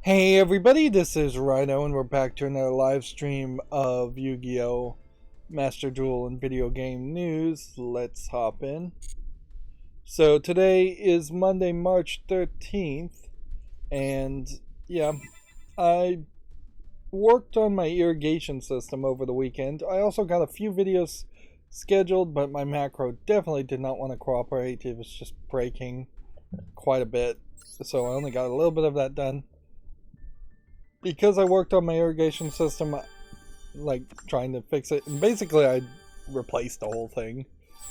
Hey everybody, this is Rydo and we're back to another live stream of Yu-Gi-Oh! Master Duel and video game news. Let's hop in. So today is Monday, March 13th, and yeah, I worked on my irrigation system over the weekend. I also got a few videos scheduled, but my macro definitely did not want to cooperate. It was just breaking quite a bit, so I only got a little bit of that done. Because I worked on my irrigation system, like trying to fix it, and basically I replaced the whole thing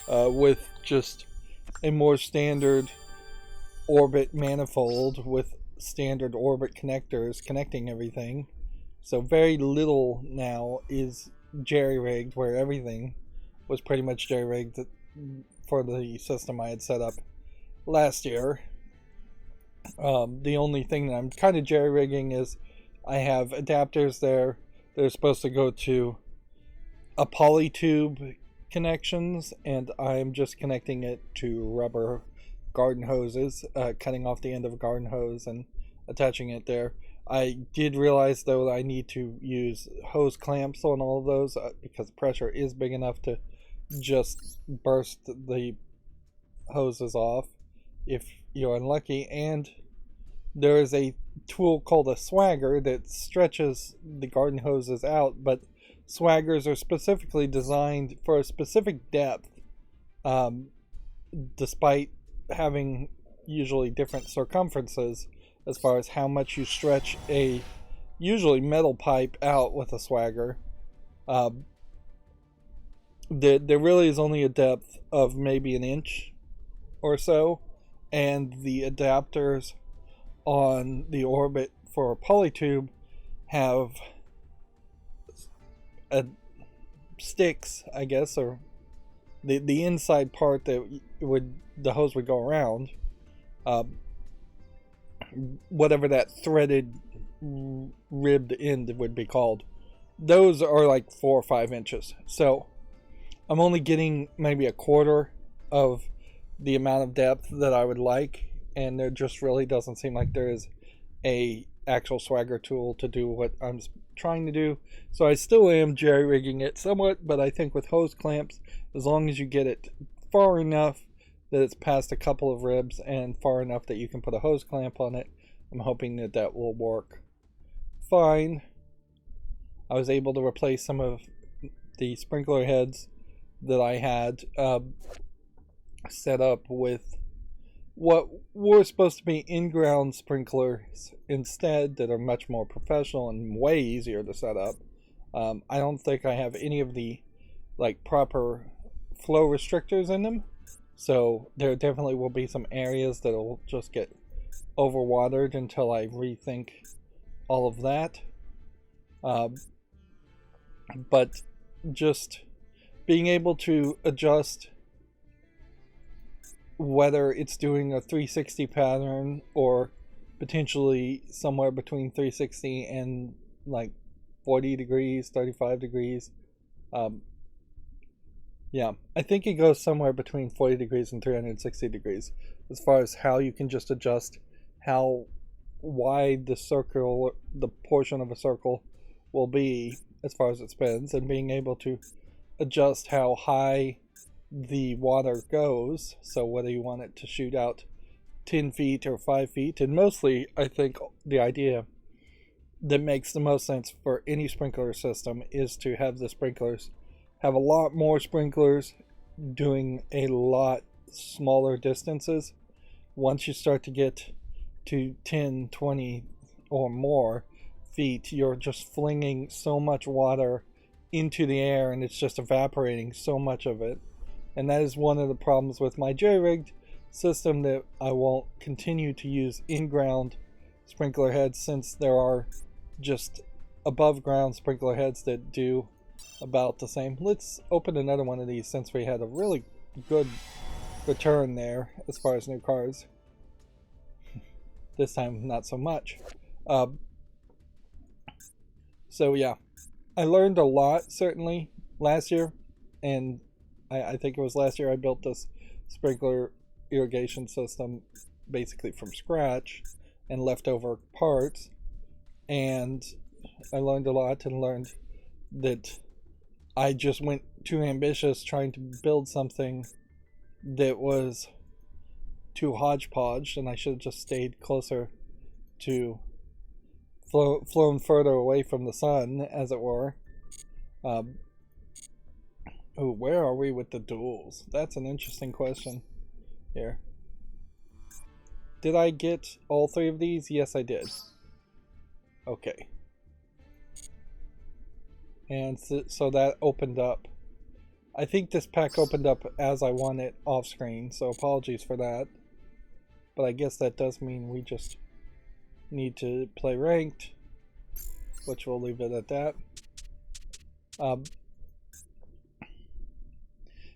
with just a more standard orbit manifold with standard orbit connectors connecting everything. So very little now is jerry-rigged, where everything was pretty much jerry-rigged for the system I had set up last year. The only thing that I'm kind of jerry-rigging is I have adapters there. They're supposed to go to a polytube connections, and I'm just connecting it to rubber garden hoses, cutting off the end of a garden hose and attaching it there. I did realize though that I need to use hose clamps on all of those because pressure is big enough to just burst the hoses off if you're unlucky. And there is a tool called a swagger that stretches the garden hoses out, but swaggers are specifically designed for a specific depth, despite having usually different circumferences as far as how much you stretch a usually metal pipe out with a swagger. There really is only a depth of maybe an inch or so, and the adapters on the orbit for a polytube have sticks, I guess, or the inside part that the hose would go around, whatever that threaded ribbed end would be called. Those are like 4 or 5 inches. So I'm only getting maybe a quarter of the amount of depth that I would like, and there just really doesn't seem like there is a actual swagger tool to do what I'm trying to do. So I still am jerry-rigging it somewhat, but I think with hose clamps, as long as you get it far enough that it's past a couple of ribs and far enough that you can put a hose clamp on it, I'm hoping that that will work fine. I was able to replace some of the sprinkler heads that I had set up with what were supposed to be in-ground sprinklers instead, that are much more professional and way easier to set up. I don't think I have any of the proper flow restrictors in them, so there definitely will be some areas that will just get overwatered until I rethink all of that. But just being able to adjust whether it's doing a 360 pattern or potentially somewhere between 360 and like 40 degrees, 35 degrees. Yeah, I think it goes somewhere between 40 degrees and 360 degrees as far as how you can just adjust how wide the circle, the portion of a circle will be as far as it spins, and being able to adjust how high the water goes, so whether you want it to shoot out 10 feet or 5 feet. And mostly I think the idea that makes the most sense for any sprinkler system is to have the sprinklers have a lot more sprinklers doing a lot smaller distances. Once you start to get to 10, 20 or more feet, you're just flinging so much water into the air and it's just evaporating so much of it. And that is one of the problems with my jerry-rigged system, that I won't continue to use in-ground sprinkler heads, since there are just above-ground sprinkler heads that do about the same. Let's open another one of these, since we had a really good return there as far as new cards. This time, not so much. So yeah, I learned a lot, certainly, last year, and I think it was last year I built this sprinkler irrigation system basically from scratch and leftover parts. and I learned a lot and learned that I just went too ambitious trying to build something that was too hodgepodge, and I should have just stayed closer to flown further away from the sun, as it were. Um, oh, where are we with the duels? That's an interesting question here. Did I get all 3 of these? Yes, I did. Okay. And so that opened up. I think this pack opened up as I won it off screen, so apologies for that. But I guess that does mean we just need to play ranked, which we'll leave it at that.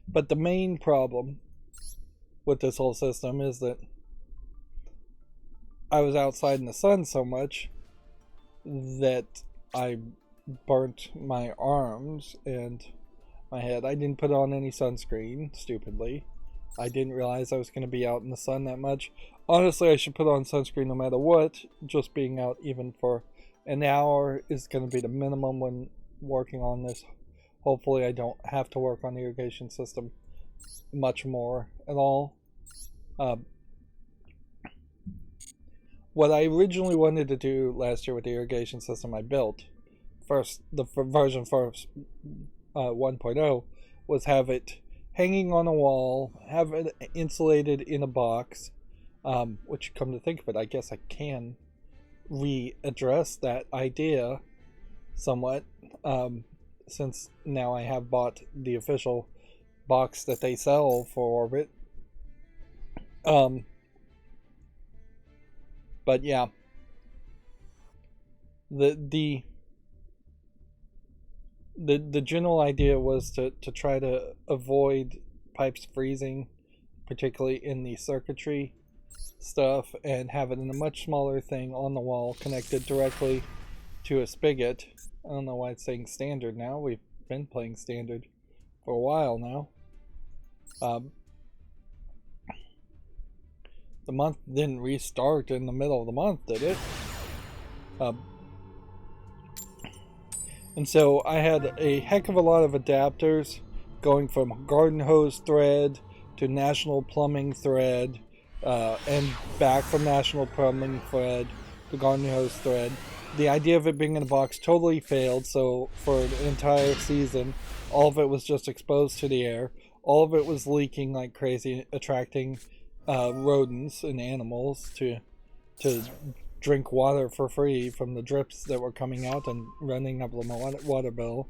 But the main problem with this whole system is that I was outside in the sun so much that I burnt my arms and my head. I didn't put on any sunscreen, stupidly. I didn't realize I was going to be out in the sun that much. Honestly, I should put on sunscreen no matter what. Just being out even for an hour is going to be the minimum when working on this. Hopefully I don't have to work on the irrigation system much more at all. What I originally wanted to do last year with the irrigation system I built, the version 1.0, was have it hanging on a wall, have it insulated in a box, which, come to think of it, I guess I can readdress that idea somewhat, since now I have bought the official box that they sell for Orbit. But yeah, the general idea was to try to avoid pipes freezing, particularly in the circuitry stuff, and have it in a much smaller thing on the wall connected directly to a spigot. I don't know why it's saying standard now. We've been playing standard for a while now. The month didn't restart in the middle of the month, did it? And so I had a heck of a lot of adapters going from garden hose thread to national plumbing thread, and back from national plumbing thread to garden hose thread. The idea of it being in a box totally failed, so for the entire season, all of it was just exposed to the air. All of it was leaking like crazy, attracting rodents and animals to drink water for free from the drips that were coming out and running up my water bill.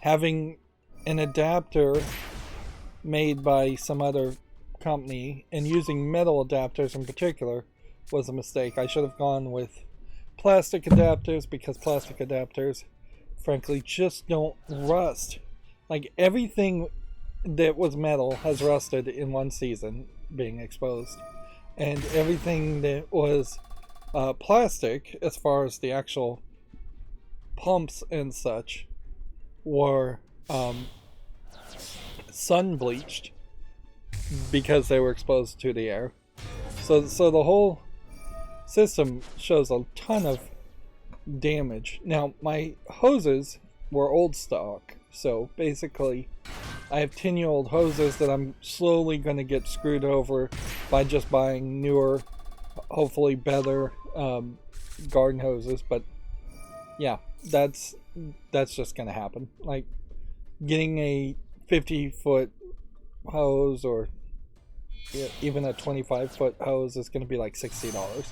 Having an adapter made by some other company and using metal adapters in particular was a mistake. I should have gone with plastic adapters, because plastic adapters frankly just don't rust. Like, everything that was metal has rusted in one season being exposed, and everything that was plastic, as far as the actual pumps and such, were sun bleached because they were exposed to the air. So the whole system shows a ton of damage. Now, my hoses were old stock, so basically I have 10-year-old hoses that I'm slowly going to get screwed over by just buying newer, hopefully better garden hoses. But yeah, that's just going to happen. Like, getting a 50-foot hose or even a 25-foot hose is going to be like $60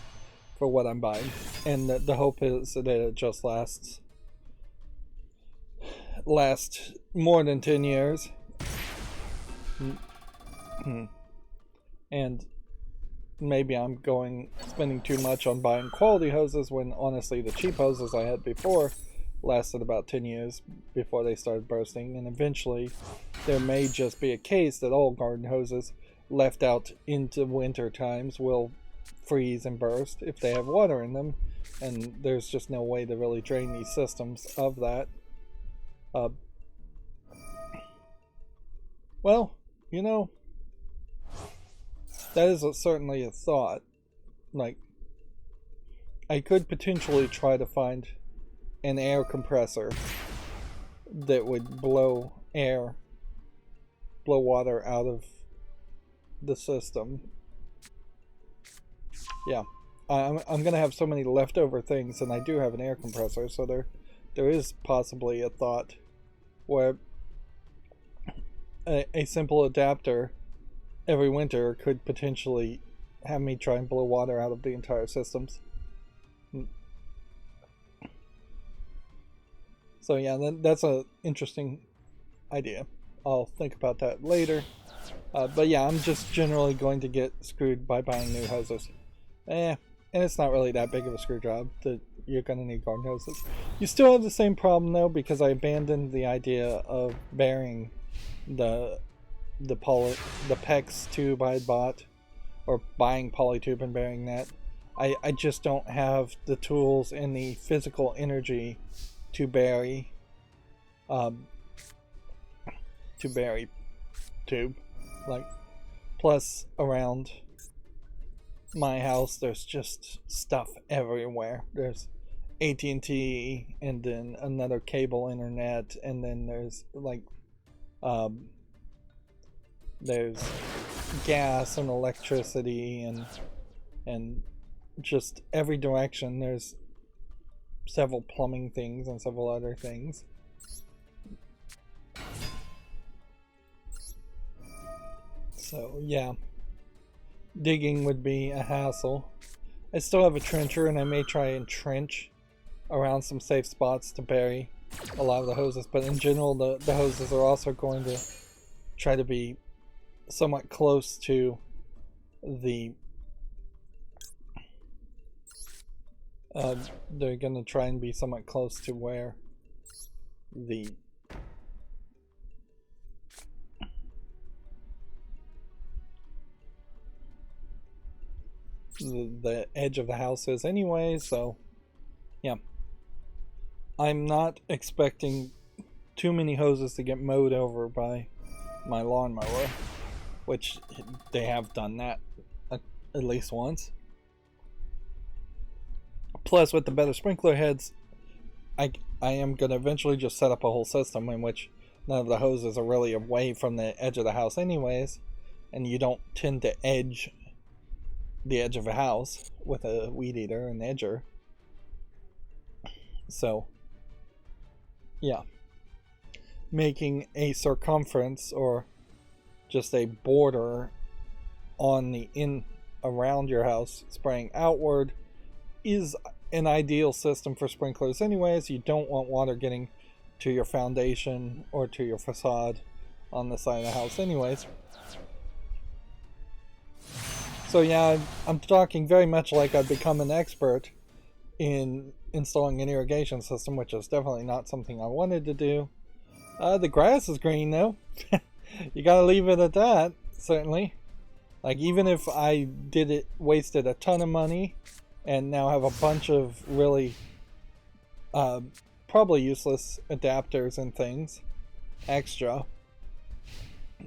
for what I'm buying, and the hope is that it just lasts more than 10 years. And maybe I'm spending too much on buying quality hoses, when honestly the cheap hoses I had before lasted about 10 years before they started bursting. And eventually there may just be a case that all garden hoses left out into winter times will freeze and burst if they have water in them, and there's just no way to really drain these systems of that. Well, you know, that is certainly a thought. Like, I could potentially try to find an air compressor that would blow water out of the system. Yeah, I'm gonna have so many leftover things, and I do have an air compressor, so there is possibly a thought where a simple adapter every winter could potentially have me try and blow water out of the entire systems. So yeah, that's an interesting idea. I'll think about that later. But yeah, I'm just generally going to get screwed by buying new hoses. And it's not really that big of a screw job that you're going to need garden hoses. You still have the same problem though, because I abandoned the idea of burying the PEX tube I had bought, or buying polytube and burying that. I just don't have the tools and the physical energy to bury tube. Like, plus around my house there's just stuff everywhere. There's AT&T, and then another cable internet, and then there's like there's gas and electricity and just every direction. There's several plumbing things and several other things. So yeah, digging would be a hassle. I still have a trencher, and I may try and trench around some safe spots to bury a lot of the hoses, but in general the hoses are also going to try to be somewhat close to the they're going to try and be somewhat close to where the edge of the house is anyway. So yeah, I'm not expecting too many hoses to get mowed over by my lawnmower, which they have done that at least once. Plus, with the better sprinkler heads, I am going to eventually just set up a whole system in which none of the hoses are really away from the edge of the house anyways, and you don't tend to edge the edge of a house with a weed eater and edger. So yeah, making a circumference or just a border on the around your house, spraying outward, is an ideal system for sprinklers anyways. You don't want water getting to your foundation or to your facade on the side of the house anyways. So yeah, I'm talking very much like I've become an expert in installing an irrigation system, which is definitely not something I wanted to do. The grass is green though. You gotta leave it at that, certainly. Like, even if I wasted a ton of money and now have a bunch of really probably useless adapters and things extra,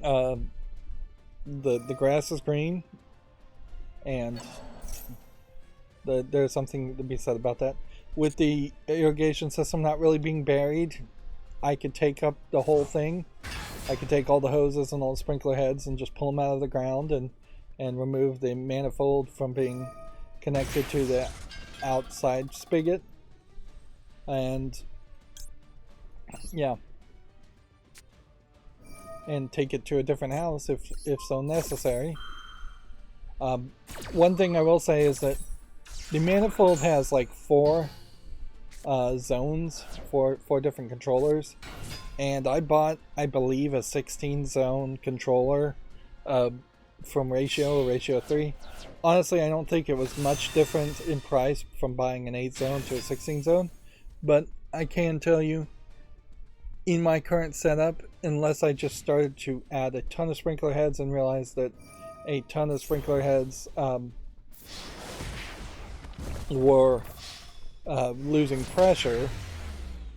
the grass is green, and there's something to be said about that. With the irrigation system not really being buried, I could take up the whole thing. I could take all the hoses and all the sprinkler heads and just pull them out of the ground and remove the manifold from being connected to the outside spigot. And yeah, and take it to a different house if so necessary. One thing I will say is that the manifold has like four zones, four different controllers, and I bought, I believe, a 16 zone controller from Ratio 3. Honestly, I don't think it was much different in price from buying an 8 zone to a 16 zone, but I can tell you, in my current setup, unless I just started to add a ton of sprinkler heads and realized that a ton of sprinkler heads were losing pressure,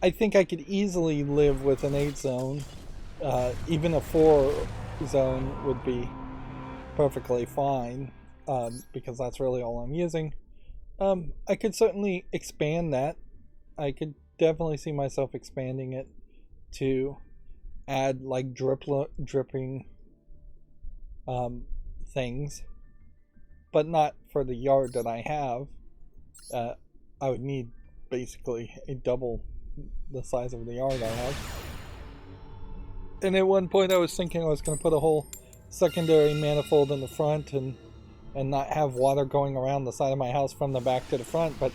I think I could easily live with an 8 zone. Even a 4 zone would be perfectly fine, because that's really all I'm using. I could certainly expand that. I could definitely see myself expanding it to add like dripping things, but not for the yard that I have. I would need basically a double the size of the yard I have. And at one point I was thinking I was going to put a whole secondary manifold in the front and not have water going around the side of my house from the back to the front, but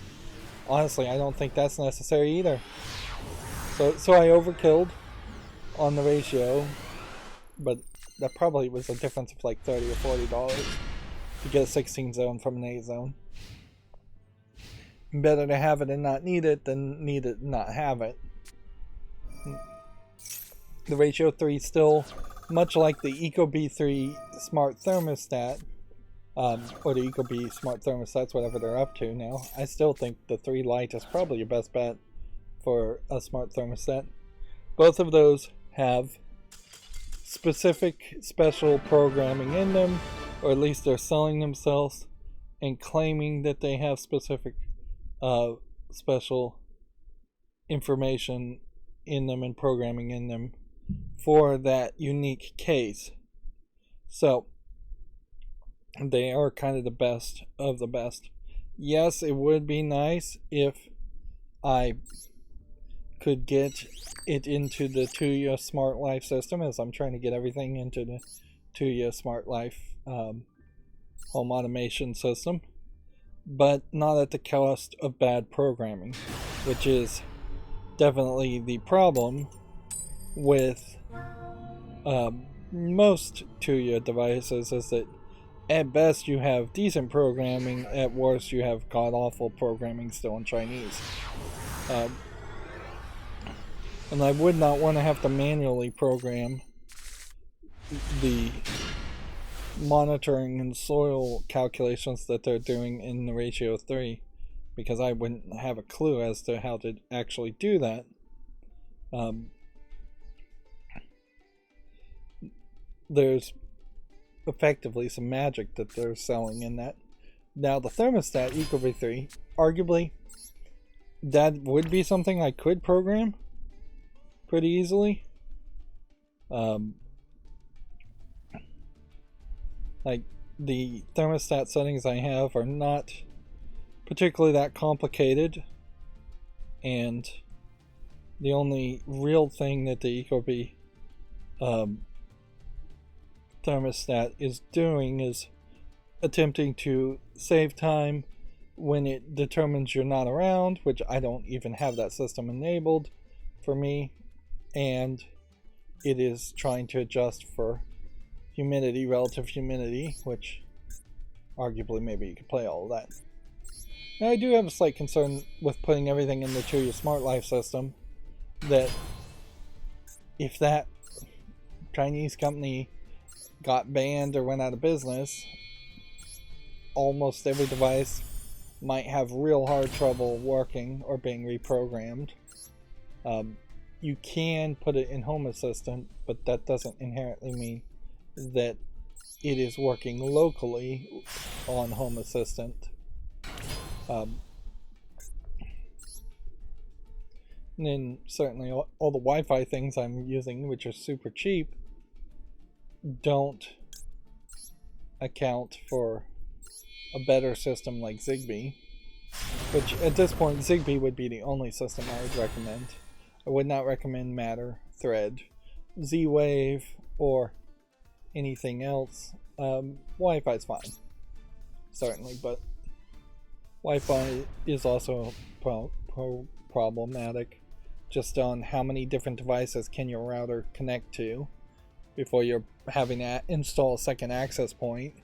honestly I don't think that's necessary either. So I overkilled on the ratio, but that probably was a difference of like $30 or $40 to get a 16 zone from an 8 zone. Better to have it and not need it than need it and not have it. The ratio 3 still, much like the ecobee 3 smart thermostat, or the ecobee smart thermostats, whatever they're up to now, I still think the 3 Lite is probably your best bet for a smart thermostat. Both of those have specific special programming in them, or at least they're selling themselves and claiming that they have specific special information in them and programming in them for that unique case. So they are kind of the best of the best. Yes, it would be nice if I could get it into the Tuya Smart Life system, as I'm trying to get everything into the Tuya Smart Life home automation system, but not at the cost of bad programming, which is definitely the problem with most Tuya devices, is that at best you have decent programming, at worst you have god-awful programming still in Chinese. And I would not want to have to manually program the monitoring and soil calculations that they're doing in the ratio 3, because I wouldn't have a clue as to how to actually do that. There's effectively some magic that they're selling in that. Now the thermostat ecobee 3, arguably that would be something I could program pretty easily. Like, the thermostat settings I have are not particularly that complicated, and the only real thing that the ecobee thermostat is doing is attempting to save time when it determines you're not around, which I don't even have that system enabled for me, and it is trying to adjust for humidity, relative humidity, which arguably maybe you could play all of that. Now I do have a slight concern with putting everything in the Tuya Smart Life system, that if that Chinese company got banned or went out of business, almost every device might have real hard trouble working or being reprogrammed. You can put it in Home Assistant, but that doesn't inherently mean that it is working locally on Home Assistant. And then certainly all the Wi-Fi things I'm using, which are super cheap, don't account for a better system like Zigbee, which at this point Zigbee would be the only system I would recommend. I would not recommend Matter, Thread, Z-Wave, or anything else. Wi-Fi is fine, certainly, but Wi-Fi is also problematic just on how many different devices can your router connect to before you're having to install a second access point,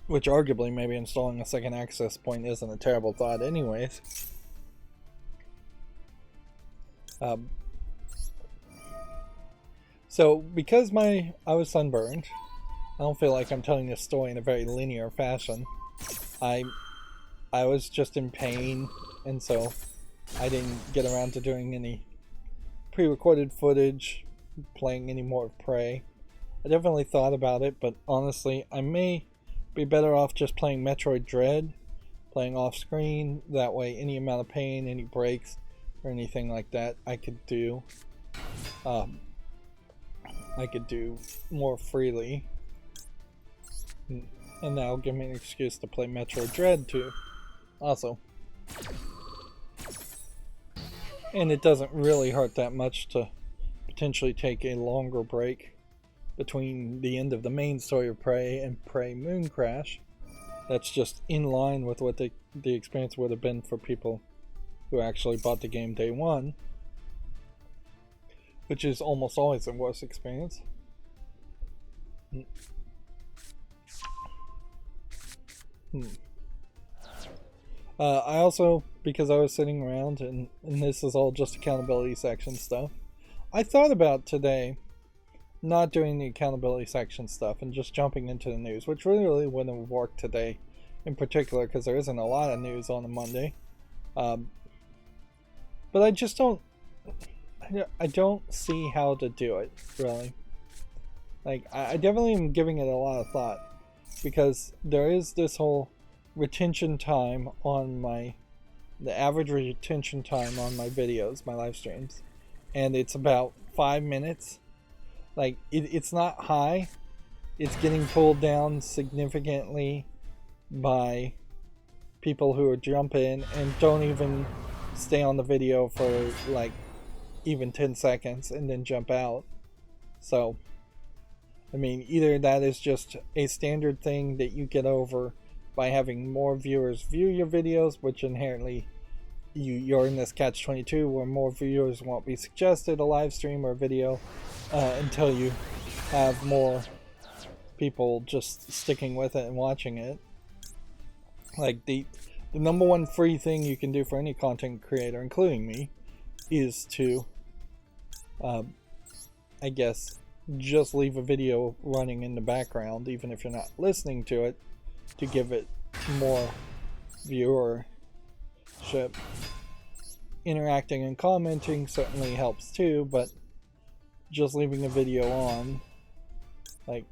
which arguably maybe installing a second access point isn't a terrible thought anyways. So because I was sunburned, I don't feel like I'm telling this story in a very linear fashion. I was just in pain, and so I didn't get around to doing any pre-recorded footage, playing any more of Prey. I definitely thought about it, but honestly, I may be better off just playing Metroid Dread, playing off screen. That way, any amount of pain, any breaks, or anything like that, I could do. I could do more freely, and that'll give me an excuse to play Metroid Dread too. Also, and it doesn't really hurt that much to potentially take a longer break between the end of the main story of Prey and Prey Moon Crash. That's just in line with what the experience would have been for people who actually bought the game day one, which is almost always the worst experience. I also, because I was sitting around, and this is all just accountability section stuff, I thought about today not doing the accountability section stuff and just jumping into the news, which really wouldn't have worked today in particular because there isn't a lot of news on a Monday. But I just don't see how to do it, really. Like, I definitely am giving it a lot of thought, because there is this whole retention time on the average retention time on my videos, my live streams, and it's about 5 minutes. Like, it's not high. It's getting pulled down significantly by people who jump in and don't even stay on the video for like even 10 seconds and then jump out. So, I mean, either that is just a standard thing that you get over by having more viewers view your videos, which inherently you're in this catch-22 where more viewers won't be suggested a live stream or a video until you have more people just sticking with it and watching it. Like, the number one free thing you can do for any content creator, including me, is to I guess just leave a video running in the background, even if you're not listening to it, to give it more viewership. Interacting and commenting certainly helps too, but just leaving a video on, like,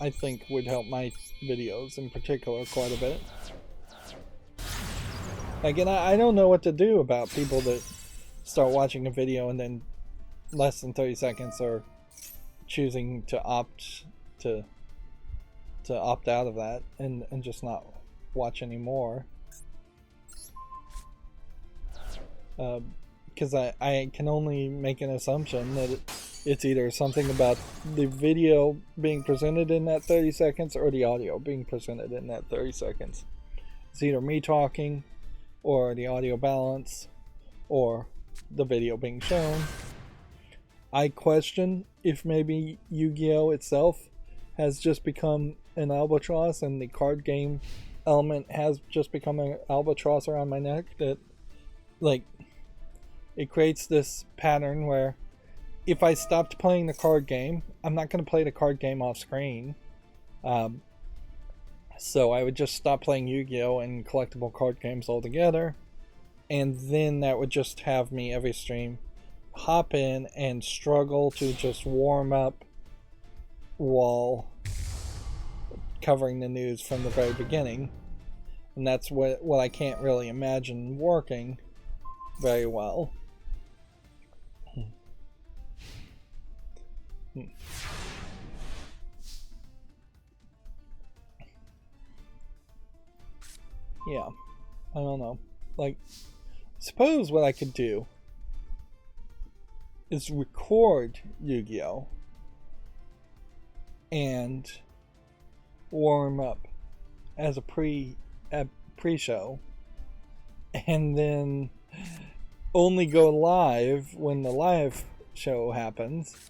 I think would help my videos in particular quite a bit. Again, I don't know what to do about people that start watching a video and then less than 30 seconds are choosing to opt out of that and just not watch anymore. Because I can only make an assumption that it's either something about the video being presented in that 30 seconds or the audio being presented in that 30 seconds. It's either me talking or the audio balance or the video being shown. I question if maybe Yu-Gi-Oh! Itself has just become an albatross and the card game element has just become an albatross around my neck, that, like, it creates this pattern where if I stopped playing the card game, I'm not going to play the card game off screen. So I would just stop playing Yu-Gi-Oh! And collectible card games altogether. And then that would just have me every stream hop in and struggle to just warm up while covering the news from the very beginning. And that's what I can't really imagine working very well. Yeah, I don't know. Like, suppose what I could do is record Yu-Gi-Oh! And warm up as a pre-show, and then only go live when the live show happens.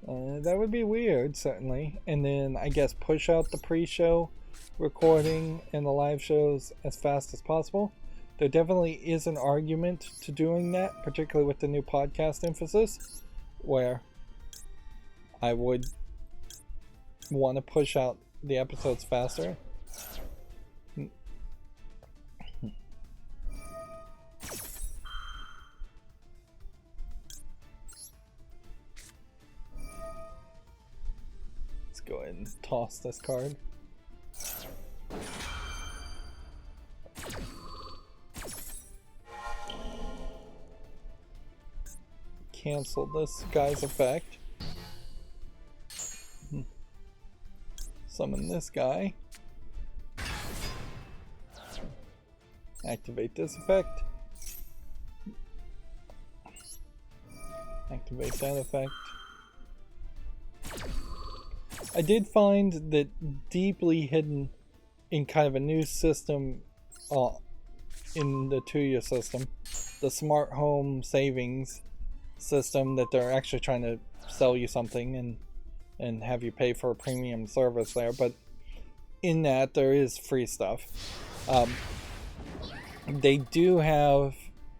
That would be weird, certainly. And then I guess push out the pre-show recording and the live shows as fast as possible. There definitely is an argument to doing that, particularly with the new podcast emphasis, where I would want to push out the episodes faster. Let's go ahead and toss this card. Cancel this guy's effect. Summon this guy. Activate this effect. Activate that effect. I did find that deeply hidden in kind of a new system in the Tuya system, the smart home savings system, that they're actually trying to sell you something and have you pay for a premium service there, but in that there is free stuff. They do have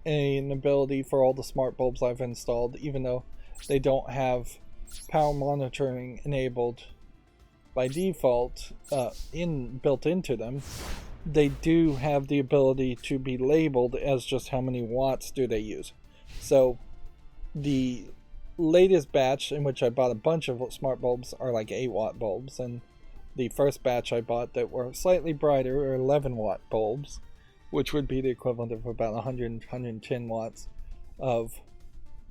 an ability for all the smart bulbs I've installed, even though they don't have power monitoring enabled by default built into them. They do have the ability to be labeled as just how many watts do they use. So the latest batch, in which I bought a bunch of smart bulbs, are like 8-watt bulbs, and the first batch I bought that were slightly brighter are 11-watt bulbs, which would be the equivalent of about 110 watts of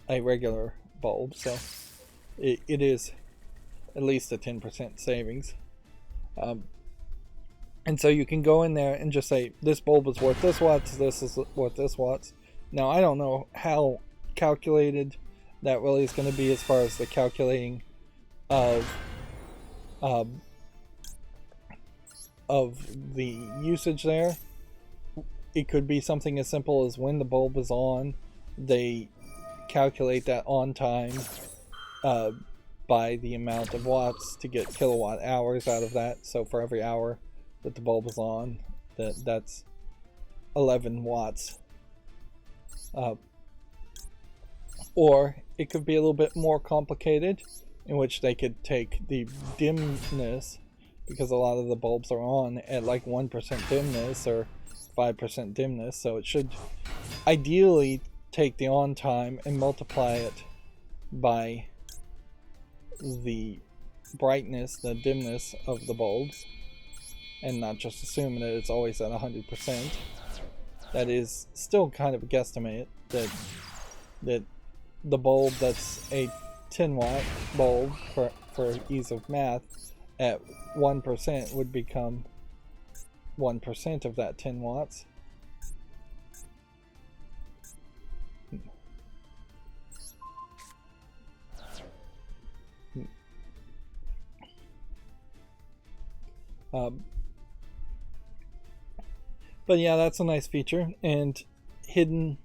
a regular bulb. So it is at least a 10% savings. And so you can go in there and just say, this bulb is worth this watts, this is worth this watts. Now, I don't know how calculated that really is going to be as far as the calculating of the usage there. It could be something as simple as when the bulb is on, they calculate that on time by the amount of watts to get kilowatt hours out of that. So for every hour that the bulb is on, that's 11 watts. Or it could be a little bit more complicated, in which they could take the dimness, because a lot of the bulbs are on at like 1% dimness or 5% dimness, so it should ideally take the on time and multiply it by the brightness, the dimness of the bulbs, and not just assuming that it's always at 100%. That is still kind of a guesstimate that the bulb that's a 10-watt bulb, for ease of math, at 1% would become 1% of that 10 watts. But yeah, that's a nice feature. And hidden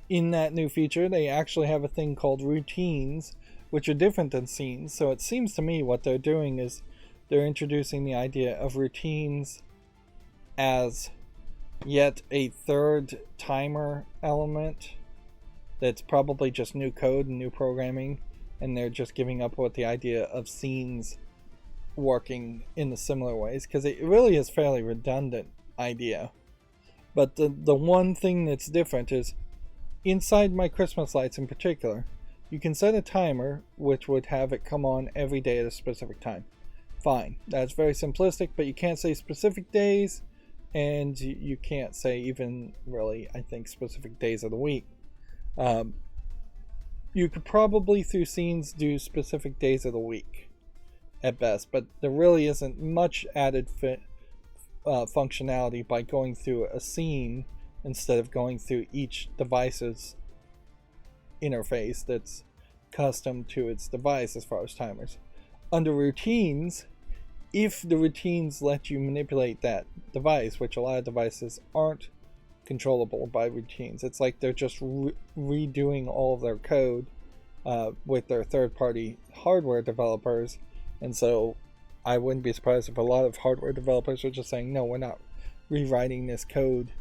in that new feature, they actually have a thing called routines, which are different than scenes. So it seems to me what they're doing is they're introducing the idea of routines as yet a third timer element that's probably just new code and new programming, and they're just giving up with the idea of scenes working in the similar ways, because it really is fairly redundant idea. But the one thing that's different is inside my Christmas lights in particular, you can set a timer which would have it come on every day at a specific time. Fine, that's very simplistic, but you can't say specific days, and you can't say even really, I think, specific days of the week. You could probably through scenes do specific days of the week at best, but there really isn't much added functionality by going through a scene instead of going through each device's interface that's custom to its device as far as timers. Under routines, if the routines let you manipulate that device, which a lot of devices aren't controllable by routines, it's like they're just redoing all of their code with their third-party hardware developers. And so I wouldn't be surprised if a lot of hardware developers are just saying, no, we're not rewriting this code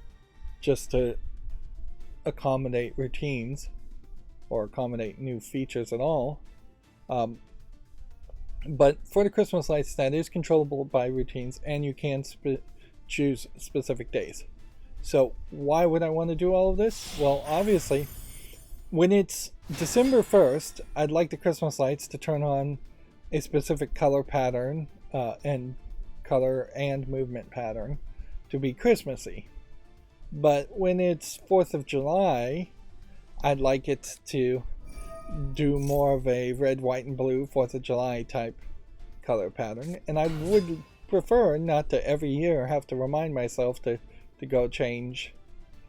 just to accommodate routines or accommodate new features at all. But for the Christmas lights, that is controllable by routines, and you can choose specific days. So why would I want to do all of this? Well, obviously, when it's December 1st, I'd like the Christmas lights to turn on a specific color pattern and color and movement pattern to be Christmassy. But when it's 4th of July, I'd like it to do more of a red, white, and blue 4th of July type color pattern. And I would prefer not to every year have to remind myself to go change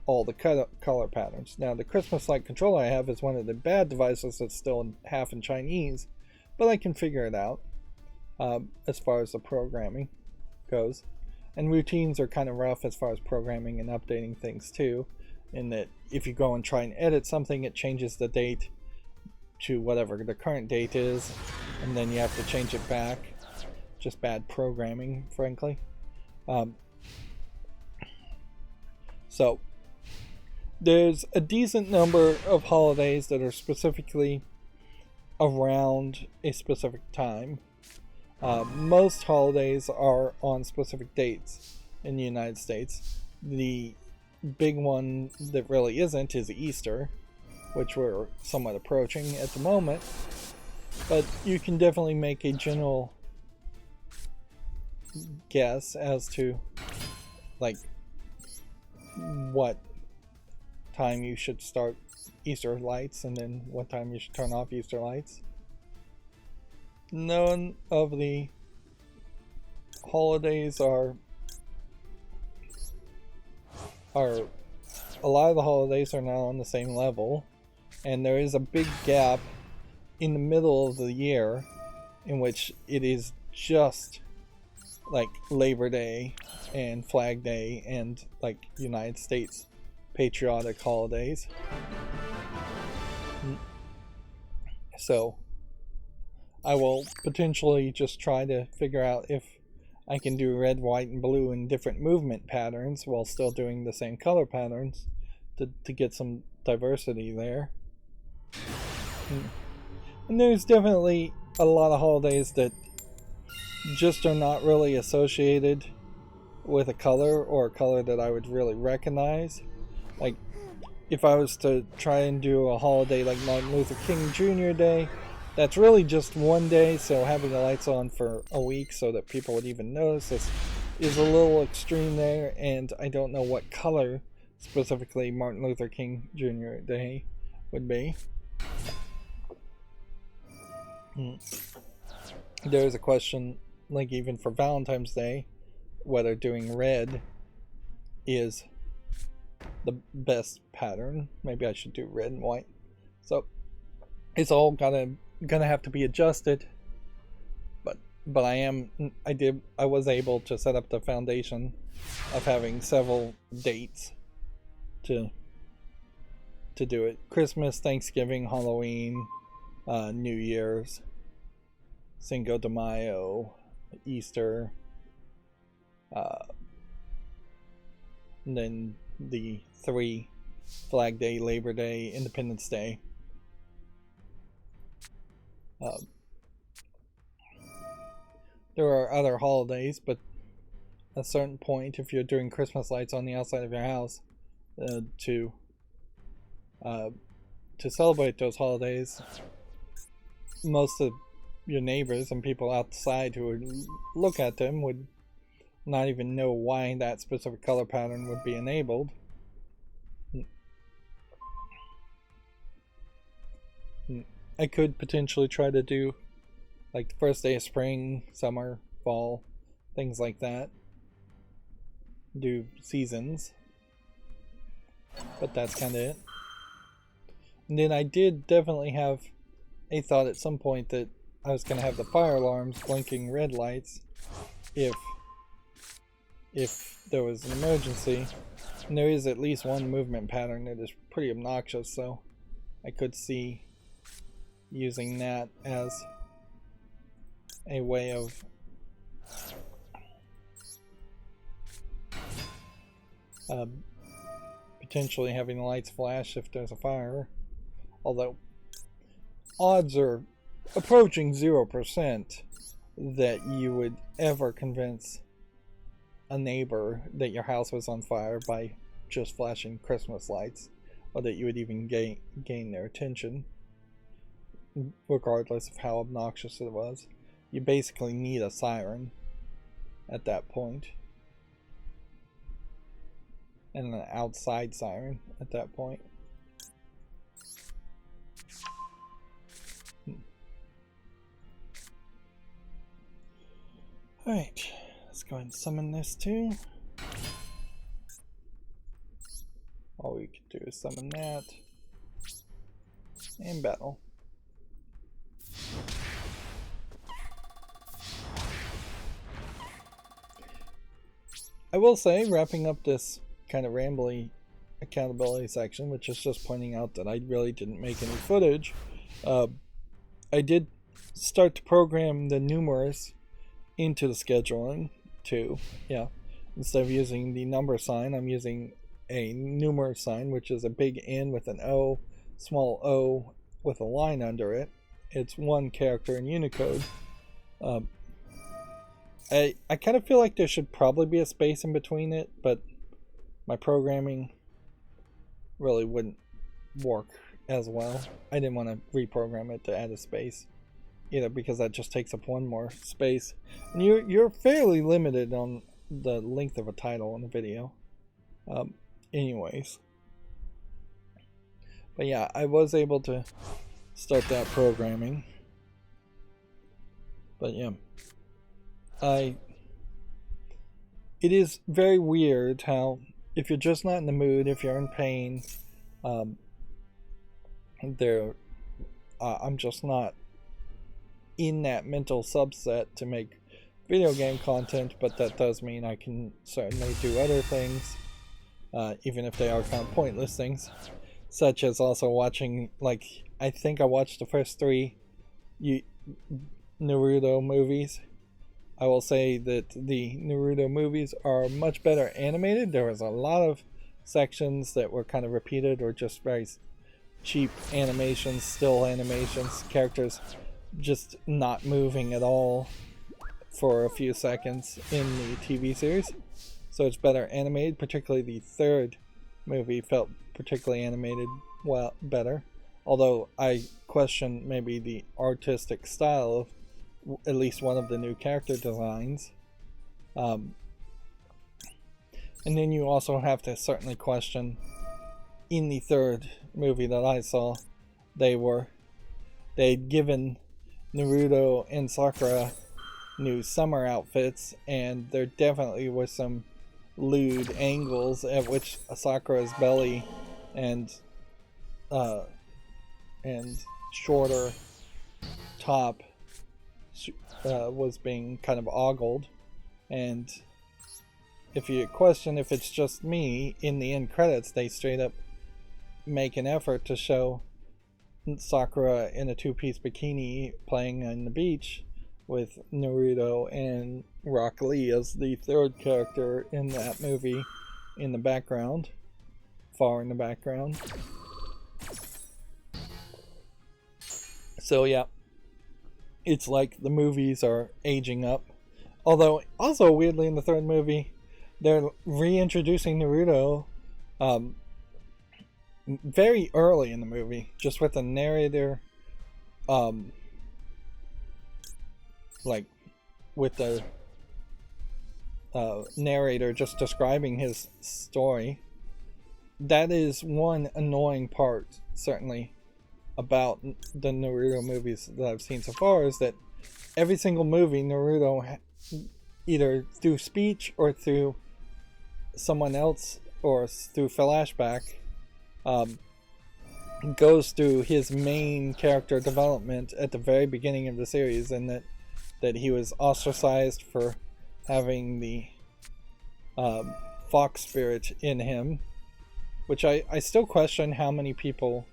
all the color patterns. Now, the Christmas light controller I have is one of the bad devices that's still half in Chinese, but I can figure it out as far as the programming goes. And routines are kind of rough as far as programming and updating things too, in that if you go and try and edit something, it changes the date to whatever the current date is, and then you have to change it back. Just bad programming, frankly. So there's a decent number of holidays that are specifically around a specific time. Most holidays are on specific dates in the United States. The big one that really isn't is Easter, which we're somewhat approaching at the moment. But you can definitely make a general guess as to like what time you should start Easter lights and then what time you should turn off Easter lights. None of the holidays are a lot of the holidays are now on the same level, and there is a big gap in the middle of the year in which it is just like Labor Day and Flag Day and like United States patriotic holidays. So I will potentially just try to figure out if I can do red, white, and blue in different movement patterns while still doing the same color patterns to get some diversity there. And there's definitely a lot of holidays that just are not really associated with a color or a color that I would really recognize. Like, if I was to try and do a holiday like Martin Luther King Jr. Day, that's really just one day, so having the lights on for a week so that people would even notice this is a little extreme there, and I don't know what color specifically Martin Luther King Jr. Day would be. There's a question, like even for Valentine's Day, whether doing red is the best pattern. Maybe I should do red and white. So it's all gonna have to be adjusted. But I was able to set up the foundation of having several dates to do it. Christmas, Thanksgiving, Halloween, New Year's, Cinco de Mayo, Easter, and then the 3 Flag Day, Labor Day, Independence Day. There are other holidays, but at a certain point, if you're doing Christmas lights on the outside of your house to celebrate those holidays, most of your neighbors and people outside who would look at them would not even know why that specific color pattern would be enabled. I could potentially try to do like the first day of spring, summer, fall, things like that. Do seasons. But that's kind of it. And then I did definitely have a thought at some point that I was going to have the fire alarms blinking red lights if there was an emergency. And there is at least one movement pattern that is pretty obnoxious, so I could see using that as a way of potentially having the lights flash if there's a fire. Although odds are approaching 0% that you would ever convince a neighbor that your house was on fire by just flashing Christmas lights, or that you would even gain their attention, regardless of how obnoxious it was. you basically need a siren at that point. And an outside siren at that point. Alright, let's go ahead and summon this too. All we can do is summon that. And battle. I will say, wrapping up this kind of rambly accountability section, which is just pointing out that I really didn't make any footage, I did start to program the numerous into the scheduling too. Yeah, instead of using the number sign, I'm using a numerous sign, which is a big N with an O, small o with a line under it. It's one character in Unicode. I kind of feel like there should probably be a space in between it, but my programming really wouldn't work as well. I didn't want to reprogram it to add a space either, because that just takes up one more space. And you're fairly limited on the length of a title in a video. Anyways. But yeah, I was able to start that programming. But yeah. It is very weird how, if you're just not in the mood, if you're in pain, I'm just not in that mental subset to make video game content, but that does mean I can certainly do other things, even if they are kind of pointless things, such as also watching, like, I think I watched the first 3 Naruto movies. I will say that the Naruto movies are much better animated. There was a lot of sections that were kind of repeated or just very cheap animations, still animations, characters just not moving at all for a few seconds in the TV series. So it's better animated, particularly the 3rd movie felt particularly animated better. Although I question maybe the artistic style of at least one of the new character designs. And then you also have to certainly question, in the 3rd movie that I saw, they'd given Naruto and Sakura new summer outfits, and there definitely was some lewd angles at which Sakura's belly and shorter top was being kind of ogled. And if you question if it's just me, in the end credits they straight up make an effort to show Sakura in a 2-piece bikini playing on the beach with Naruto and Rock Lee as the 3rd character in that movie in the background, far in the background. So yeah, it's like the movies are aging up. Although, also weirdly, in the 3rd movie, they're reintroducing Naruto very early in the movie, just with a narrator, like, with the narrator just describing his story. That is one annoying part, certainly, about the Naruto movies that I've seen so far, is that every single movie Naruto, either through speech or through someone else or through flashback, goes through his main character development at the very beginning of the series, and that he was ostracized for having the fox spirit in him, which I still question how many people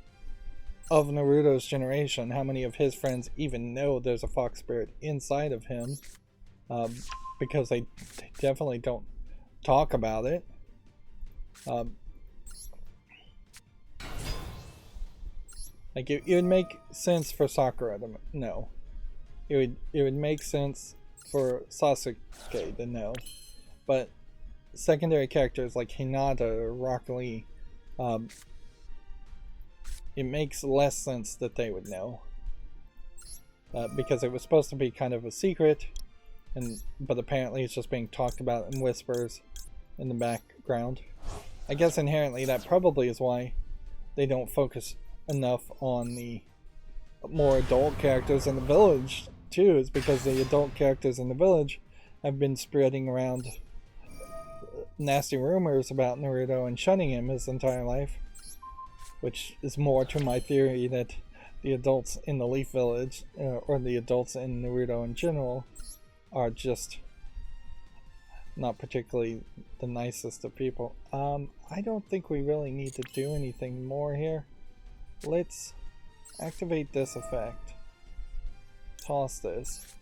of Naruto's generation, how many of his friends even know there's a fox spirit inside of him, because they definitely don't talk about it. Like, it would make sense for Sakura to know. It would make sense for Sasuke to know. But secondary characters like Hinata or Rock Lee, it makes less sense that they would know. because it was supposed to be kind of a secret, but apparently it's just being talked about in whispers in the background. I guess inherently that probably is why they don't focus enough on the more adult characters in the village too, is because the adult characters in the village have been spreading around nasty rumors about Naruto and shunning him his entire life, which is more to my theory that the adults in the Leaf Village, or the adults in Naruto in general, are just not particularly the nicest of people. I don't think we really need to do anything more here. Let's activate this effect. Toss this.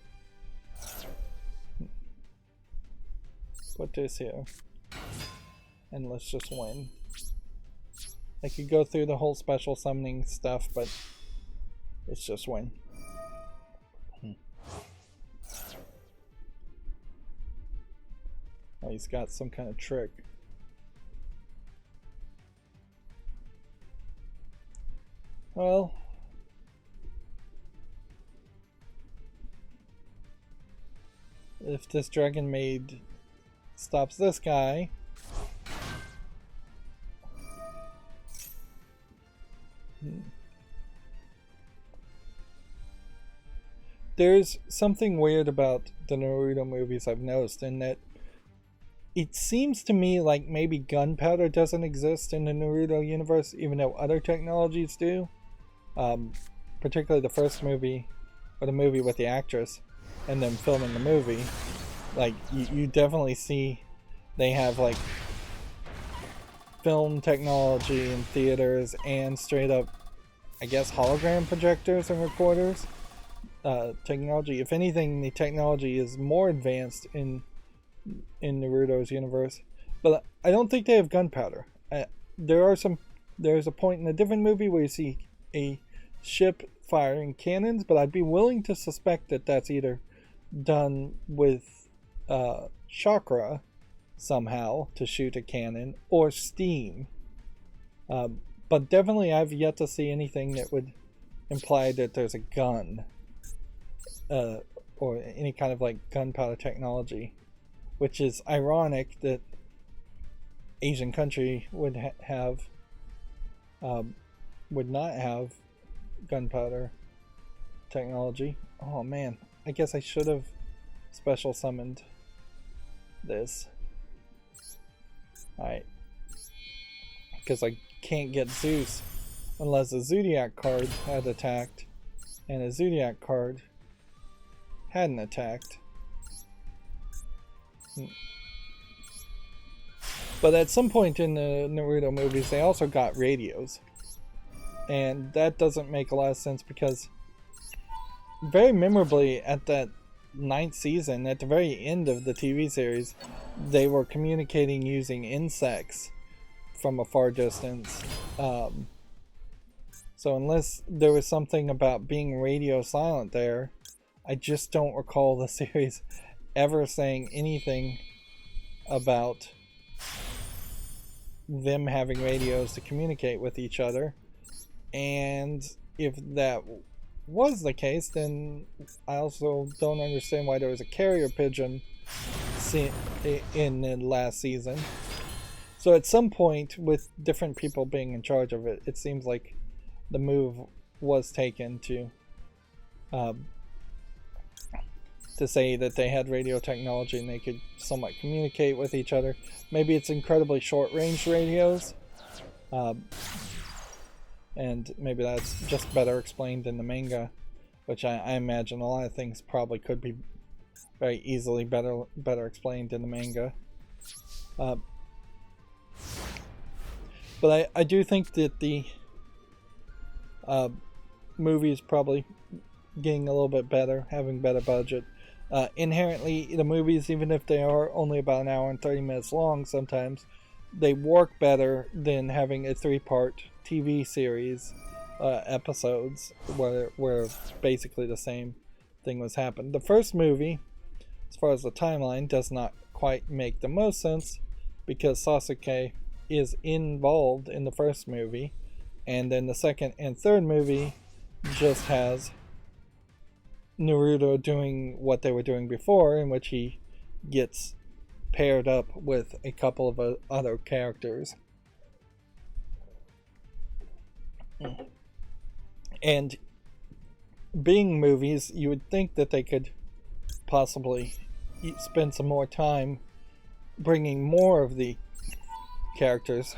Put this here. And let's just win. I could go through the whole special summoning stuff, but let's just win. Oh, he's got some kind of trick. Well, if this Dragon Maid stops this guy, there's something weird about the Naruto movies I've noticed, in that it seems to me like maybe gunpowder doesn't exist in the Naruto universe, even though other technologies do. Particularly the first movie, or the movie with the actress, and then filming the movie. Like, you definitely see they have like film technology in theaters and straight up, I guess, hologram projectors and recorders. Technology. If anything, the technology is more advanced in Naruto's universe, but I don't think they have gunpowder. There's a point in a different movie where you see a ship firing cannons, but I'd be willing to suspect that that's either done with chakra somehow to shoot a cannon, or steam. But definitely I've yet to see anything that would imply that there's a gun, or any kind of like gunpowder technology, which is ironic that Asian country would would not have gunpowder technology. Oh man, I guess I should have special summoned this. Alright, because I can't get Zeus unless a Zodiac card had attacked, and a Zodiac card hadn't attacked. But at some point in the Naruto movies, they also got radios. And that doesn't make a lot of sense, because very memorably at that 9th season, at the very end of the TV series, they were communicating using insects from a far distance. So unless there was something about being radio silent there, I just don't recall the series ever saying anything about them having radios to communicate with each other. And if that was the case, then I also don't understand why there was a carrier pigeon in the last season. So at some point, with different people being in charge of it, it seems like the move was taken to say that they had radio technology and they could somewhat communicate with each other. Maybe it's incredibly short-range radios, and maybe that's just better explained in the manga, which I imagine a lot of things probably could be very easily better explained in the manga. But I do think that the movie is probably getting a little bit better, having better budget. Inherently, the movies, even if they are only about an hour and 30 minutes long sometimes, they work better than having a 3-part TV series episodes where basically the same thing was happening. The first movie, as far as the timeline, does not quite make the most sense, because Sasuke is involved in the first movie, and then the second and third movie just has Naruto doing what they were doing before, in which he gets paired up with a couple of other characters. And being movies, you would think that they could possibly spend some more time bringing more of the characters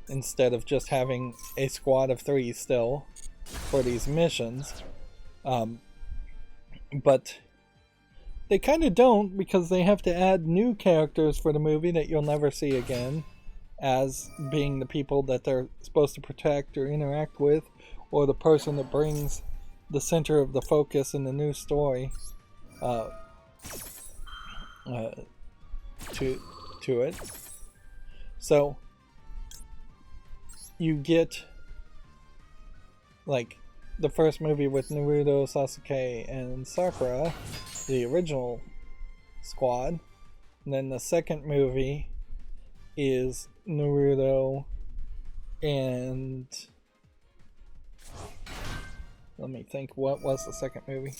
instead of just having a squad of 3 still for these missions. But they kind of don't, because they have to add new characters for the movie that you'll never see again as being the people that they're supposed to protect or interact with, or the person that brings the center of the focus in the new story to it. So you get like the first movie with Naruto, Sasuke, and Sakura, the original squad. And then the second movie is Naruto and... let me think, what was the second movie?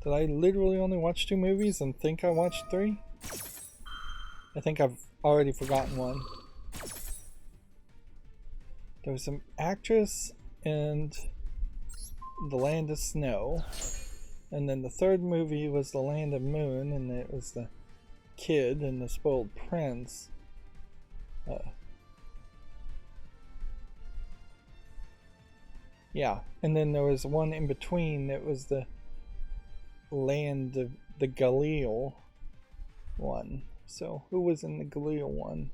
Did I literally only watch 2 movies and think I watched 3? I think I've already forgotten one. There was an actress and The Land of Snow. And then the third movie was The Land of Moon, and it was the kid and the spoiled prince. Yeah, and then there was one in between that was the Land of the Galil one. So who was in the Galil one?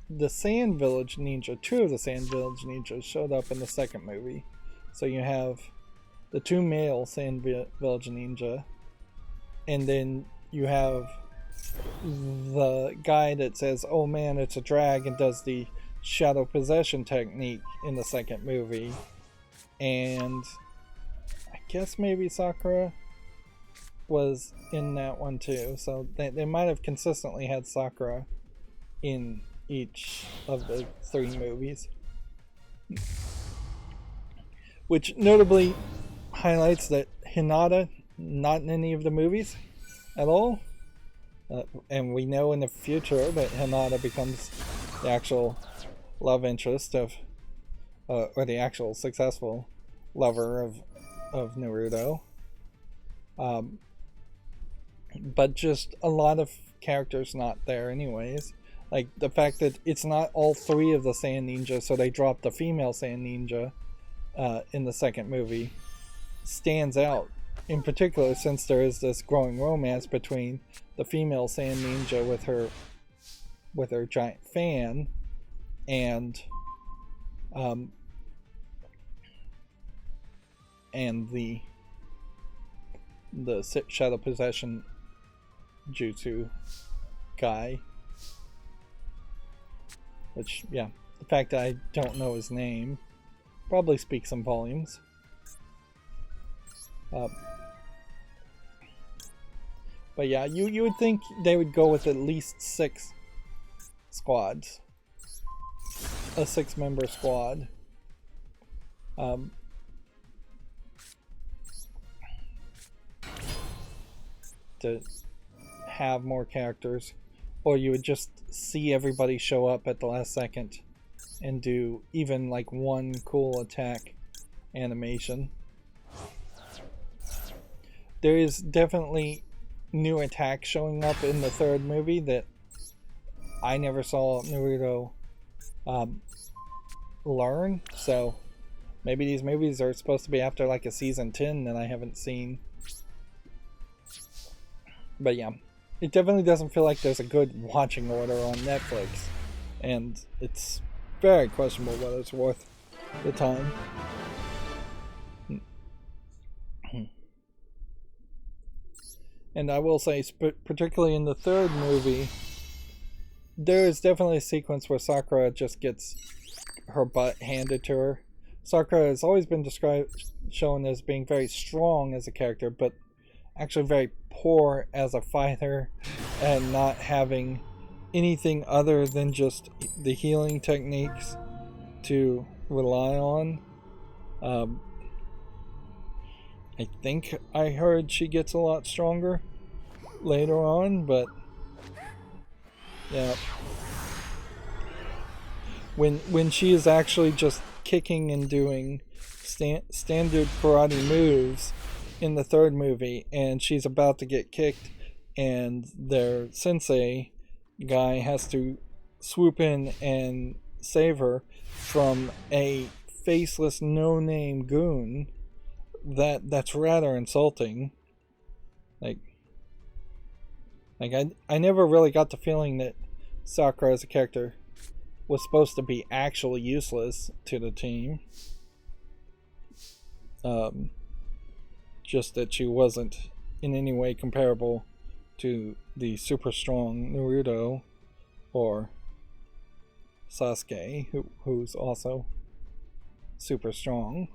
The Sand Village Ninja, 2 of the Sand Village Ninjas showed up in the second movie. So you have the 2 male Sand Village Ninja, and then you have the guy that says, "Oh man, it's a drag," and does the shadow possession technique in the second movie. And I guess maybe Sakura was in that one too. So they might have consistently had Sakura in each of the 3 movies. Which notably highlights that Hinata not in any of the movies at all. And we know in the future that Hinata becomes the actual love interest of, or the actual successful lover of Naruto. But just a lot of characters not there anyways. Like the fact that it's not all 3 of the Sand Ninja, so they dropped the female Sand Ninja in the second movie, stands out. In particular, since there is this growing romance between the female Sand Ninja with her giant fan and the shadow possession jutsu guy. Which, yeah, the fact that I don't know his name probably speaks some volumes. But yeah, you would think they would go with at least 6 squads. A 6-member squad. To have more characters. Or you would just see everybody show up at the last second and do even like one cool attack animation. There is definitely new attacks showing up in the third movie that I never saw Naruto learn, so maybe these movies are supposed to be after like a season 10 that I haven't seen. But yeah, it definitely doesn't feel like there's a good watching order on Netflix, and it's very questionable whether it's worth the time. And I will say, particularly in the third movie, there is definitely a sequence where Sakura just gets her butt handed to her. Sakura has always been shown as being very strong as a character, but actually very poor as a fighter, and not having anything other than just the healing techniques to rely on. I think I heard she gets a lot stronger later on, but yeah. When she is actually just kicking and doing standard karate moves in the third movie, and she's about to get kicked, and their sensei guy has to swoop in and save her from a faceless no-name goon, that's rather insulting. Like I never really got the feeling that Sakura as a character was supposed to be actually useless to the team. Just that she wasn't in any way comparable to the super strong Naruto or Sasuke, who's also super strong.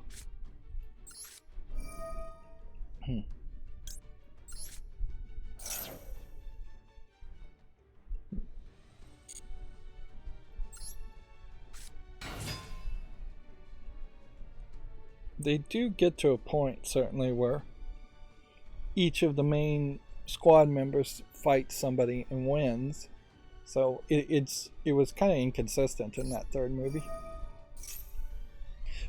They do get to a point, certainly, where each of the main squad members fights somebody and wins. So it was kind of inconsistent in that third movie.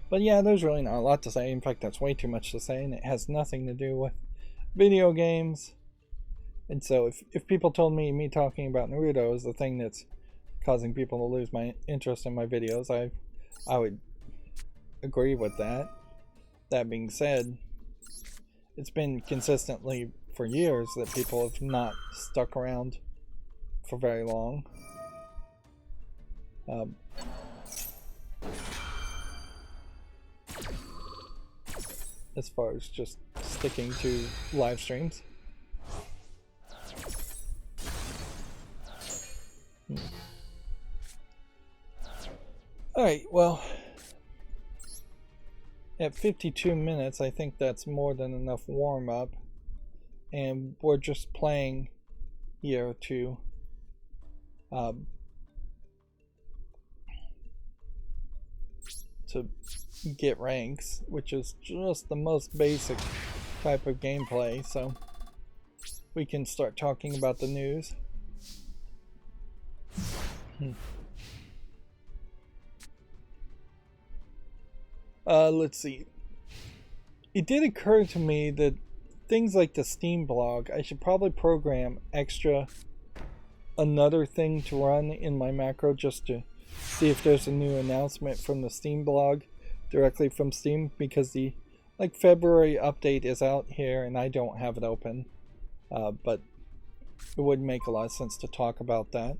But yeah, there's really not a lot to say. In fact, that's way too much to say, and it has nothing to do with video games. And so if people told me talking about Naruto is the thing that's causing people to lose my interest in my videos, I would agree with that. That being said, it's been consistently for years that people have not stuck around for very long. As far as just sticking to live streams. Alright, well, at 52 minutes, I think that's more than enough warm-up, and we're just playing here to get ranks, which is just the most basic type of gameplay, so we can start talking about the news. Let's see. It did occur to me that things like the Steam blog, I should probably program another thing to run in my macro just to see if there's a new announcement from the Steam blog directly from Steam, because the February update is out here and I don't have it open. But it would make a lot of sense to talk about that.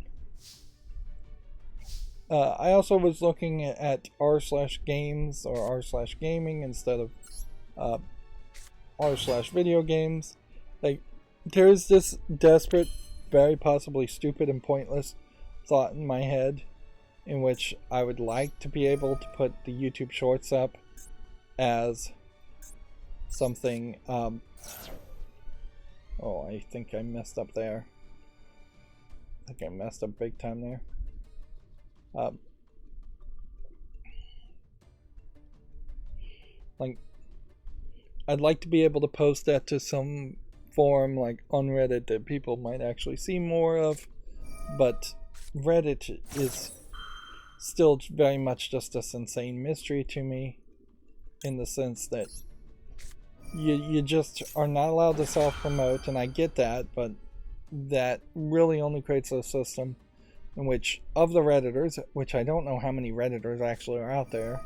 I also was looking at r/games or r/gaming instead of r/video games. There's this desperate, very possibly stupid and pointless thought in my head in which I would like to be able to put the YouTube Shorts up as something. Oh, I think I messed up there. I think I messed up big time there. I'd like to be able to post that to some forum like on Reddit that people might actually see more of, but Reddit is still very much just this insane mystery to me, in the sense that you just are not allowed to self-promote, and I get that, but that really only creates a system in which, of the Redditors, which I don't know how many Redditors actually are out there,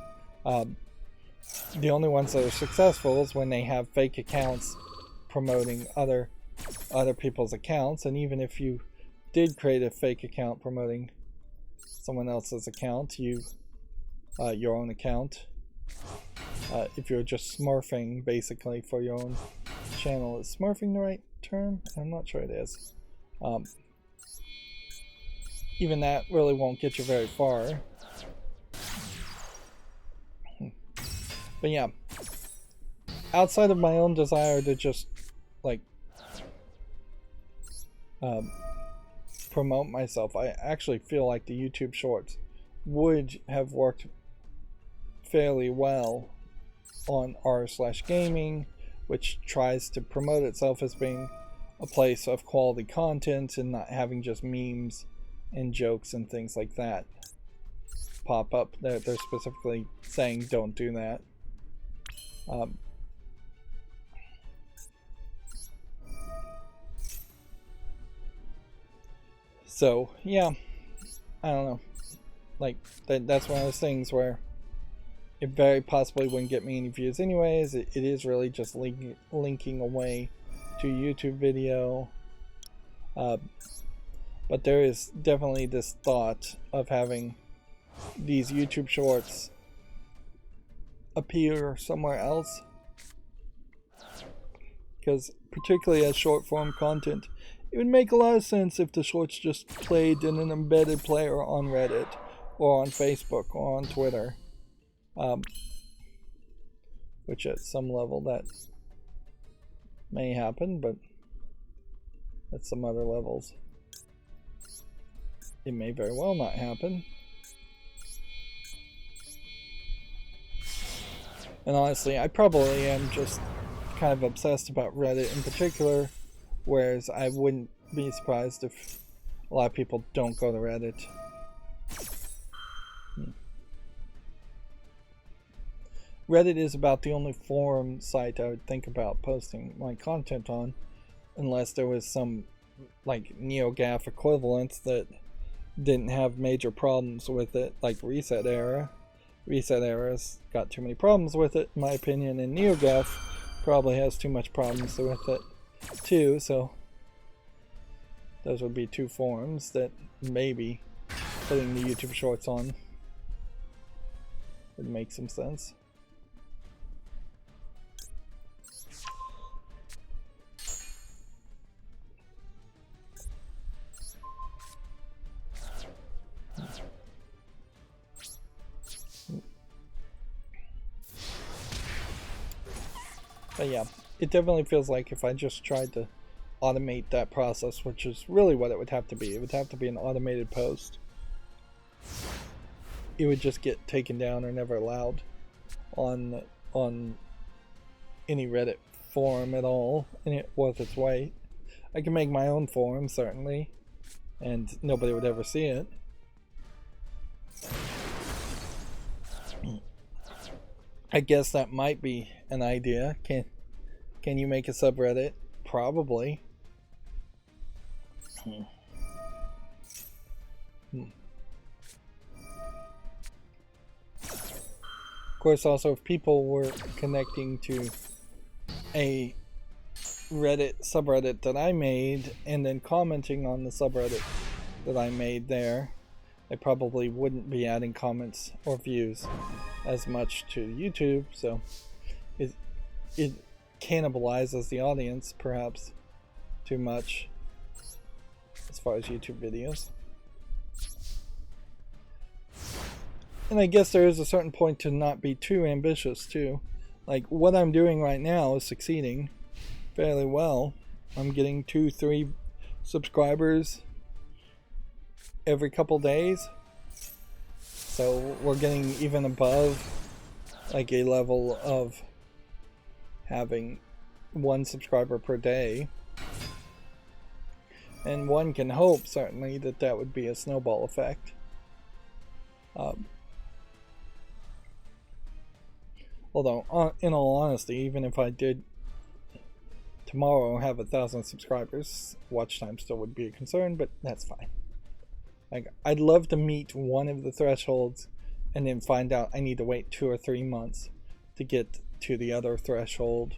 the only ones that are successful is when they have fake accounts promoting other people's accounts. And even if you did create a fake account promoting someone else's account, your own account, if you're just smurfing basically for your own channel, is smurfing the right term? I'm not sure it is. Even that really won't get you very far. But yeah, outside of my own desire to just promote myself, I actually feel like the YouTube Shorts would have worked fairly well on r/gaming, which tries to promote itself as being a place of quality content and not having just memes and jokes and things like that pop up. They're specifically saying don't do that. So yeah, I don't know. Like that's one of those things where it very possibly wouldn't get me any views anyways. It is really just linking away to YouTube video. But there is definitely this thought of having these YouTube Shorts appear somewhere else, because particularly as short form content, it would make a lot of sense if the shorts just played in an embedded player on Reddit or on Facebook or on Twitter, which at some level that may happen, but at some other levels it may very well not happen. And honestly, I probably am just kind of obsessed about Reddit in particular, whereas I wouldn't be surprised if a lot of people don't go to Reddit. Reddit is about the only forum site I would think about posting my content on, unless there was some like NeoGAF equivalent that didn't have major problems with it, like Reset Era. Reset Era's got too many problems with it, in my opinion, and NeoGAF probably has too much problems with it too, so those would be two forums that maybe putting the YouTube Shorts on would make some sense. But yeah, it definitely feels like if I just tried to automate that process, which is really what it would have to be. It would have to be an automated post. It would just get taken down or never allowed on any Reddit forum at all, and it worth its weight. I can make my own forum, certainly, and nobody would ever see it. I guess that might be an idea. Can you make a subreddit? Probably. Of course, also, if people were connecting to a Reddit subreddit that I made and then commenting on the subreddit that I made there, they probably wouldn't be adding comments or views as much to YouTube, so it cannibalizes the audience perhaps too much as far as YouTube videos. And I guess there is a certain point to not be too ambitious too. Like what I'm doing right now is succeeding fairly well. I'm getting 2-3 subscribers every couple days, so we're getting even above like a level of having 1 subscriber per day, and one can hope certainly that that would be a snowball effect. Although in all honesty, even if I did tomorrow have 1,000 subscribers, watch time still would be a concern, but that's fine. Like, I'd love to meet one of the thresholds and then find out I need to wait 2 or 3 months to get to the other threshold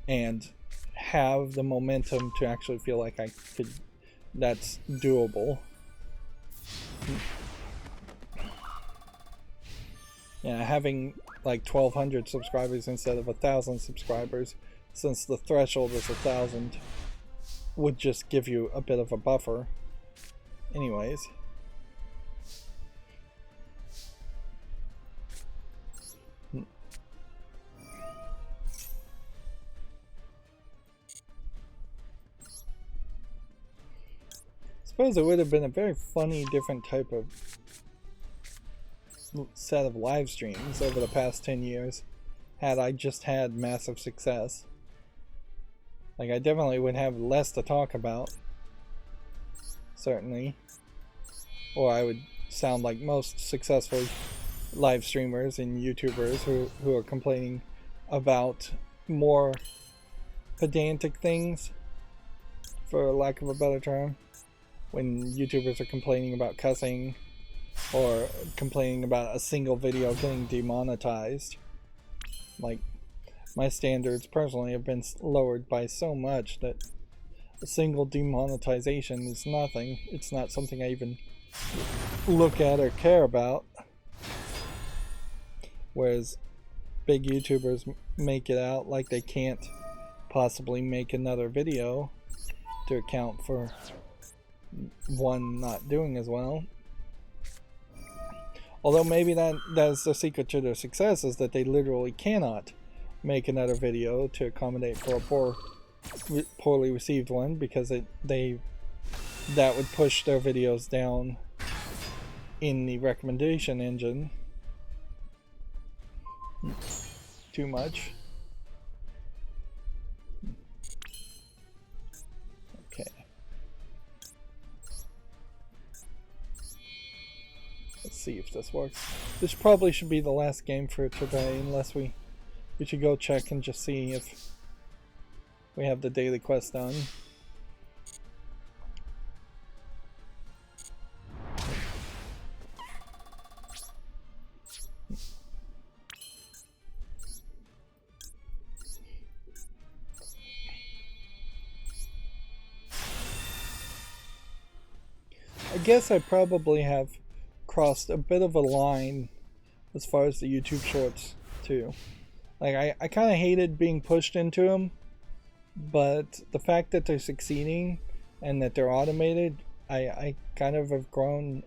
and have the momentum to actually feel like I could, that's doable. Yeah, having like 1,200 subscribers instead of 1,000 subscribers, since the threshold is 1,000, would just give you a bit of a buffer anyways. suppose it would have been a very funny, different type of set of live streams over the past 10 years had I just had massive success. Like, I definitely would have less to talk about, certainly, or I would sound like most successful live streamers and YouTubers who are complaining about more pedantic things, for lack of a better term, when YouTubers are complaining about cussing or complaining about a single video getting demonetized. Like, my standards personally have been lowered by so much that a single demonetization is nothing. It's not something I even look at or care about. Whereas big YouTubers make it out like they can't possibly make another video to account for one not doing as well. Although maybe that's the secret to their success, is that they literally cannot make another video to accommodate for a poorly received one, because that would push their videos down in the recommendation engine too much. Okay. Let's see if this works. This probably should be the last game for today, unless we should go check and just see if we have the daily quest done. I guess I probably have crossed a bit of a line as far as the YouTube shorts too. Like, I kind of hated being pushed into them, but the fact that they're succeeding and that they're automated, I kind of have grown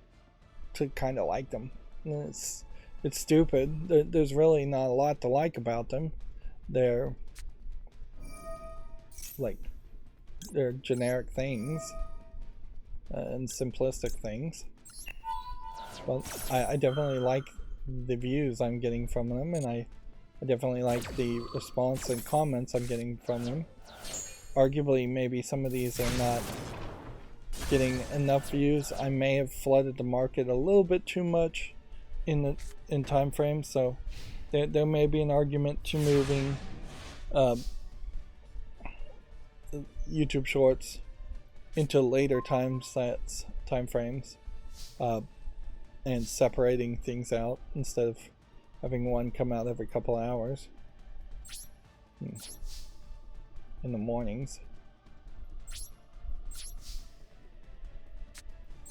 to kind of like them. It's stupid. There's really not a lot to like about them. They're generic things and simplistic things, but I definitely like the views I'm getting from them, and I definitely like the response and comments I'm getting from them. Arguably, maybe some of these are not getting enough views. I may have flooded the market a little bit too much in time frames, so there may be an argument to moving YouTube Shorts into later time frames, and separating things out instead of having one come out every couple of hours in the mornings.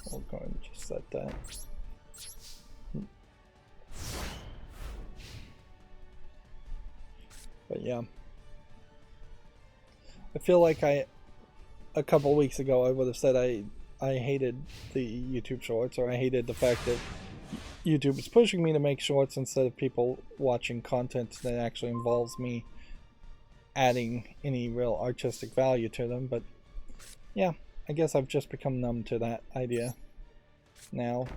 We'll go and just set that. But yeah, I feel like a couple weeks ago I would have said I hated the YouTube shorts, or I hated the fact that YouTube is pushing me to make shorts instead of people watching content that actually involves me adding any real artistic value to them. But yeah, I guess I've just become numb to that idea now.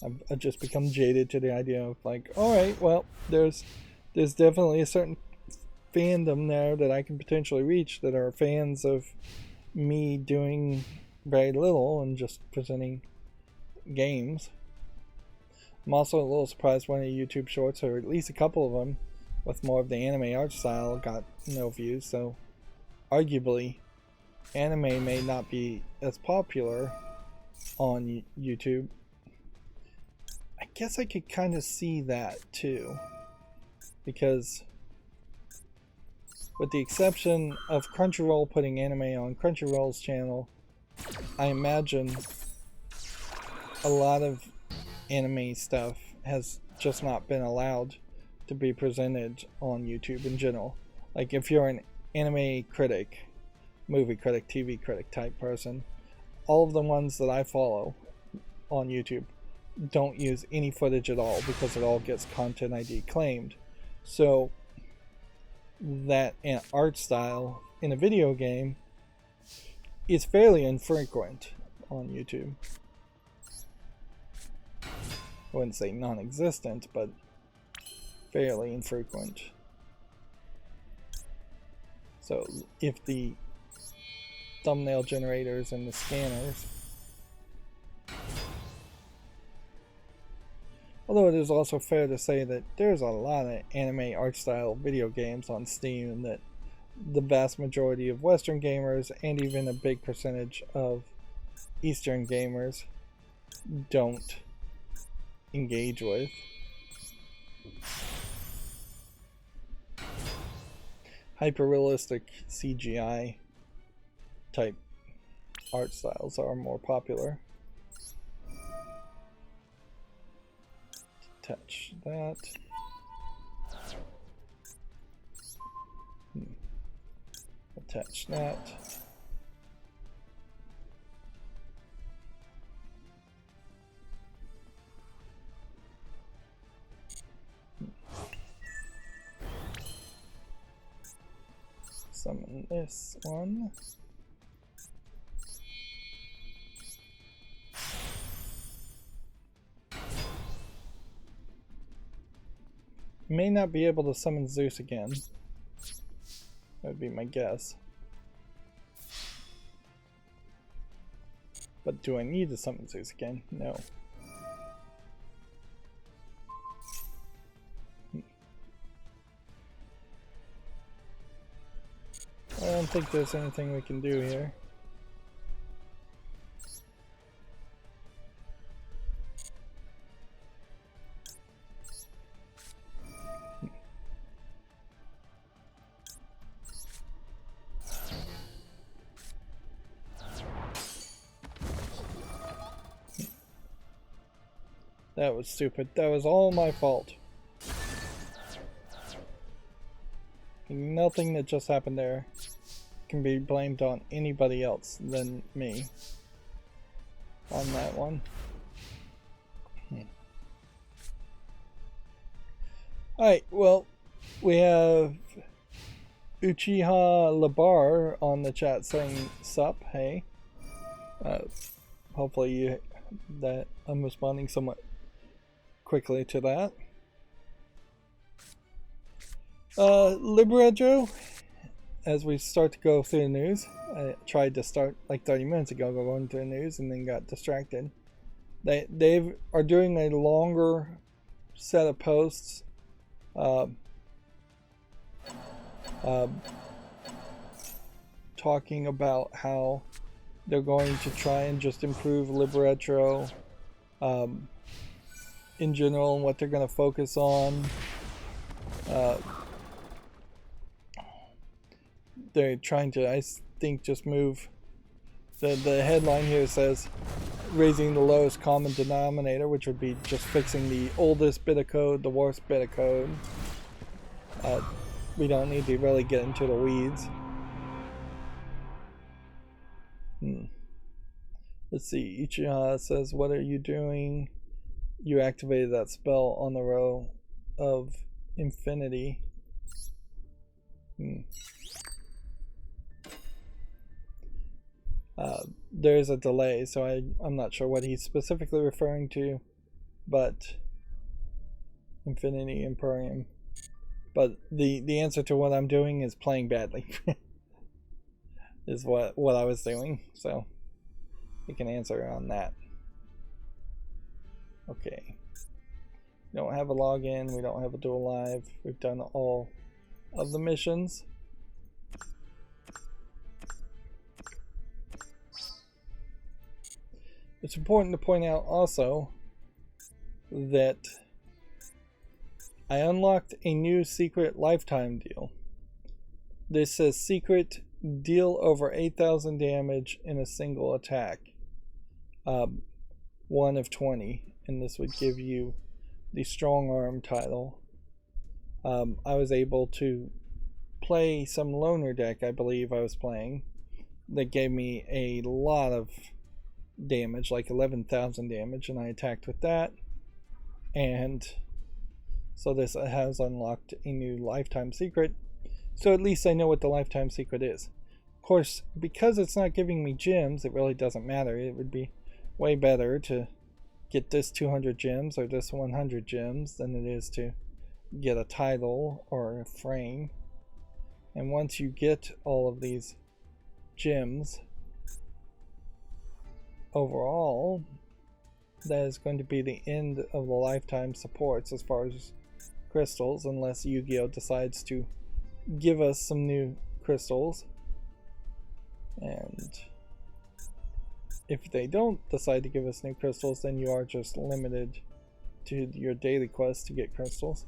I've just become jaded to the idea of, like, alright, well, there's definitely a certain fandom there that I can potentially reach that are fans of me doing very little and just presenting games. I'm also a little surprised one of the YouTube shorts, or at least a couple of them, with more of the anime art style, got no views, so arguably anime may not be as popular on YouTube. I guess I could kind of see that too, because with the exception of Crunchyroll putting anime on Crunchyroll's channel, I imagine a lot of anime stuff has just not been allowed to be presented on YouTube in general. Like, if you're an anime critic, movie critic, TV critic type person, all of the ones that I follow on YouTube don't use any footage at all, because it all gets Content ID claimed. So that art style in a video game is fairly infrequent. on YouTube. I wouldn't say non-existent, but fairly infrequent. So if the thumbnail generators and the scanners, although it is also fair to say that there's a lot of anime art style video games on Steam, and that the vast majority of Western gamers and even a big percentage of Eastern gamers don't engage with. Hyper-realistic CGI type art styles are more popular. Touch that. Attach that. Summon this one. May not be able to summon Zeus again. That would be my guess. But do I need to summon Zeus again? No. I don't think there's anything we can do here. That was stupid. That was all my fault. Nothing that just happened there can be blamed on anybody else than me on that one. Alright, well, we have Uchiha Labar on the chat saying sup, hey. Hopefully that I'm responding somewhat quickly to that. Libretto, as we start to go through the news, I tried to start like 30 minutes ago going through the news and then got distracted. They are doing a longer set of posts talking about how they're going to try and just improve Libretto in general and what they're going to focus on. They're trying to, I think, just move. The headline here says raising the lowest common denominator, which would be just fixing the oldest bit of code, the worst bit of code. We don't need to really get into the weeds. Let's see. Uchiha says, what are you doing? You activated that spell on the row of infinity. There's a delay, so I'm not sure what he's specifically referring to, but Infinity Imperium. But the answer to what I'm doing is playing badly. Is what I was doing, so we can answer on that. Okay. We don't have a login, we don't have a duel live. We've done all of the missions. It's important to point out also that I unlocked a new secret lifetime deal. This says secret deal over 8,000 damage in a single attack. 1 of 20, and this would give you the strong arm title. I was able to play some loner deck, I believe I was playing, that gave me a lot of damage, like 11,000 damage, and I attacked with that. And so this has unlocked a new lifetime secret, so at least I know what the lifetime secret is. course, because it's not giving me gems, it really doesn't matter. It would be way better to get this 200 gems or this 100 gems than it is to get a title or a frame. And once you get all of these gems, overall, that is going to be the end of the lifetime supports as far as crystals, unless Yu-Gi-Oh! Decides to give us some new crystals. And if they don't decide to give us new crystals, then you are just limited to your daily quest to get crystals.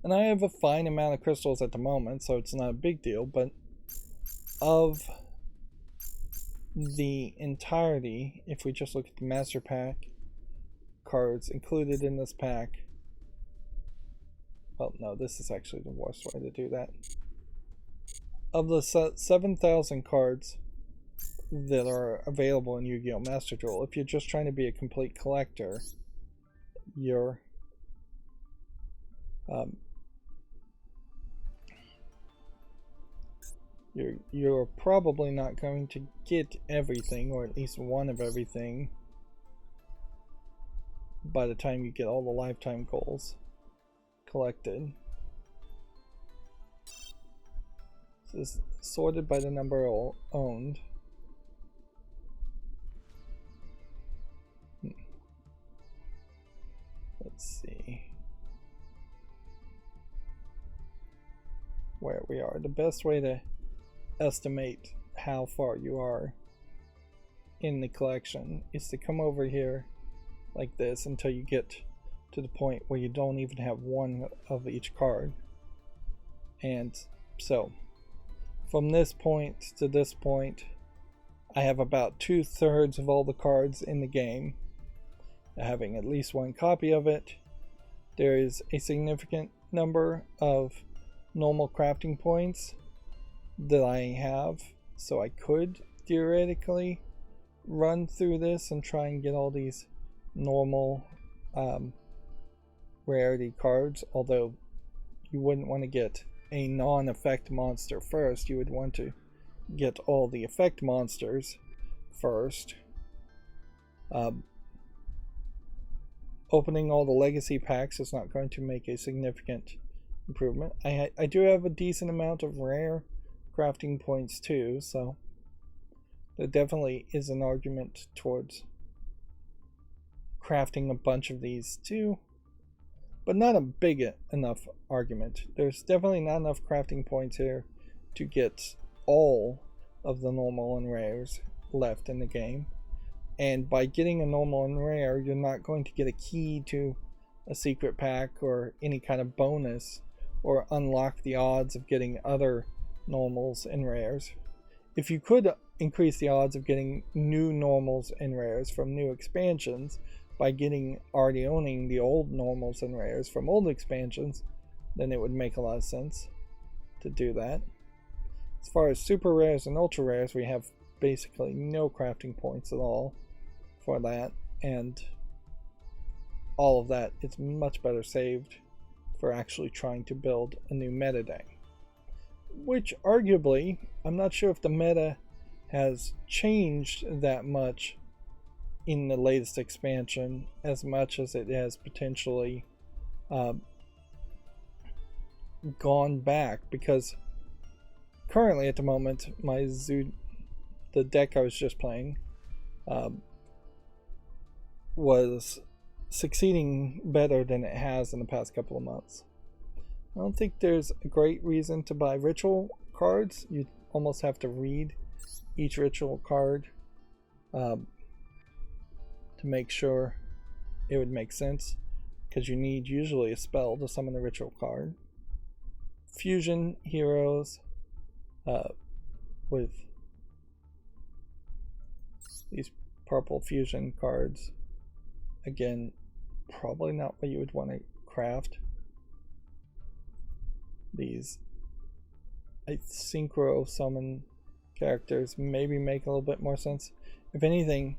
And I have a fine amount of crystals at the moment, so it's not a big deal, but of the entirety, if we just look at the master pack cards included in this pack, well, no, this is actually the worst way to do that. Of the 7,000 cards that are available in Yu-Gi-Oh! Master Duel, if you're just trying to be a complete collector, you're probably not going to get everything, or at least one of everything, by the time you get all the lifetime goals collected. This is sorted by the number owned. Let's see where we are. The best way to estimate how far you are in the collection is to come over here like this until you get to the point where you don't even have one of each card. And so from this point to this point, I have about 2/3 of all the cards in the game having at least one copy of it. There is a significant number of normal crafting points that I have, so I could theoretically run through this and try and get all these normal rarity cards, although you wouldn't want to get a non-effect monster first. You would want to get all the effect monsters first. Opening all the legacy packs is not going to make a significant improvement. I do have a decent amount of rare crafting points too, so there definitely is an argument towards crafting a bunch of these too, but not a big enough argument. There's definitely not enough crafting points here to get all of the normal and rares left in the game. And by getting a normal and rare, you're not going to get a key to a secret pack or any kind of bonus or unlock the odds of getting other normals and rares. If you could increase the odds of getting new normals and rares from new expansions by already owning the old normals and rares from old expansions, then it would make a lot of sense to do that. As far as super rares and ultra rares, we have basically no crafting points at all for that, and all of that is much better saved for actually trying to build a new meta deck, which arguably, I'm not sure if the meta has changed that much in the latest expansion as much as it has potentially gone back, because currently at the moment the deck I was just playing was succeeding better than it has in the past couple of months. I don't think there's a great reason to buy ritual cards. You almost have to read each ritual card to make sure it would make sense, because you need usually a spell to summon the ritual card. Fusion heroes with these purple fusion cards, again, probably not what you would want to craft. These synchro summon characters maybe make a little bit more sense. If anything,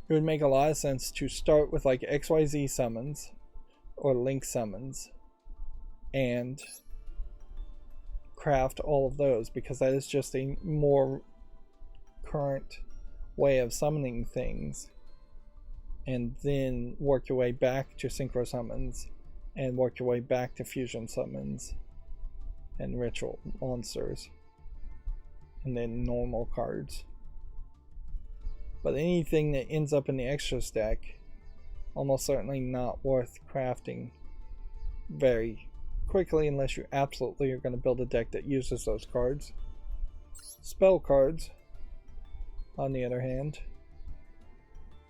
it would make a lot of sense to start with like XYZ summons or Link summons and craft all of those, because that is just a more current way of summoning things, and then work your way back to synchro summons and work your way back to fusion summons and ritual monsters and then normal cards. But anything that ends up in the extras deck, almost certainly not worth crafting very quickly unless you absolutely are going to build a deck that uses those cards. Spell cards, on the other hand,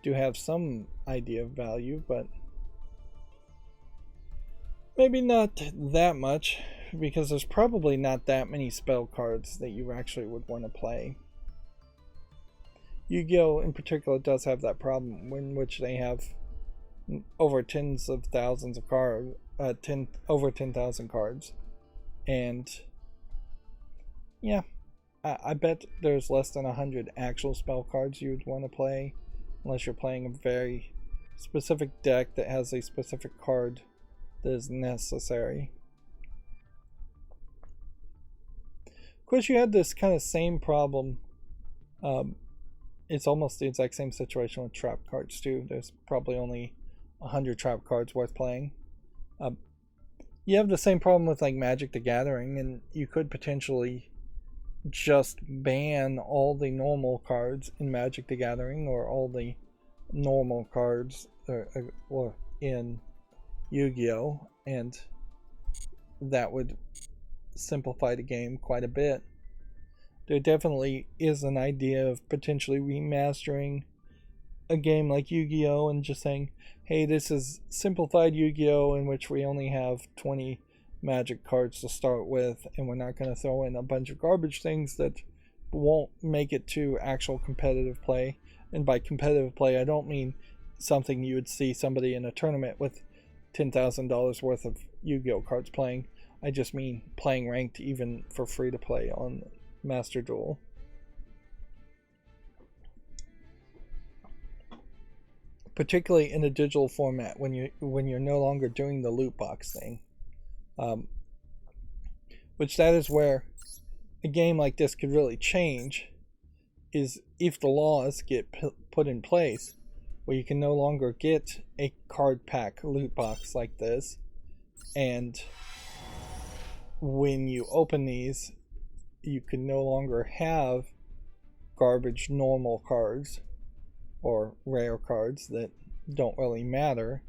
do have some idea of value, but maybe not that much, because there's probably not that many spell cards that you actually would want to play. Yu-Gi-Oh! In particular does have that problem, in which they have over tens of thousands of cards, over 10,000 cards, and yeah, I bet there's less than 100 actual spell cards you would want to play, unless you're playing a very specific deck that has a specific card that is necessary. Of course, you had this kind of same problem. It's almost the exact same situation with trap cards too. There's probably only 100 trap cards worth playing. You have the same problem with like Magic the Gathering, and you could potentially just ban all the normal cards in Magic the Gathering, or all the normal cards or in Yu-Gi-Oh! And that would simplify the game quite a bit. There definitely is an idea of potentially remastering a game like Yu-Gi-Oh! And just saying, hey, this is simplified Yu-Gi-Oh! In which we only have 20 Magic cards to start with, and we're not going to throw in a bunch of garbage things that won't make it to actual competitive play. And by competitive play, I don't mean something you would see somebody in a tournament with $10,000 worth of Yu-Gi-Oh! Cards playing. I just mean playing ranked even for free to play on Master Duel. Particularly in a digital format, when you're no longer doing the loot box thing, which that is where a game like this could really change, is if the laws get put in place where you can no longer get a card pack loot box like this, and when you open these you can no longer have garbage normal cards or rare cards that don't really matter,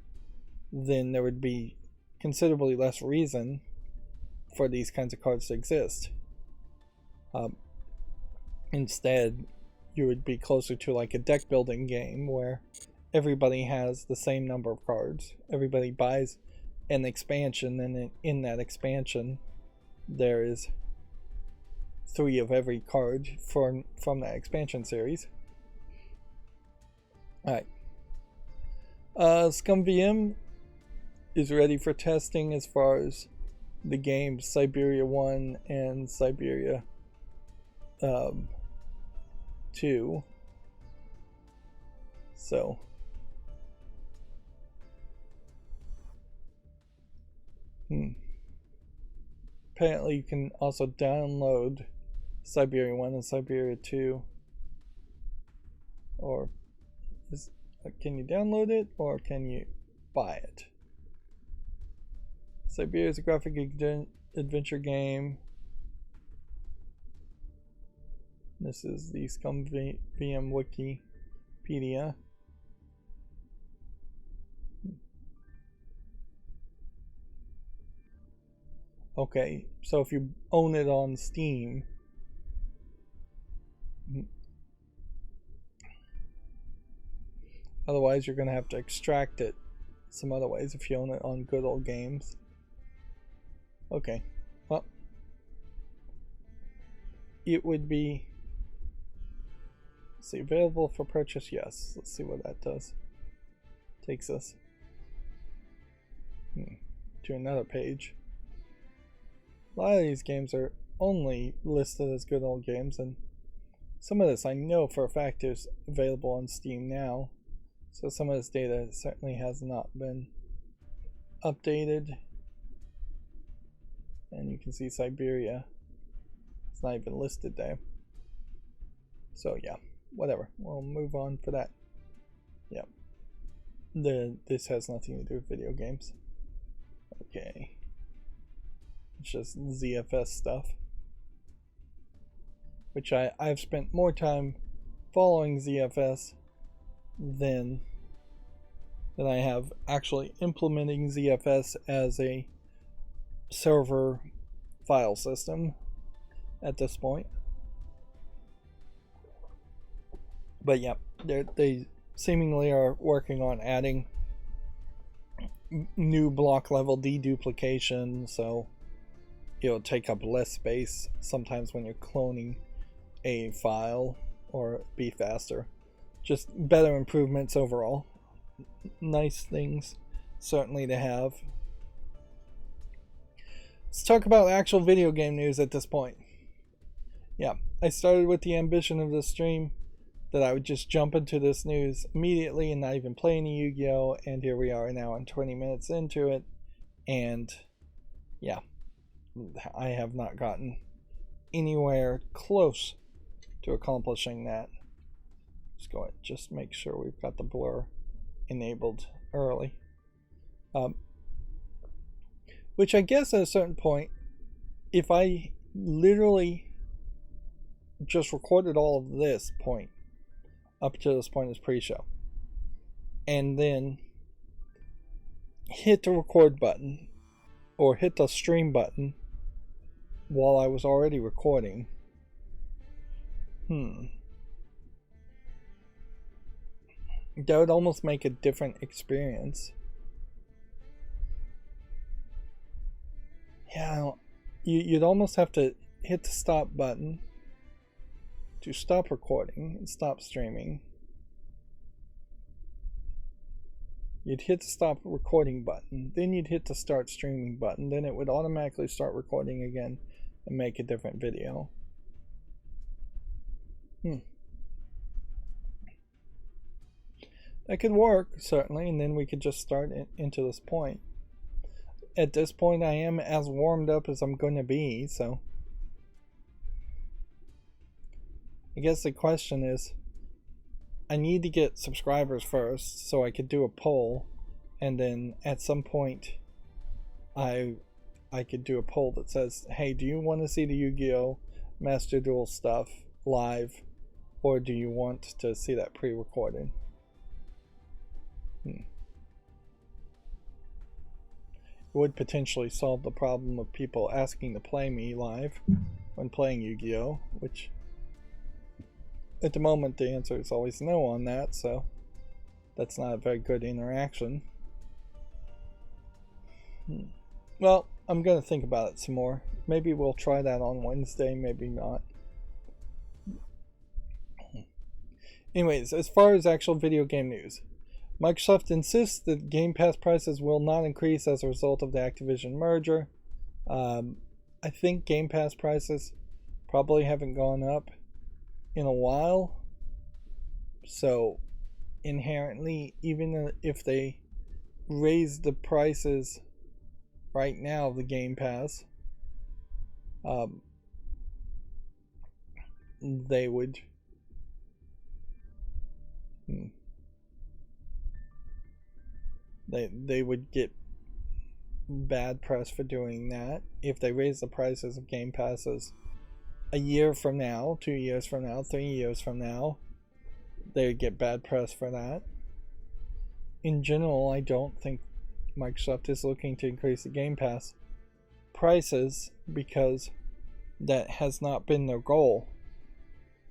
then there would be considerably less reason for these kinds of cards to exist. Instead, you would be closer to like a deck building game where everybody has the same number of cards. Everybody buys an expansion, and in that expansion there is 3 of every card from that expansion series. Alright. Scum VM is ready for testing as far as the games Siberia 1 and Siberia 2. So apparently you can also download Siberia 1 and Siberia 2, or can you download it or can you buy it? Siberia is a graphic adventure game. This is the Scum VM Wikipedia. Okay, so if you own it on Steam, otherwise you're going to have to extract it some other ways if you own it on Good Old Games. Okay, well, it would be, let's see, available for purchase, yes. Let's see what that does. Takes us to another page. A lot of these games are only listed as Good Old Games, and some of this I know for a fact is available on Steam now. So some of this data certainly has not been updated. And you can see Siberia It's not even listed there. So yeah, whatever. We'll move on for that. Yep. This has nothing to do with video games. Okay. It's just ZFS stuff. Which I've spent more time following ZFS than I have actually implementing ZFS as a server file system at this point. But yeah, they seemingly are working on adding new block level deduplication, so it'll take up less space sometimes when you're cloning a file, or be faster. Just better improvements overall. Nice things certainly to have. Let's talk about actual video game news at this point. Yeah, I started with the ambition of this stream that I would just jump into this news immediately and not even play any Yu-Gi-Oh! And here we are now, and 20 minutes into it, and yeah, I have not gotten anywhere close to accomplishing that. Let's go ahead, just make sure we've got the blur enabled early. Which I guess at a certain point, if I literally just recorded all of this point up to this point as pre-show, and then hit the record button or hit the stream button while I was already recording, that would almost make a different experience. Yeah, you'd almost have to hit the stop button to stop recording and stop streaming. You'd hit the stop recording button, then you'd hit the start streaming button, then it would automatically start recording again and make a different video. That could work, certainly, and then we could just start into this point. At this point, I am as warmed up as I'm going to be, so I guess the question is, I need to get subscribers first so I could do a poll, and then at some point I could do a poll that says, hey, do you want to see the Yu-Gi-Oh! Master Duel stuff live, or do you want to see that pre-recorded? It would potentially solve the problem of people asking to play me live when playing Yu-Gi-Oh! Which at the moment the answer is always no on that, so that's not a very good interaction. Well, I'm gonna think about it some more. Maybe we'll try that on Wednesday, maybe not. Anyways, as far as actual video game news, Microsoft insists that Game Pass prices will not increase as a result of the Activision merger. I think Game Pass prices probably haven't gone up in a while, so inherently, even if they raise the prices right now of the Game Pass, they would they would get bad press for doing that. If they raise the prices of Game Passes a year from now, 2 years from now, 3 years from now, they would get bad press for that. In general, I don't think Microsoft is looking to increase the Game Pass prices because that has not been their goal.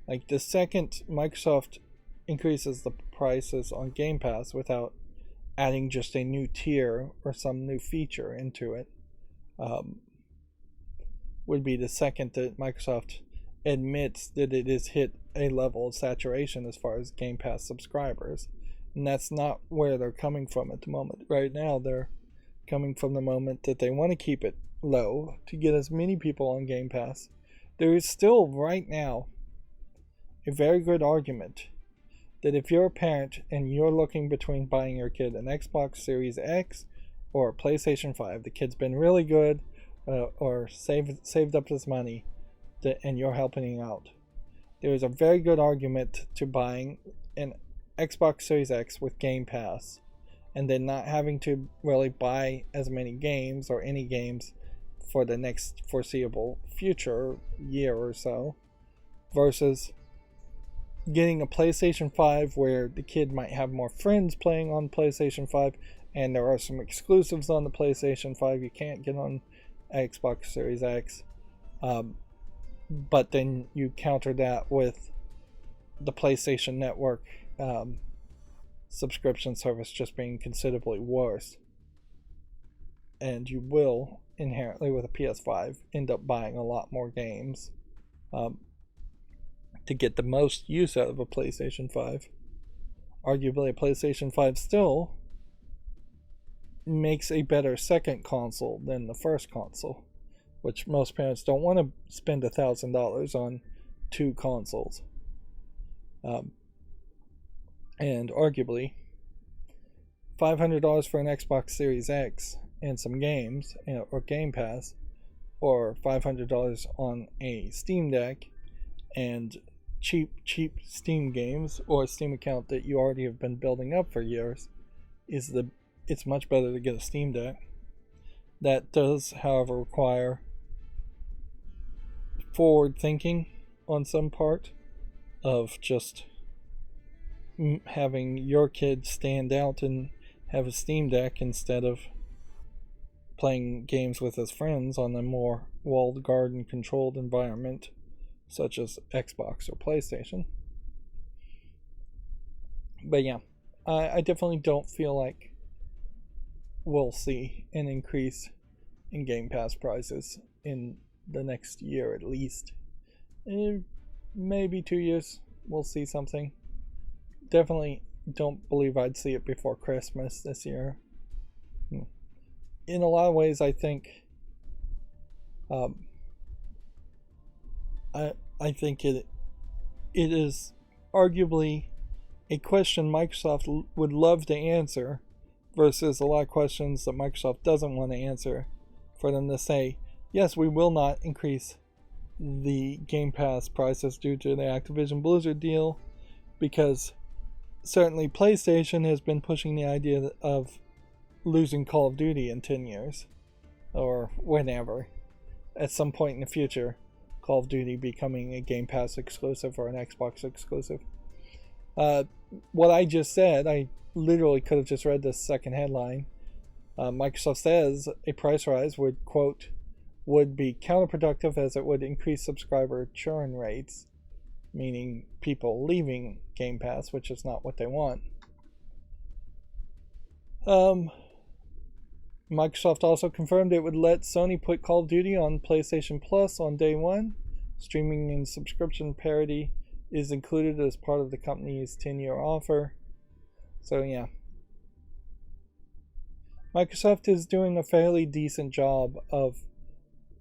Like, the second Microsoft increases the prices on Game Pass without adding just a new tier or some new feature into it, would be the second that Microsoft admits that it has hit a level of saturation as far as Game Pass subscribers. And that's not where they're coming from at the moment. Right now, they're coming from the moment that they want to keep it low to get as many people on Game Pass. There is still, right now, a very good argument that if you're a parent and you're looking between buying your kid an Xbox Series X or a PlayStation 5, the kid's been really good or saved up his money, and you're helping out. There is a very good argument to buying an Xbox Series X with Game Pass and then not having to really buy as many games or any games for the next foreseeable future year or so, versus getting a PlayStation 5 where the kid might have more friends playing on PlayStation 5, and there are some exclusives on the PlayStation 5 you can't get on Xbox Series X. But then you counter that with the PlayStation Network subscription service just being considerably worse. And you will, inherently with a PS5, end up buying a lot more games to get the most use out of a PlayStation 5. Arguably, a PlayStation 5 still makes a better second console than the first console, which most parents don't want to spend $1,000 on two consoles. And arguably, $500 for an Xbox Series X and some games, or Game Pass, or $500 on a Steam Deck and cheap Steam games, or a Steam account that you already have been building up for years, it's much better to get a Steam Deck. That does, however, require forward thinking on some part of just having your kid stand out and have a Steam Deck instead of playing games with his friends on a more walled garden controlled environment such as Xbox or PlayStation. But yeah, I definitely don't feel like we'll see an increase in Game Pass prices in the next year at least. Maybe 2 years we'll see something. Definitely don't believe I'd see it before Christmas this year. In a lot of ways, I think I think it is arguably a question Microsoft would love to answer versus a lot of questions that Microsoft doesn't want to answer, for them to say, yes, we will not increase the Game Pass prices due to the Activision Blizzard deal, because certainly PlayStation has been pushing the idea of losing Call of Duty in 10 years, or whenever, at some point in the future, Call of Duty becoming a Game Pass exclusive or an Xbox exclusive. What I just said, I literally could have just read this second headline. Microsoft says a price rise would, quote, would be counterproductive as it would increase subscriber churn rates, meaning people leaving Game Pass, which is not what they want. Microsoft also confirmed it would let Sony put Call of Duty on PlayStation Plus on day one. Streaming and subscription parity is included as part of the company's 10-year offer. So yeah, Microsoft is doing a fairly decent job of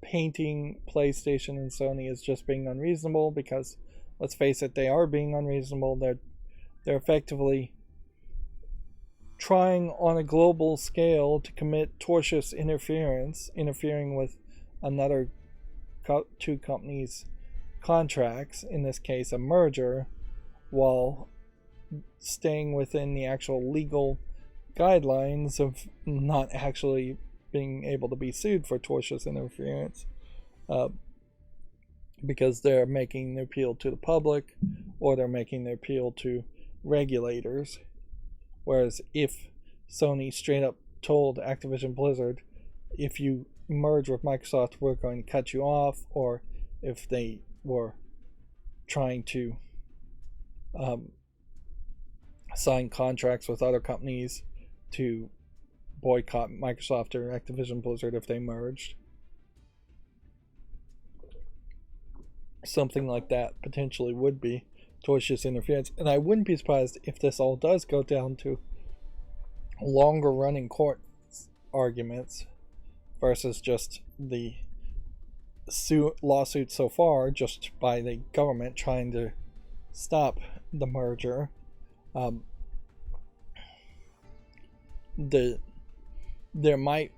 painting PlayStation and Sony as just being unreasonable, because let's face it, they are being unreasonable. They're effectively trying on a global scale to commit tortious interfering with another two companies' contracts, in this case a merger, while staying within the actual legal guidelines of not actually being able to be sued for tortious interference, because they're making the appeal to the public or they're making the appeal to regulators. Whereas if Sony straight up told Activision Blizzard, if you merge with Microsoft, we're going to cut you off, or if they were trying to sign contracts with other companies to boycott Microsoft or Activision Blizzard if they merged, something like that potentially would be tortious interference. And I wouldn't be surprised if this all does go down to longer running court arguments versus just the lawsuit so far, just by the government trying to stop the merger. There might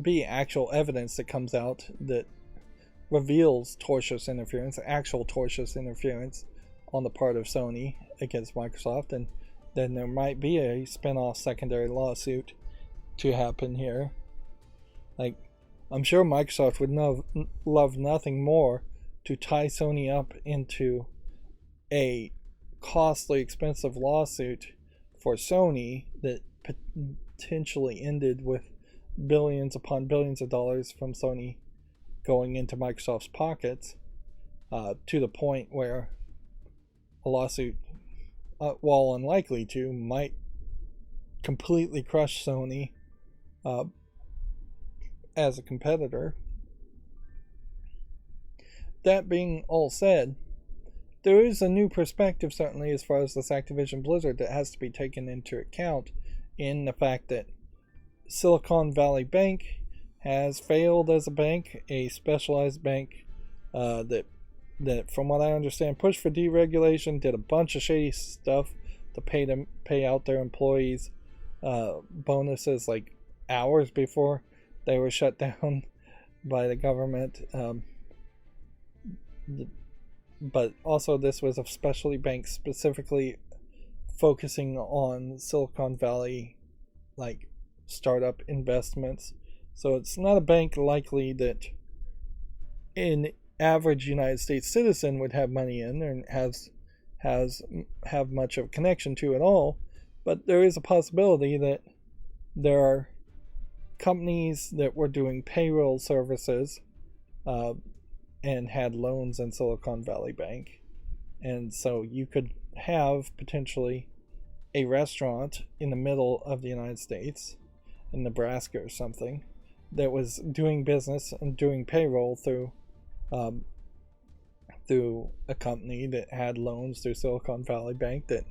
be actual evidence that comes out that reveals tortious interference, actual tortious interference on the part of Sony against Microsoft, and then there might be a spin-off secondary lawsuit to happen here. Like, I'm sure Microsoft would love nothing more to tie Sony up into a costly, expensive lawsuit for Sony that potentially ended with billions upon billions of dollars from Sony going into Microsoft's pockets, to the point where a lawsuit, while unlikely to, might completely crush Sony as a competitor. That being all said, there is a new perspective, certainly, as far as this Activision Blizzard that has to be taken into account, in the fact that Silicon Valley Bank has failed as a bank, a specialized bank that, from what I understand, pushed for deregulation, did a bunch of shady stuff to pay out their employees bonuses like hours before they were shut down by the government. But also, this was a specialty bank specifically focusing on Silicon Valley, like, startup investments. So it's not a bank likely that an average United States citizen would have money in and have much of a connection to at all. But there is a possibility that there are companies that were doing payroll services and had loans in Silicon Valley Bank. And so you could have potentially a restaurant in the middle of the United States, in Nebraska or something, that was doing business and doing payroll through a company that had loans through Silicon Valley Bank that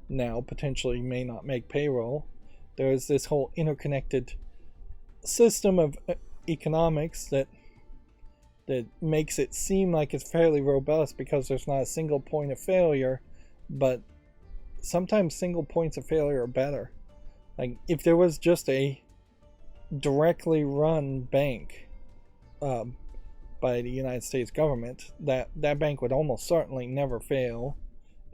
now potentially may not make payroll. There is this whole interconnected system of economics that makes it seem like it's fairly robust because there's not a single point of failure, but sometimes single points of failure are better. Like, if there was just a directly run bank by the United States government, that bank would almost certainly never fail,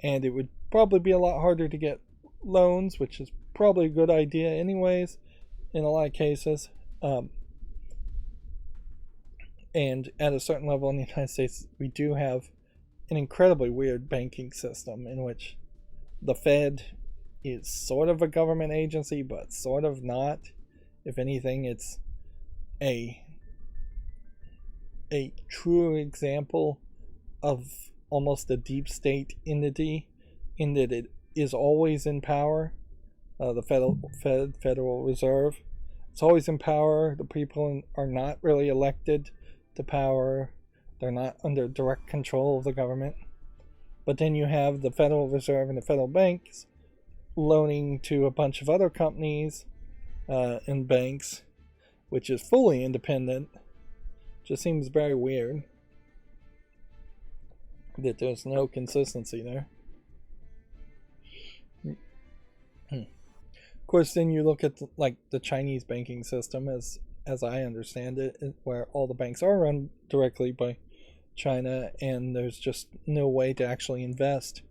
and it would probably be a lot harder to get loans, which is probably a good idea anyways in a lot of cases. And at a certain level in the United States, we do have an incredibly weird banking system in which the Fed is sort of a government agency, but sort of not. If anything, it's a true example of almost a deep state entity, in that it is always in power. The Federal Reserve, it's always in power. The people are not really elected to power. They're not under direct control of the government. But then you have the Federal Reserve and the federal banks loaning to a bunch of other companies and banks, which is fully independent. Just seems very weird that there's no consistency there. Of course, then you look at the Chinese banking system, as I understand it, where all the banks are run directly by China, and there's just no way to actually invest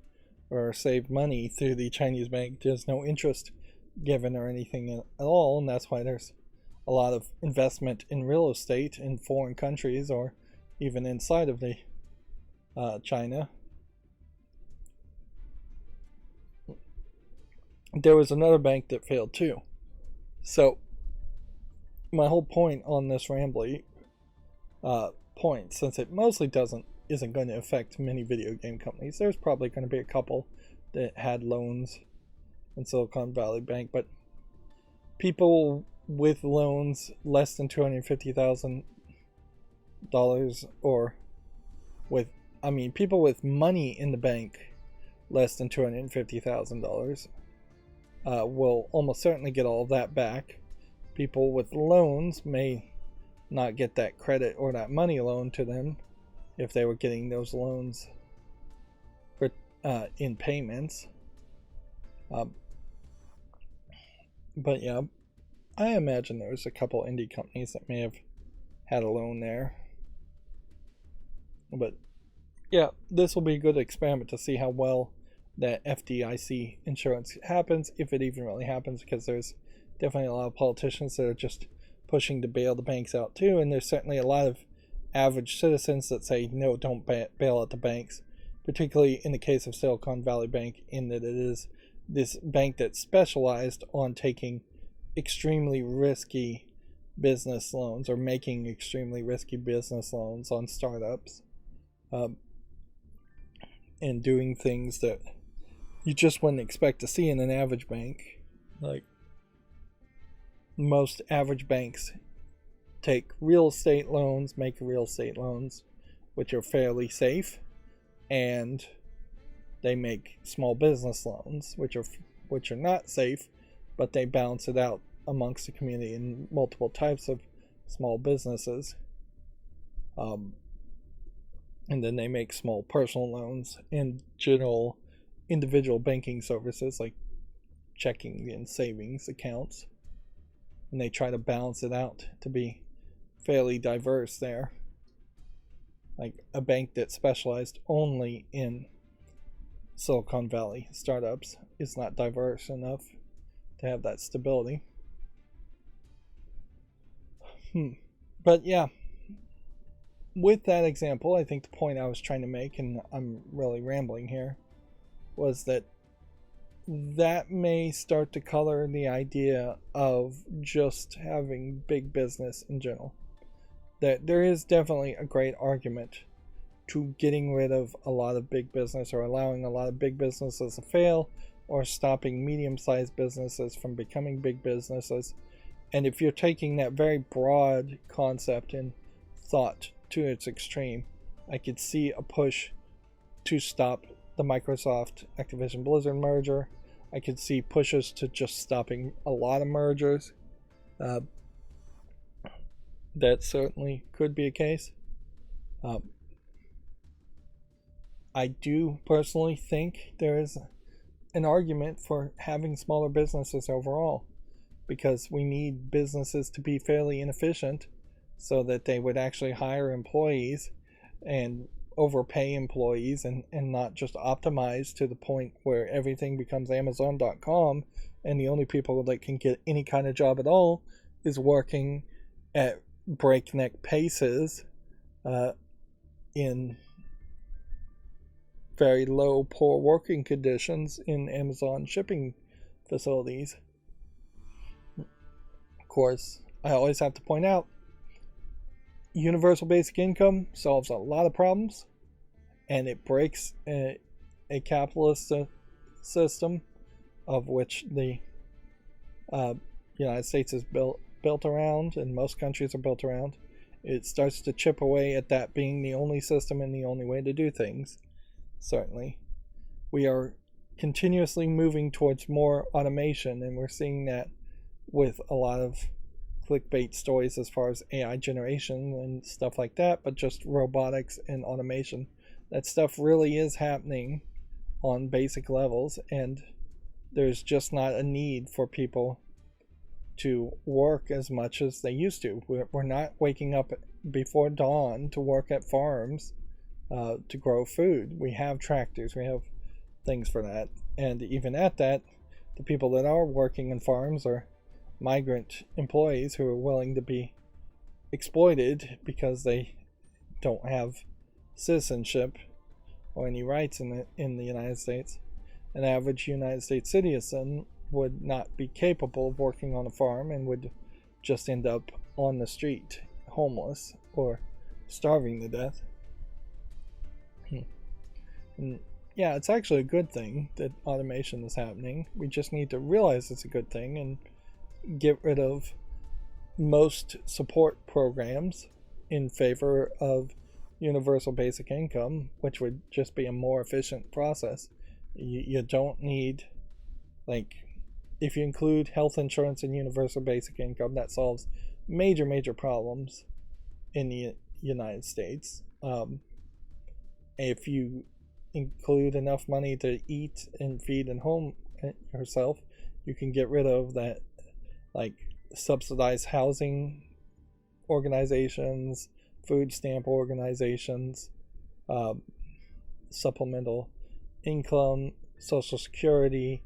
or save money through the Chinese bank. There's no interest given or anything at all, and that's why there's a lot of investment in real estate in foreign countries or even inside of the China. There was another bank that failed too. So my whole point on this rambly point, since it mostly isn't going to affect many video game companies, there's probably going to be a couple that had loans in Silicon Valley Bank, but people with loans less than $250,000, or people with money in the bank less than $250,000 will almost certainly get all of that back. People with loans may not get that credit or that money loaned to them if they were getting those loans in payments. But yeah, I imagine there's a couple indie companies that may have had a loan there. But yeah, this will be a good experiment to see how well that FDIC insurance happens, if it even really happens, because there's definitely a lot of politicians that are just pushing to bail the banks out too, and there's certainly a lot of average citizens that say no, don't bail out the banks, particularly in the case of Silicon Valley Bank, in that it is this bank that specialized on taking extremely risky business loans, or making extremely risky business loans on startups, and doing things that you just wouldn't expect to see in an average bank. Like, most average banks take real estate loans, make real estate loans, which are fairly safe, and they make small business loans, which are not safe, but they balance it out amongst the community in multiple types of small businesses. And then they make small personal loans and general individual banking services like checking and savings accounts. And they try to balance it out to be fairly diverse there. Like a bank that specialized only in Silicon Valley startups is not diverse enough to have that stability. But yeah, with that example, I think the point I was trying to make, and I'm really rambling here, was that may start to color the idea of just having big business in general. That there is definitely a great argument to getting rid of a lot of big business, or allowing a lot of big businesses to fail, or stopping medium-sized businesses from becoming big businesses. And if you're taking that very broad concept and thought to its extreme, I could see a push to stop the Microsoft Activision Blizzard merger. I could see pushes to just stopping a lot of mergers. That certainly could be a case. I do personally think there is an argument for having smaller businesses overall, because we need businesses to be fairly inefficient so that they would actually hire employees and overpay employees, and not just optimize to the point where everything becomes Amazon.com and the only people that can get any kind of job at all is working at breakneck paces in very low, poor working conditions in Amazon shipping facilities. Of course, I always have to point out, universal basic income solves a lot of problems, and it breaks a capitalist system of which the United States is built around, and most countries are built around. It starts to chip away at that being the only system and the only way to do things. Certainly, we are continuously moving towards more automation, and we're seeing that with a lot of clickbait stories as far as AI generation and stuff like that, but just robotics and automation. That stuff really is happening on basic levels, and there's just not a need for people to work as much as they used to. We're not waking up before dawn to work at farms to grow food. We have tractors, we have things for that, and even at that, the people that are working in farms are migrant employees who are willing to be exploited because they don't have citizenship or any rights in the United States. An average United States citizen would not be capable of working on a farm and would just end up on the street, homeless or starving to death. And yeah, it's actually a good thing that automation is happening. We just need to realize it's a good thing and get rid of most support programs in favor of universal basic income, which would just be a more efficient process. You don't need, like, if you include health insurance and universal basic income, that solves major problems in the United States. If you include enough money to eat and feed and home yourself, you can get rid of that, like, subsidized housing organizations, food stamp organizations, uh, supplemental income, Social Security,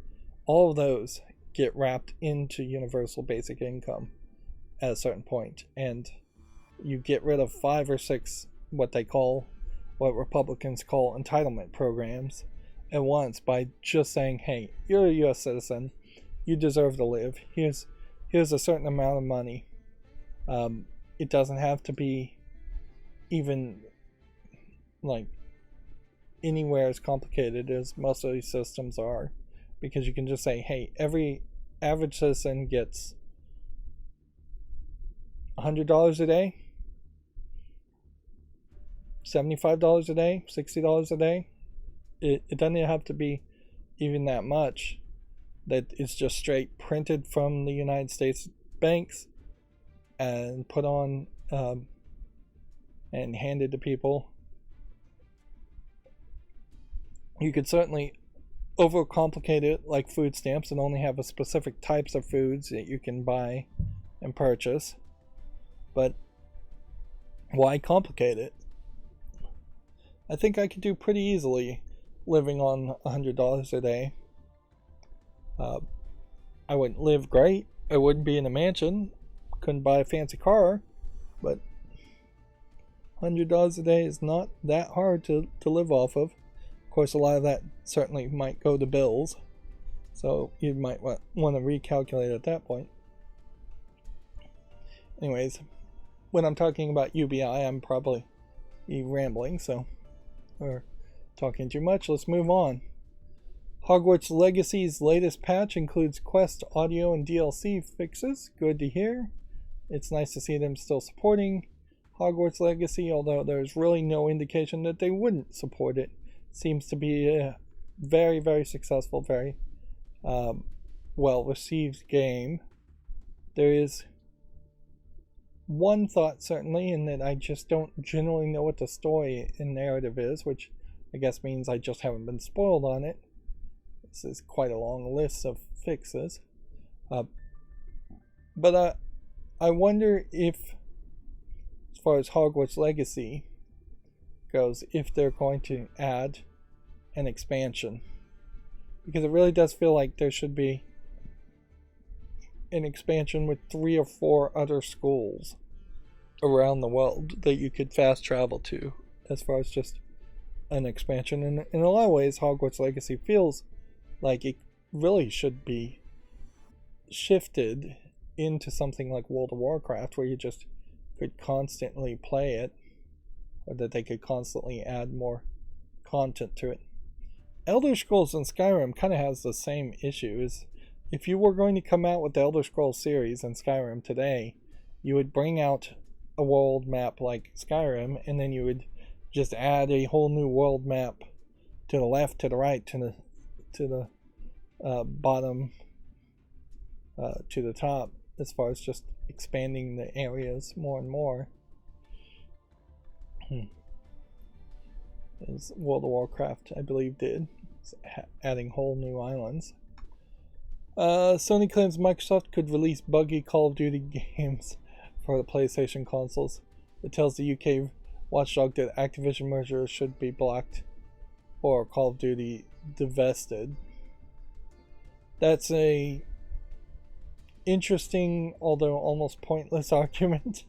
all of those get wrapped into universal basic income at a certain point, and you get rid of 5 or 6 what Republicans call entitlement programs at once by just saying, "Hey, you're a U.S. citizen, you deserve to live. Here's a certain amount of money." It doesn't have to be even like anywhere as complicated as most of these systems are, because you can just say, "Hey, every average citizen gets $100 a day, $75 a day, $60 a day." It doesn't have to be even that much. That it's just straight printed from the United States banks and put on and handed to people. You could certainly overcomplicate it like food stamps and only have a specific types of foods that you can buy and purchase. But why complicate it? I think I could do pretty easily living on $100 a day. I wouldn't live great. I wouldn't be in a mansion. Couldn't buy a fancy car. But $100 a day is not that hard to live off of. Of course, a lot of that certainly might go to bills. So you might want to recalculate at that point. Anyways, when I'm talking about UBI, I'm probably rambling, or talking too much. Let's move on. Hogwarts Legacy's latest patch includes quest, audio, and DLC fixes. Good to hear. It's nice to see them still supporting Hogwarts Legacy, although there's really no indication that they wouldn't support it. Seems to be a very, very successful, very well-received game. There is one thought, certainly, in that I just don't generally know what the story and narrative is, which I guess means I just haven't been spoiled on it. This is quite a long list of fixes. But I wonder if, as far as Hogwarts Legacy goes, if they're going to add an expansion. Because it really does feel like there should be an expansion with 3 or 4 other schools around the world that you could fast travel to, as far as just an expansion. And in a lot of ways, Hogwarts Legacy feels like it really should be shifted into something like World of Warcraft, where you just could constantly play it, or that they could constantly add more content to it. Elder Scrolls and Skyrim kind of has the same issue. Is if you were going to come out with the Elder Scrolls series and Skyrim today, you would bring out a world map like Skyrim, and then you would just add a whole new world map to the left, to the right, to the bottom, to the top, as far as just expanding the areas more and more. As World of Warcraft, I believe, did, adding whole new islands. Sony claims Microsoft could release buggy Call of Duty games for the PlayStation consoles. It tells the UK watchdog that Activision merger should be blocked or Call of Duty divested. That's a interesting, although almost pointless argument.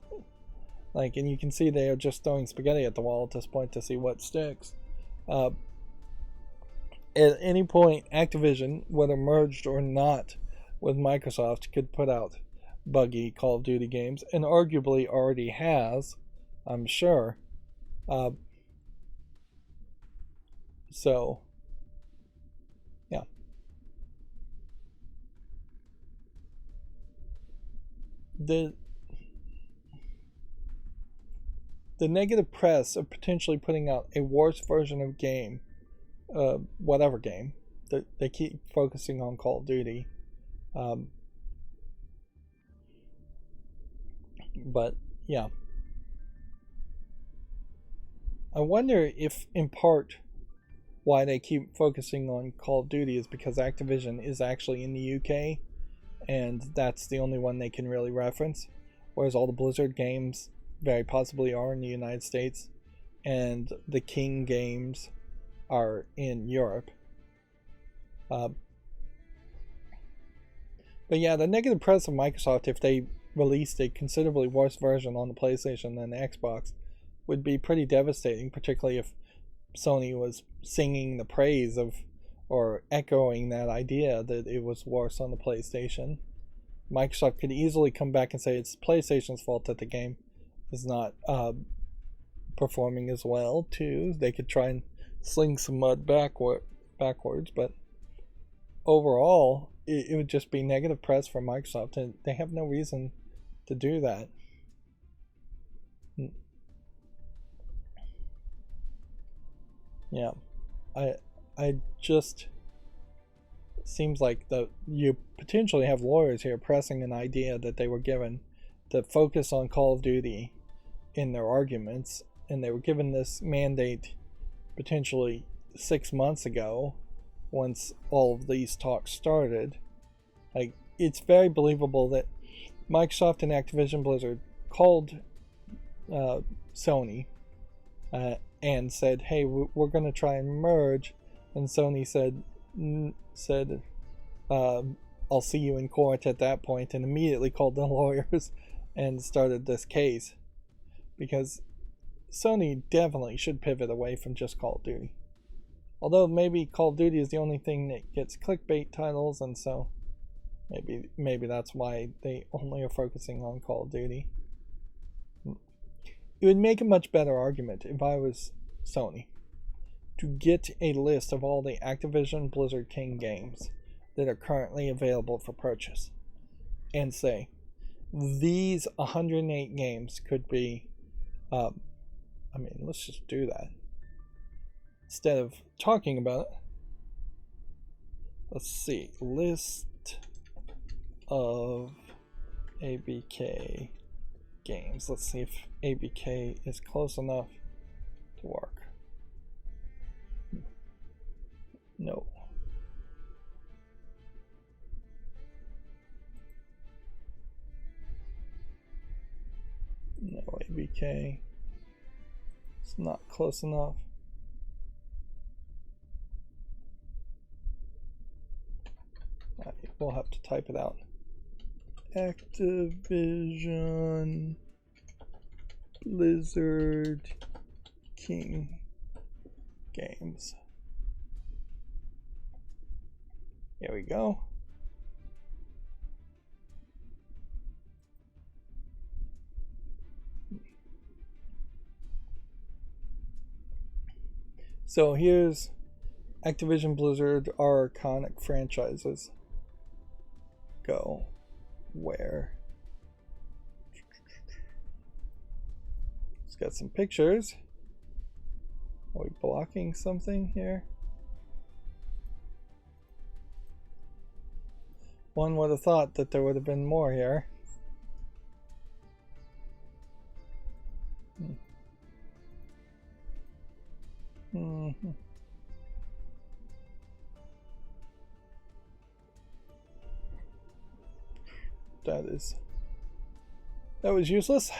And you can see they are just throwing spaghetti at the wall at this point to see what sticks. At any point, Activision, whether merged or not with Microsoft, could put out buggy Call of Duty games, and arguably already has, I'm sure. So, yeah. The negative press of potentially putting out a worse version of game, whatever game, they keep focusing on Call of Duty. But yeah, I wonder if in part why they keep focusing on Call of Duty is because Activision is actually in the UK, and that's the only one they can really reference, whereas all the Blizzard games very possibly are in the United States, and the King games are in Europe. But yeah, the negative press of Microsoft, if they released a considerably worse version on the PlayStation than the Xbox, would be pretty devastating, particularly if Sony was singing the praise of or echoing that idea that it was worse on the PlayStation. Microsoft could easily come back and say it's PlayStation's fault that the game is not performing as well, too. They could try and sling some mud backwards, but overall, it would just be negative press for Microsoft, and they have no reason to do that. Yeah, I just seems like you potentially have lawyers here pressing an idea that they were given to focus on Call of Duty in their arguments, and they were given this mandate potentially 6 months ago once all of these talks started. Like, it's very believable that Microsoft and Activision Blizzard called Sony and said, hey, we're going to try and merge, and Sony said I'll see you in court at that point, and immediately called the lawyers and started this case, because Sony definitely should pivot away from just Call of Duty. Although maybe Call of Duty is the only thing that gets clickbait titles, and so maybe that's why they only are focusing on Call of Duty. It would make a much better argument if I was Sony to get a list of all the Activision Blizzard King games that are currently available for purchase and say these 108 games could be let's just do that instead of talking about it. Let's see, list of ABK games. Let's see if ABK is close enough to work. No. No, ABK. It's not close enough. We'll have to type it out. Activision Blizzard King games. Here we go. So here's Activision Blizzard, our iconic franchises. Go. Where? It's got some pictures. Are we blocking something here? One would have thought that there would have been more here. Mm-hmm. That was useless.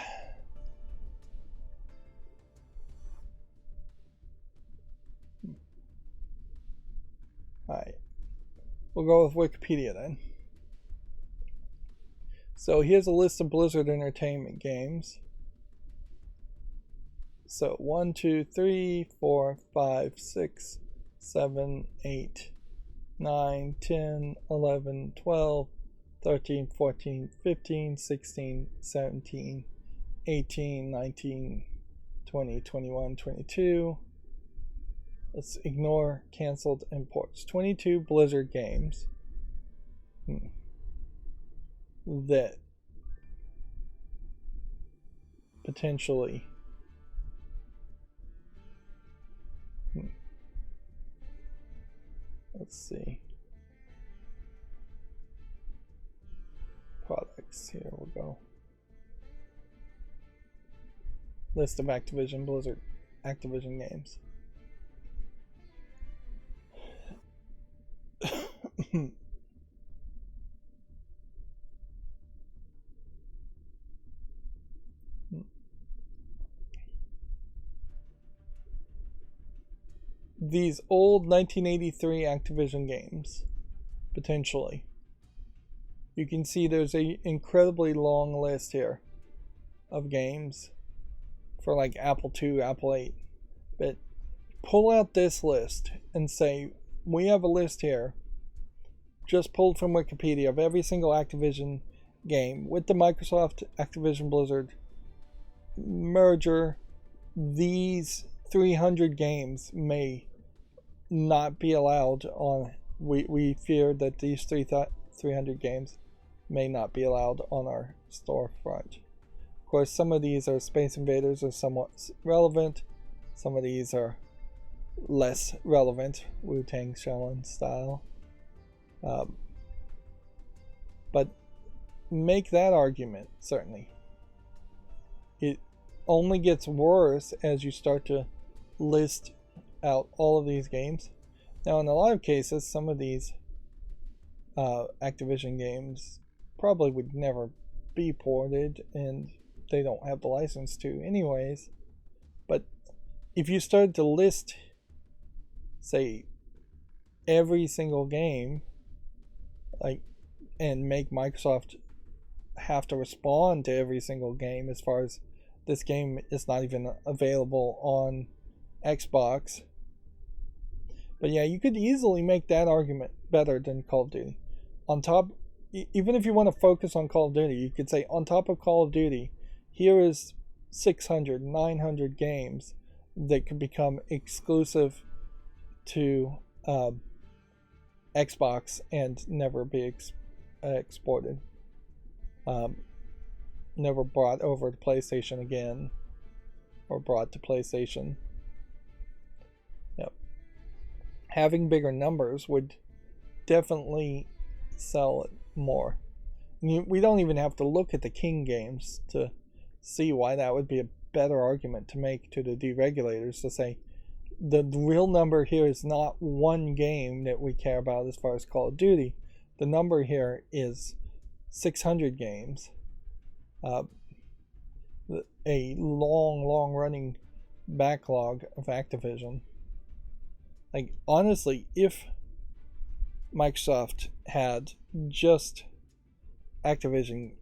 Alright. We'll go with Wikipedia then. So here's a list of Blizzard Entertainment games. So 1, 2, 3, 4, 5, 6, 7, 8, 9, 10, 11, 12, 13, 14, 15, 16, 17, 18, 19, 20, 21, 22. Let's ignore canceled imports. 22 Blizzard games that potentially let's see. Products, here we go. List of Activision Blizzard Activision games. these old 1983 Activision games, potentially. You can see there's an incredibly long list here of games for like Apple II, Apple 8. But pull out this list and say, we have a list here, just pulled from Wikipedia, of every single Activision game. With the Microsoft Activision Blizzard merger, these 300 games may not be allowed on. We fear that these 300 games may not be allowed on our storefront. Of course, some of these are Space Invaders, are somewhat relevant. Some of these are less relevant, Wu-Tang Shaolin style. But make that argument, certainly. It only gets worse as you start to list out all of these games. Now, in a lot of cases, some of these Activision games probably would never be ported, and they don't have the license to anyways. But if you started to list, say, every single game, like, and make Microsoft have to respond to every single game as far as this game is not even available on Xbox. But yeah, you could easily make that argument better than Call of Duty. On top, even if you want to focus on Call of Duty, you could say on top of Call of Duty, here is 600, 900 games that could become exclusive to Xbox and never be exported. Never brought over to PlayStation again, or brought to PlayStation. Yep. Having bigger numbers would definitely sell it more. We don't even have to look at the King games to see why that would be a better argument to make to the deregulators, to say the real number here is not one game that we care about as far as Call of Duty. The number here is 600 games. A long running backlog of Activision. Like, honestly, if Microsoft had just Activision,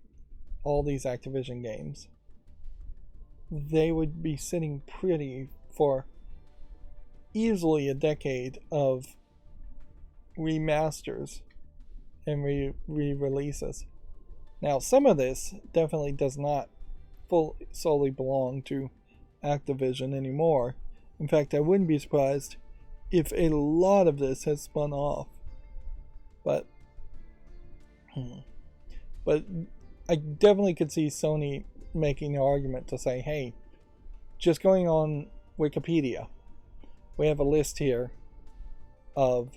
all these Activision games, they would be sitting pretty for easily a decade of remasters and re-releases. Now, some of this definitely does not solely belong to Activision anymore. In fact, I wouldn't be surprised if a lot of this has spun off. But I definitely could see Sony making the argument to say, hey, just going on Wikipedia, we have a list here of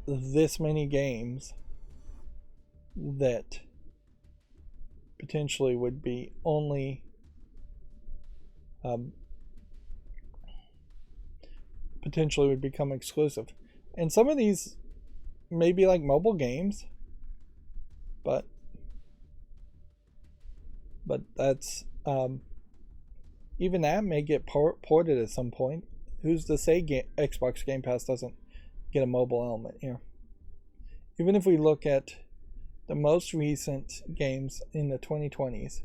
this many games that potentially would be only potentially would become exclusive. And some of these may be like mobile games, but that's even that may get ported at some point. Who's to say Xbox Game Pass doesn't get a mobile element here? Even if we look at the most recent games in the 2020s,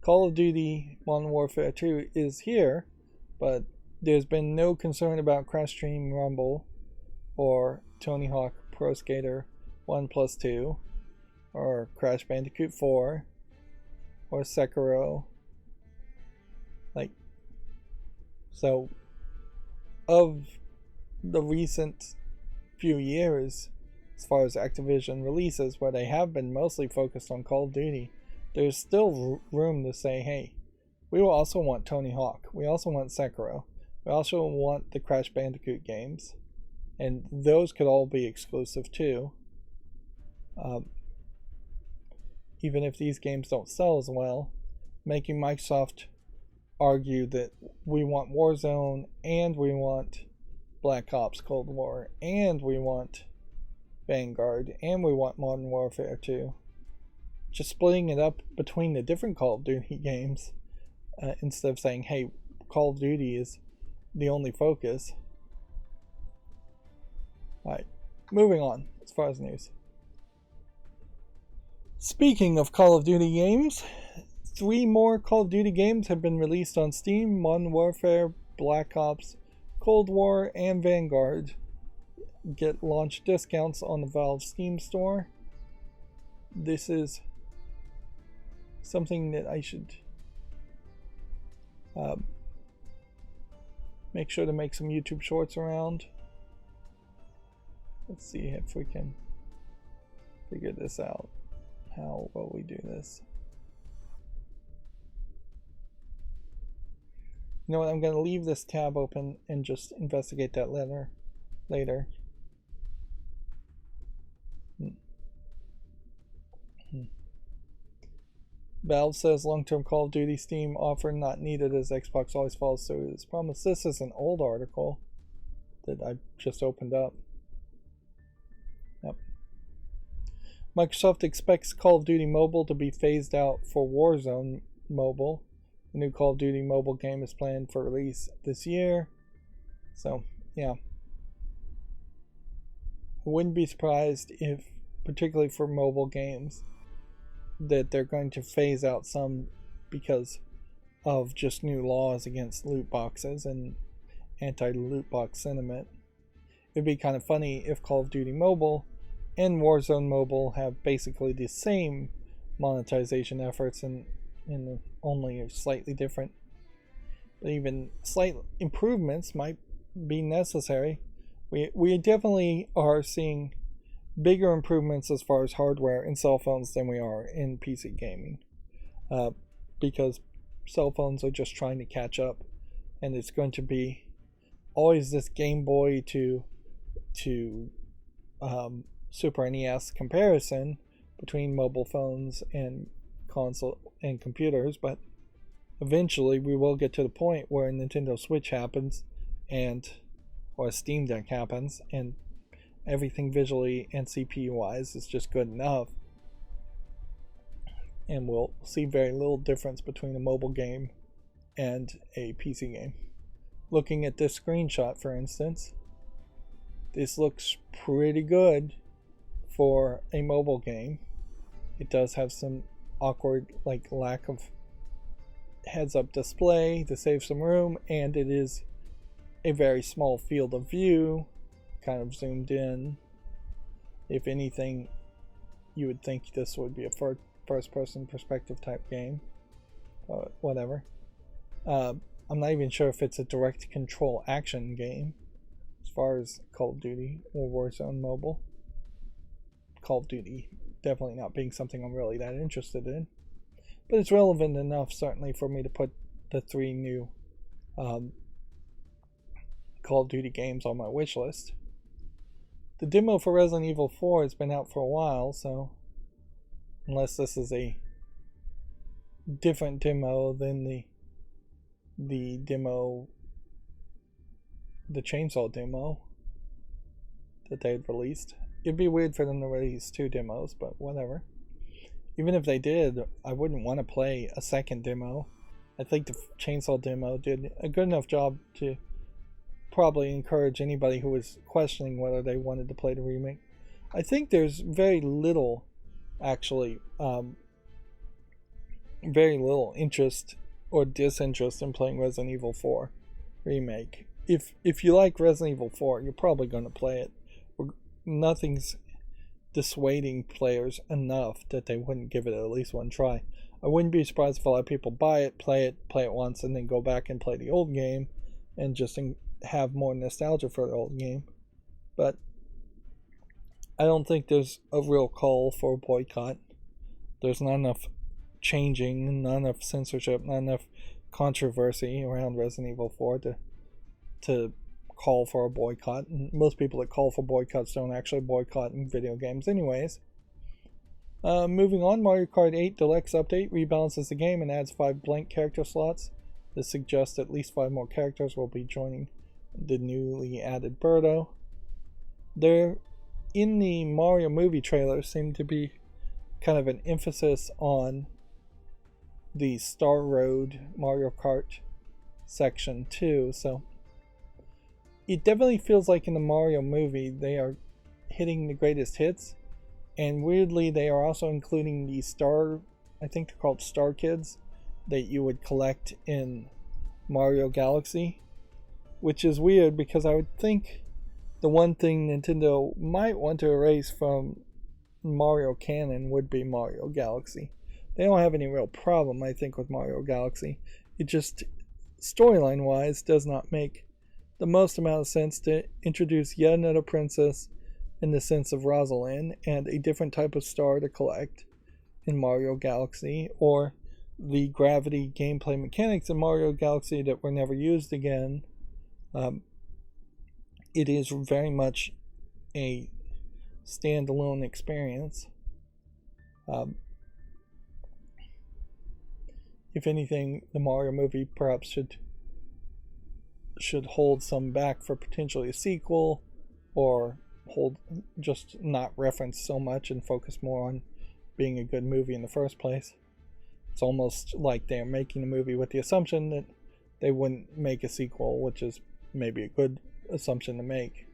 Call of Duty Modern Warfare 2 is here, but there's been no concern about Crash Team Rumble or Tony Hawk Pro Skater 1+2 or Crash Bandicoot 4 or Sekiro. So of the recent few years, as far as Activision releases, where they have been mostly focused on Call of Duty, there's still room to say, hey, we will also want Tony Hawk, we also want Sekiro, we also want the Crash Bandicoot games, and those could all be exclusive too. Even if these games don't sell as well, making Microsoft argue that we want Warzone, and we want Black Ops Cold War, and we want Vanguard, and we want Modern Warfare 2. Just splitting it up between the different Call of Duty games, instead of saying, hey, Call of Duty is the only focus. Alright, moving on as far as news. Speaking of Call of Duty games, 3 more Call of Duty games have been released on Steam: Modern Warfare, Black Ops, Cold War, and Vanguard. Get launch discounts on the Valve Steam store. This is something that I should make sure to make some YouTube shorts around. Let's see if we can figure this out. How will we do this? You know what, I'm going to leave this tab open and just investigate that later. Valve says long-term Call of Duty Steam offer not needed as Xbox always follows through its promise. This is an old article that I just opened up. Yep. Microsoft expects Call of Duty Mobile to be phased out for Warzone Mobile. The new Call of Duty mobile game is planned for release this year. So, yeah. I wouldn't be surprised if, particularly for mobile games, that they're going to phase out some because of just new laws against loot boxes and anti-loot box sentiment. It'd be kind of funny if Call of Duty Mobile and Warzone Mobile have basically the same monetization efforts and only slightly different. But even slight improvements might be necessary. We definitely are seeing bigger improvements as far as hardware in cell phones than we are in PC gaming, because cell phones are just trying to catch up, and it's going to be always this Game Boy to Super NES comparison between mobile phones and console and computers. But eventually we will get to the point where a Nintendo Switch happens or a Steam Deck happens, and everything visually and CPU wise is just good enough, and we'll see very little difference between a mobile game and a PC game. Looking at this screenshot, for instance, this looks pretty good for a mobile game. It does have some awkward lack of heads-up display to save some room, and it is a very small field of view, kind of zoomed in. If anything, you would think this would be a first-person perspective type game. Whatever. I'm not even sure if it's a direct control action game as far as Call of Duty or Warzone Mobile. Call of Duty definitely not being something I'm really that interested in, but it's relevant enough certainly for me to put the 3 new Call of Duty games on my wish list. The demo for Resident Evil 4 has been out for a while, so unless this is a different demo than the chainsaw demo that they had released. It'd be weird for them to release 2 demos, but whatever. Even if they did, I wouldn't want to play a second demo. I think the chainsaw demo did a good enough job to probably encourage anybody who was questioning whether they wanted to play the remake. I think there's very little, actually, very little interest or disinterest in playing Resident Evil 4 remake. If you like Resident Evil 4, you're probably going to play it. Nothing's dissuading players enough that they wouldn't give it at least one try. I wouldn't be surprised if a lot of people buy it, play it once, and then go back and play the old game and just have more nostalgia for the old game. But I don't think there's a real call for a boycott. There's not enough changing, not enough censorship, not enough controversy around Resident Evil 4 to call for a boycott. And most people that call for boycotts don't actually boycott in video games anyways. Moving on, Mario Kart 8 Deluxe Update rebalances the game and adds 5 blank character slots. This suggests at least 5 more characters will be joining the newly added Birdo. There, in the Mario movie trailer, seemed to be kind of an emphasis on the Star Road Mario Kart section 2, so it definitely feels like in the Mario movie they are hitting the greatest hits, and weirdly they are also including the star, I think they're called Star Kids, that you would collect in Mario Galaxy, which is weird because I would think the one thing Nintendo might want to erase from Mario canon would be Mario Galaxy. They don't have any real problem, I think, with Mario Galaxy. It just, storyline wise, does not make the most amount of sense to introduce yet another princess in the sense of Rosalind and a different type of star to collect in Mario Galaxy, or the gravity gameplay mechanics in Mario Galaxy that were never used again. It is very much a standalone experience. If anything, the Mario movie perhaps should hold some back for potentially a sequel, or hold just not reference so much and focus more on being a good movie in the first place. It's almost like they're making a movie with the assumption that they wouldn't make a sequel, which is maybe a good assumption to make.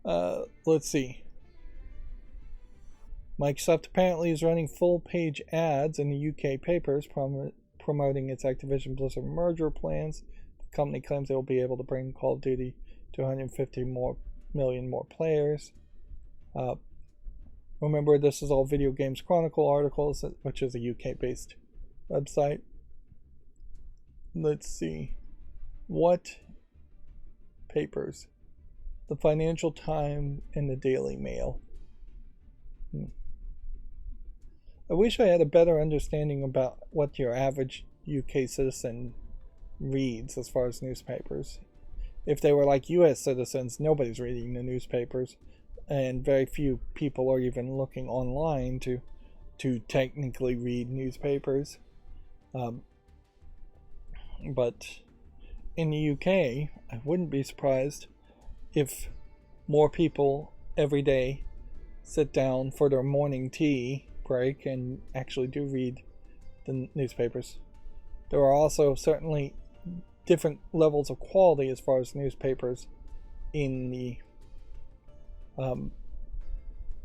Let's see. Microsoft apparently is running full-page ads in the UK papers promoting its Activision Blizzard merger plans. The company claims they will be able to bring Call of Duty to 150 million more players. Remember, this is all Video Games Chronicle articles, which is a UK-based website. Let's see. What papers? The Financial Times and the Daily Mail. I wish I had a better understanding about what your average UK citizen reads as far as newspapers. If they were like US citizens, nobody's reading the newspapers, and very few people are even looking online to technically read newspapers. But in the UK, I wouldn't be surprised if more people every day sit down for their morning tea break and actually do read the newspapers. There are also certainly different levels of quality as far as newspapers in the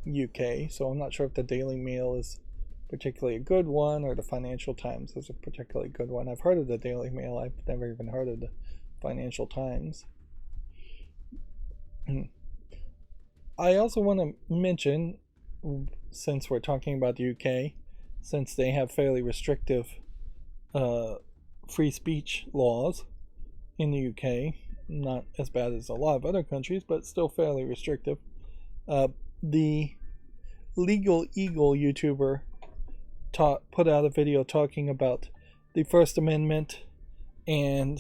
UK, so I'm not sure if the Daily Mail is particularly a good one or the Financial Times is a particularly good one. I've heard of the Daily Mail, I've never even heard of the Financial Times. I also want to mention, since we're talking about the UK, since they have fairly restrictive free speech laws in the UK, not as bad as a lot of other countries, but still fairly restrictive. The Legal Eagle YouTuber put out a video talking about the First Amendment and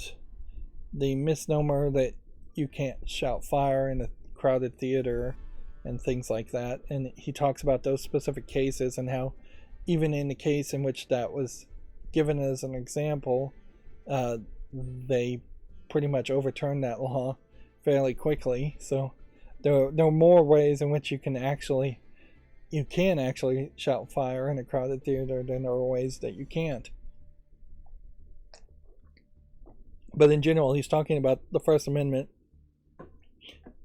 the misnomer that you can't shout fire in a crowded theater and things like that. And he talks about those specific cases and how even in the case in which that was given as an example, they pretty much overturned that law fairly quickly. So there are more ways in which you can actually shout fire in a crowded theater than there are ways that you can't. But in general, he's talking about the First Amendment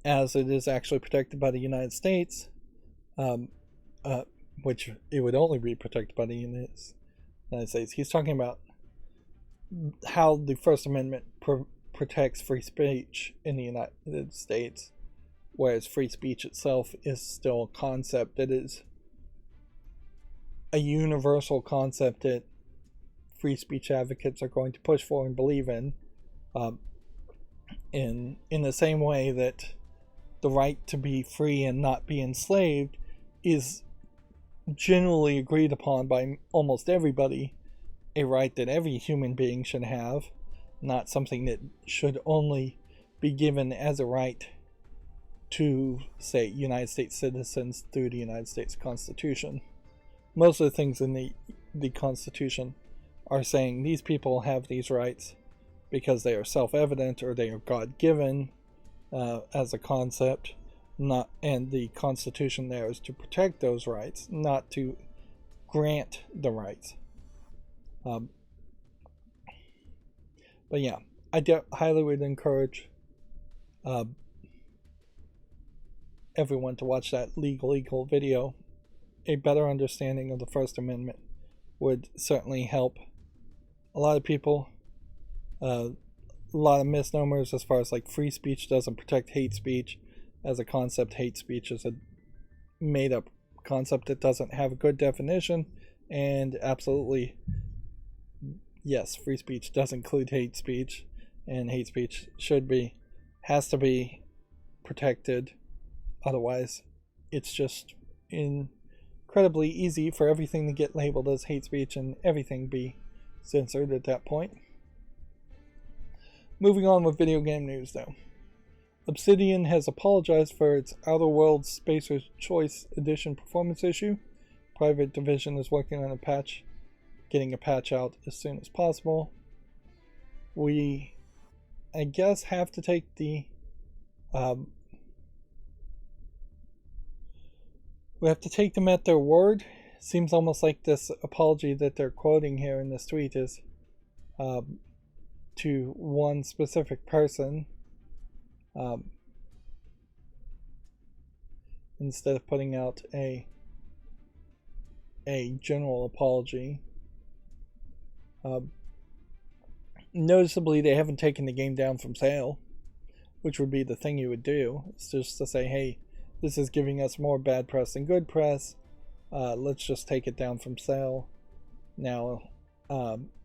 as it is actually protected by the United States, which it would only be protected by the United States. He's talking about how the First Amendment protects free speech in the United States, whereas free speech itself is still a concept that is a universal concept that free speech advocates are going to push for and believe in the same way that the right to be free and not be enslaved is generally agreed upon by almost everybody, a right that every human being should have, not something that should only be given as a right to, say, United States citizens through the United States Constitution. Most of the things in the Constitution are saying these people have these rights because they are self-evident or they are God-given as a concept, and the Constitution there is to protect those rights, not to grant the rights. But yeah, I highly would encourage uh, everyone to watch that Legal Eagle video. A better understanding of the First Amendment would certainly help a lot of people. A lot of misnomers as far as like free speech doesn't protect hate speech. As a concept, hate speech is a made up concept that doesn't have a good definition, and absolutely, yes, free speech does include hate speech, and hate speech has to be protected. Otherwise, it's just incredibly easy for everything to get labeled as hate speech and everything be censored at that point. Moving on with video game news though. Obsidian has apologized for its Outer Worlds Spacer's Choice Edition performance issue. Private Division is working on getting a patch out as soon as possible. We, I guess, have to take the we have to take them at their word. Seems almost like this apology that they're quoting here in this tweet is to one specific person, instead of putting out a general apology. Noticeably, they haven't taken the game down from sale, which would be the thing you would do. It's just to say, hey, this is giving us more bad press than good press. Let's just take it down from sale now,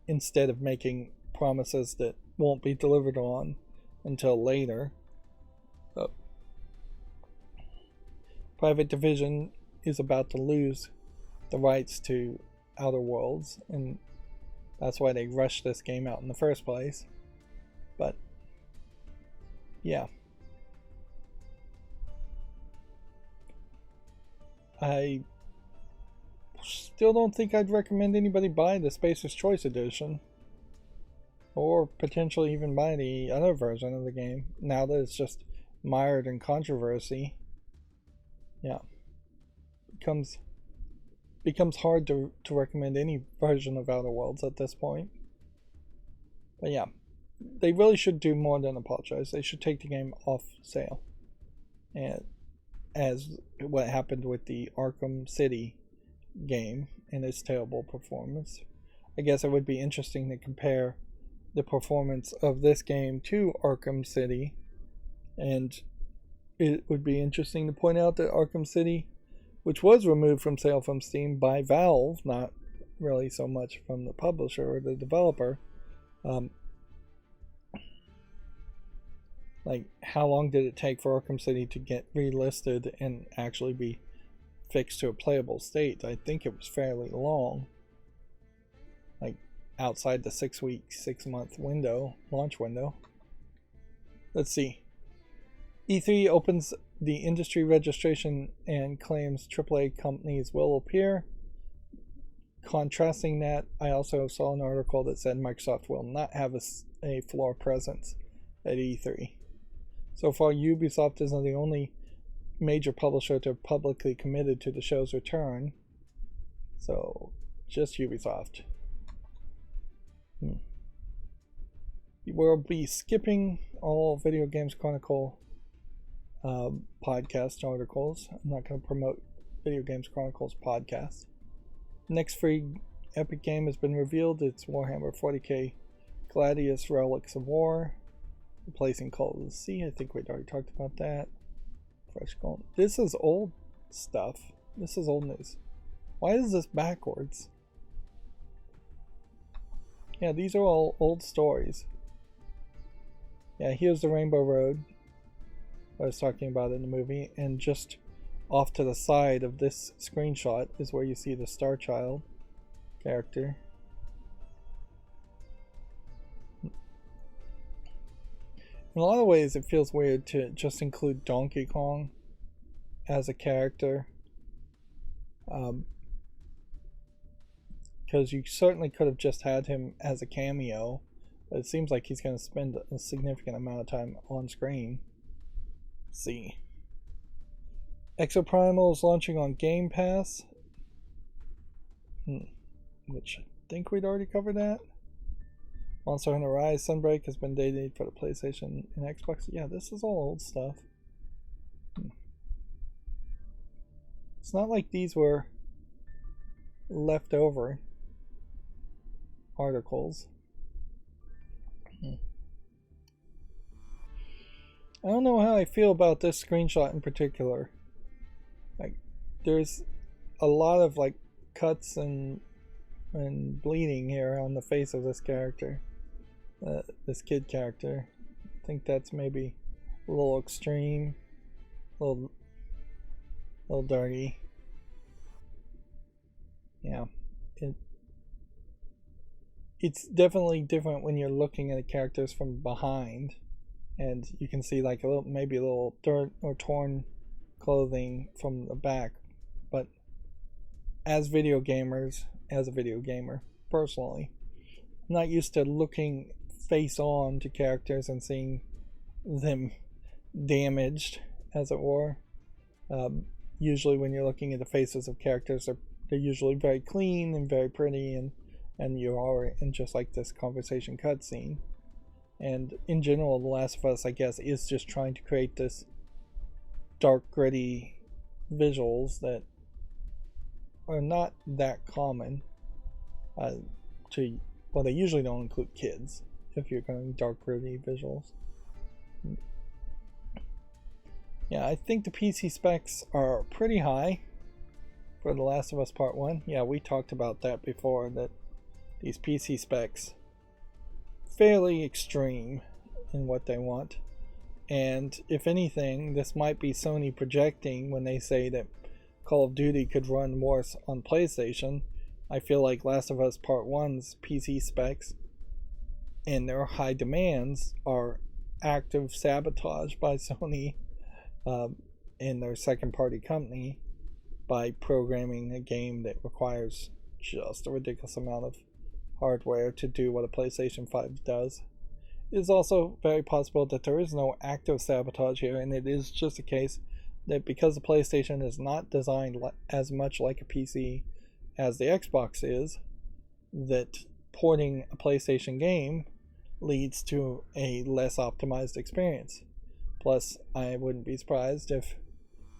instead of making promises that won't be delivered on until later. Private Division is about to lose the rights to Outer Worlds, and that's why they rushed this game out in the first place. But yeah, I still don't think I'd recommend anybody buy the Spacer's Choice Edition, or potentially even buy the other version of the game now that it's just mired in controversy. Yeah, becomes hard to recommend any version of Outer Worlds at this point. But yeah, they really should do more than apologize. They should take the game off sale, and as what happened with the Arkham City game and its terrible performance. I guess it would be interesting to compare the performance of this game to Arkham City, and it would be interesting to point out that Arkham City, which was removed from sale from Steam by Valve, not really so much from the publisher or the developer, like how long did it take for Arkham City to get relisted and actually be fixed to a playable state? I think it was fairly long, like outside the 6-month window, launch window. Let's see. E3 opens the industry registration and claims AAA companies will appear. Contrasting that, I also saw an article that said Microsoft will not have a floor presence at E3. So far, Ubisoft isn't the only major publisher to have publicly committed to the show's return. So, just Ubisoft. We'll be skipping all Video Games Chronicle podcast articles. I'm not going to promote Video Games Chronicles podcast. Next free Epic game has been revealed. It's Warhammer 40k Gladius Relics of War, replacing Call of the Sea. I think we'd already talked about that. Fresh Gold. This is old stuff. This is old news. Why is this backwards? Yeah, these are all old stories. Yeah, here's the Rainbow Road I was talking about in the movie, and just off to the side of this screenshot is where you see the Star Child character. In a lot of ways it feels weird to just include Donkey Kong as a character, because you certainly could have just had him as a cameo, but it seems like he's going to spend a significant amount of time on screen. Let's see. Exoprimal is launching on Game Pass, which I think we'd already covered that. Monster Hunter Rise Sunbreak has been dated for the PlayStation and Xbox. Yeah, this is all old stuff. It's not like these were leftover articles. I don't know how I feel about this screenshot in particular. Like, there's a lot of like cuts and bleeding here on the face of this character, this kid character. I think that's maybe a little extreme, a little dirty. Yeah, it's definitely different when you're looking at the characters from behind, and you can see like maybe a little dirt or torn clothing from the back. But as video gamers, as a video gamer personally, I'm not used to looking face on to characters and seeing them damaged, as it were. Usually when you're looking at the faces of characters, they're usually very clean and very pretty, and you are in just like this conversation cutscene. And in general, The Last of Us, I guess, is just trying to create this dark, gritty visuals that are not that common. Well, they usually don't include kids if you're going dark, gritty visuals. Yeah, I think the PC specs are pretty high for The Last of Us Part 1. Yeah, we talked about that before, that these PC specs fairly extreme in what they want. And if anything, this might be Sony projecting when they say that Call of Duty could run worse on PlayStation. I feel like Last of Us Part 1's PC specs and their high demands are active sabotage by Sony and their second party company by programming a game that requires just a ridiculous amount of hardware to do what a PlayStation 5 does. It is also very possible that there is no active sabotage here, and it is just a case that because the PlayStation is not designed as much like a PC as the Xbox is, that porting a PlayStation game leads to a less optimized experience. Plus, I wouldn't be surprised if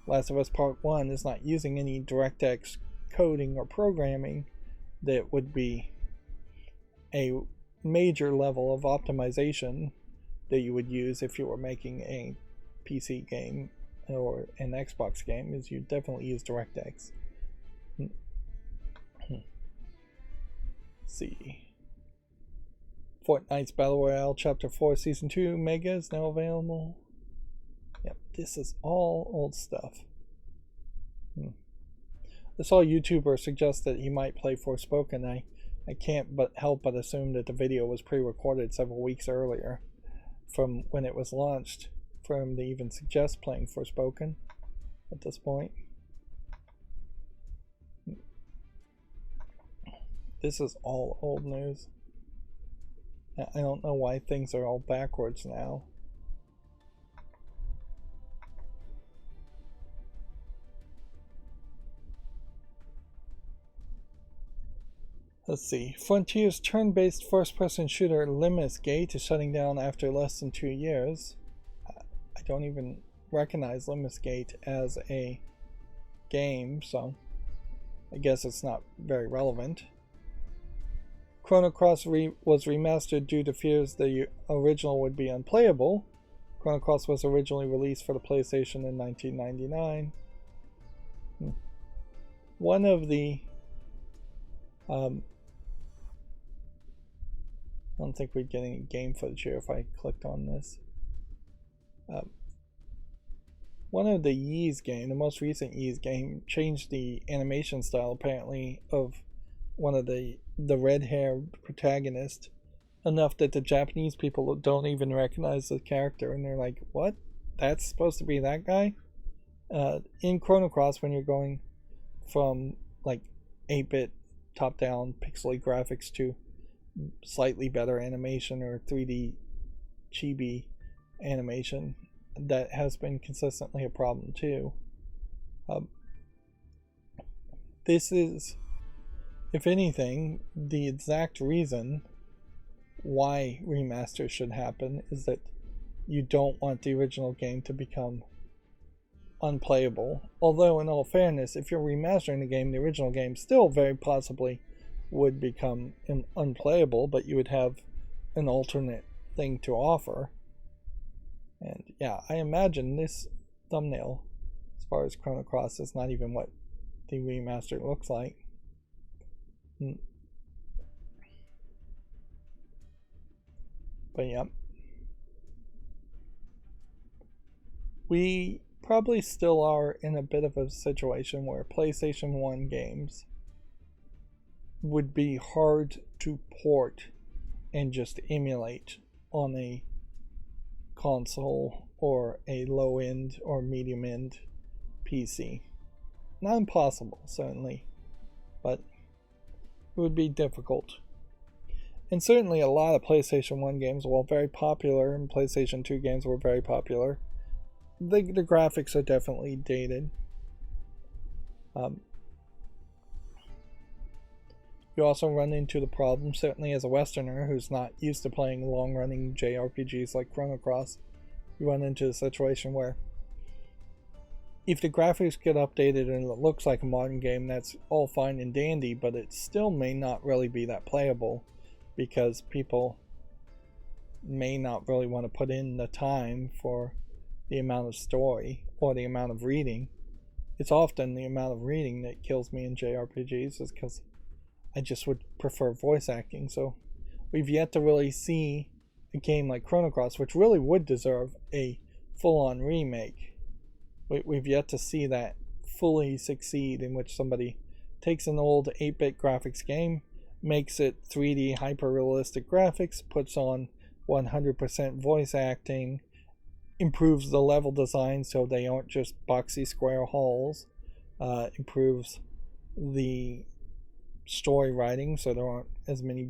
Last of Us Part 1 is not using any DirectX coding or programming that would be a major level of optimization that you would use if you were making a PC game or an Xbox game, is you definitely use DirectX. See. Fortnite's Battle Royale Chapter 4 Season 2 Mega is now available. Yep, this is all old stuff. I saw a YouTuber suggest that he might play Forspoken. I can't but help but assume that the video was pre-recorded several weeks earlier from when it was launched for him to even suggest playing Forspoken at this point. This is all old news. I don't know why things are all backwards now. Let's see. Frontier's turn-based first-person shooter Limits Gate is shutting down after less than 2 years. I don't even recognize Limits Gate as a game, so I guess it's not very relevant. Chrono Cross was remastered due to fears the original would be unplayable. Chrono Cross was originally released for the PlayStation in 1999. One of the I don't think we'd get any game footage here if I clicked on this. One of the Ys game, the most recent Ys game, changed the animation style apparently of one of the red hair protagonist enough that the Japanese people don't even recognize the character, and they're like, what? That's supposed to be that guy? In Chrono Cross, when you're going from like 8-bit top-down pixely graphics to slightly better animation or 3D chibi animation, that has been consistently a problem too. This is, if anything, the exact reason why remasters should happen is that you don't want the original game to become unplayable. Although, in all fairness, if you're remastering the game, the original game still very possibly would become unplayable, but you would have an alternate thing to offer. And yeah, I imagine this thumbnail, as far as Chrono Cross, is not even what the remaster looks like. But yeah, we probably still are in a bit of a situation where PlayStation 1 games would be hard to port and just emulate on a console or a low end or medium end PC. Not impossible, certainly, but it would be difficult. And certainly a lot of PlayStation 1 games, while very popular, and PlayStation 2 games were very popular, the graphics are definitely dated. You also run into the problem, certainly as a Westerner who's not used to playing long-running JRPGs like Chrono Cross, you run into a situation where if the graphics get updated and it looks like a modern game, that's all fine and dandy, but it still may not really be that playable because people may not really want to put in the time for the amount of story or the amount of reading. It's often the amount of reading that kills me in JRPGs, is because I just would prefer voice acting. So we've yet to really see a game like Chrono Cross, which really would deserve a full-on remake. We've yet to see that fully succeed, in which somebody takes an old 8-bit graphics game, makes it 3D hyper-realistic graphics, puts on 100% voice acting, improves the level design so they aren't just boxy square halls, improves the story writing so there aren't as many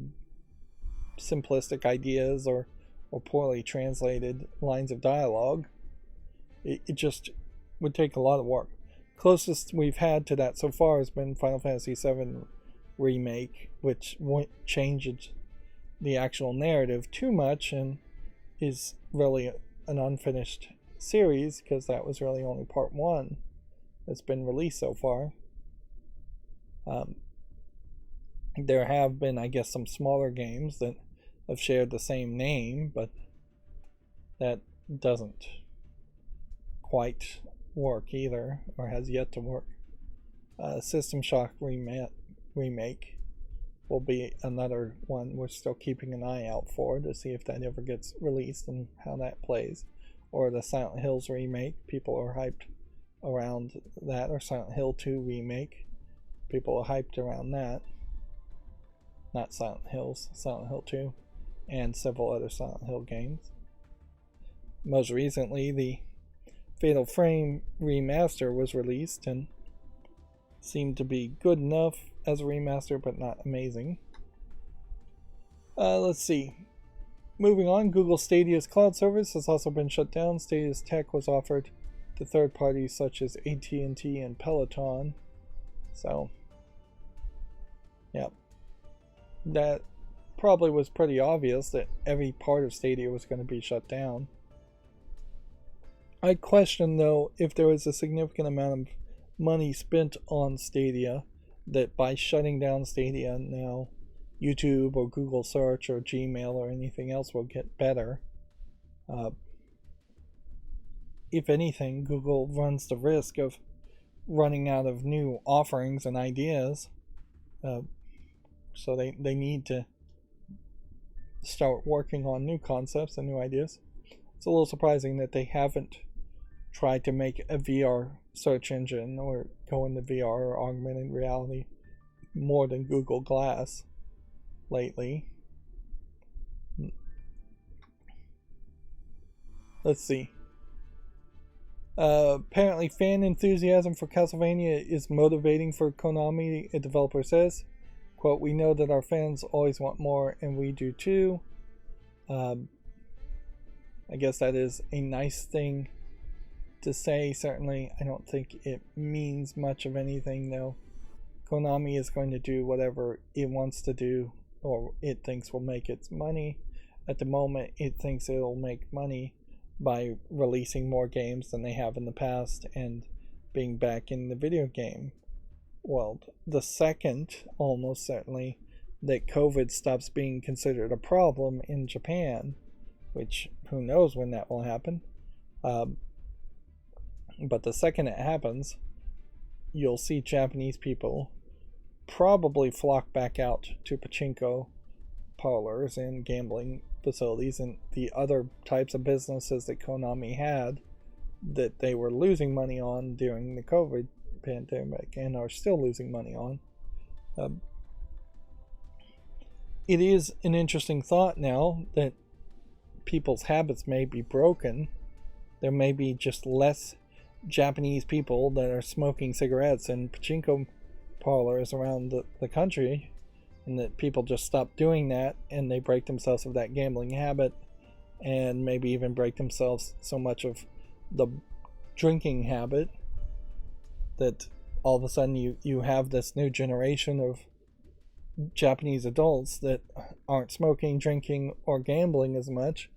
simplistic ideas or poorly translated lines of dialogue. It just would take a lot of work. Closest we've had to that so far has been Final Fantasy VII Remake, which won't change the actual narrative too much and is really an unfinished series, because that was really only part 1 that's been released so far. There have been, I guess, some smaller games that have shared the same name, but that doesn't quite work either, or has yet to work. System Shock Remake will be another one we're still keeping an eye out for, to see if that ever gets released and how that plays. Or the Silent Hills remake, people are hyped around that. Or Silent Hill 2 remake, people are hyped around that. Not Silent Hills, Silent Hill 2, and several other Silent Hill games. Most recently, the Fatal Frame remaster was released and seemed to be good enough as a remaster, but not amazing. Let's see. Moving on, Google Stadia's cloud service has also been shut down. Stadia's tech was offered to third parties such as AT&T and Peloton. So, yeah. That probably was pretty obvious that every part of Stadia was going to be shut down. I question, though, if there was a significant amount of money spent on Stadia, that by shutting down Stadia now, YouTube or Google Search or Gmail or anything else will get better. If anything, Google runs the risk of running out of new offerings and ideas. So they need to start working on new concepts and new ideas. It's a little surprising that they haven't tried to make a VR search engine or go into VR or augmented reality more than Google Glass lately. Let's see. Apparently fan enthusiasm for Castlevania is motivating for Konami, a developer says. Quote, "We know that our fans always want more, and we do too." I guess that is a nice thing to say, certainly. I don't think it means much of anything, though. Konami is going to do whatever it wants to do, or it thinks will make its money. At the moment, it thinks it'll make money by releasing more games than they have in the past and being back in the video game world. The second, almost certainly, that COVID stops being considered a problem in Japan, which who knows when that will happen. But the second it happens, you'll see Japanese people probably flock back out to pachinko parlors and gambling facilities and the other types of businesses that Konami had that they were losing money on during the COVID pandemic and are still losing money on. It is an interesting thought now that people's habits may be broken. There may be just less Japanese people that are smoking cigarettes in pachinko parlors around the country, and that people just stop doing that and they break themselves of that gambling habit, and maybe even break themselves so much of the drinking habit that all of a sudden you have this new generation of Japanese adults that aren't smoking, drinking, or gambling as much,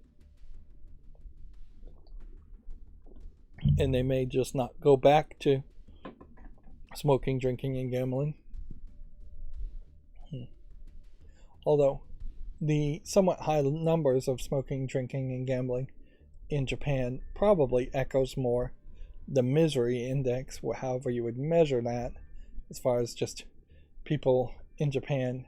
and they may just not go back to smoking, drinking, and gambling. Although the somewhat high numbers of smoking, drinking, and gambling in Japan probably echoes more the misery index, however you would measure that, as far as just people in Japan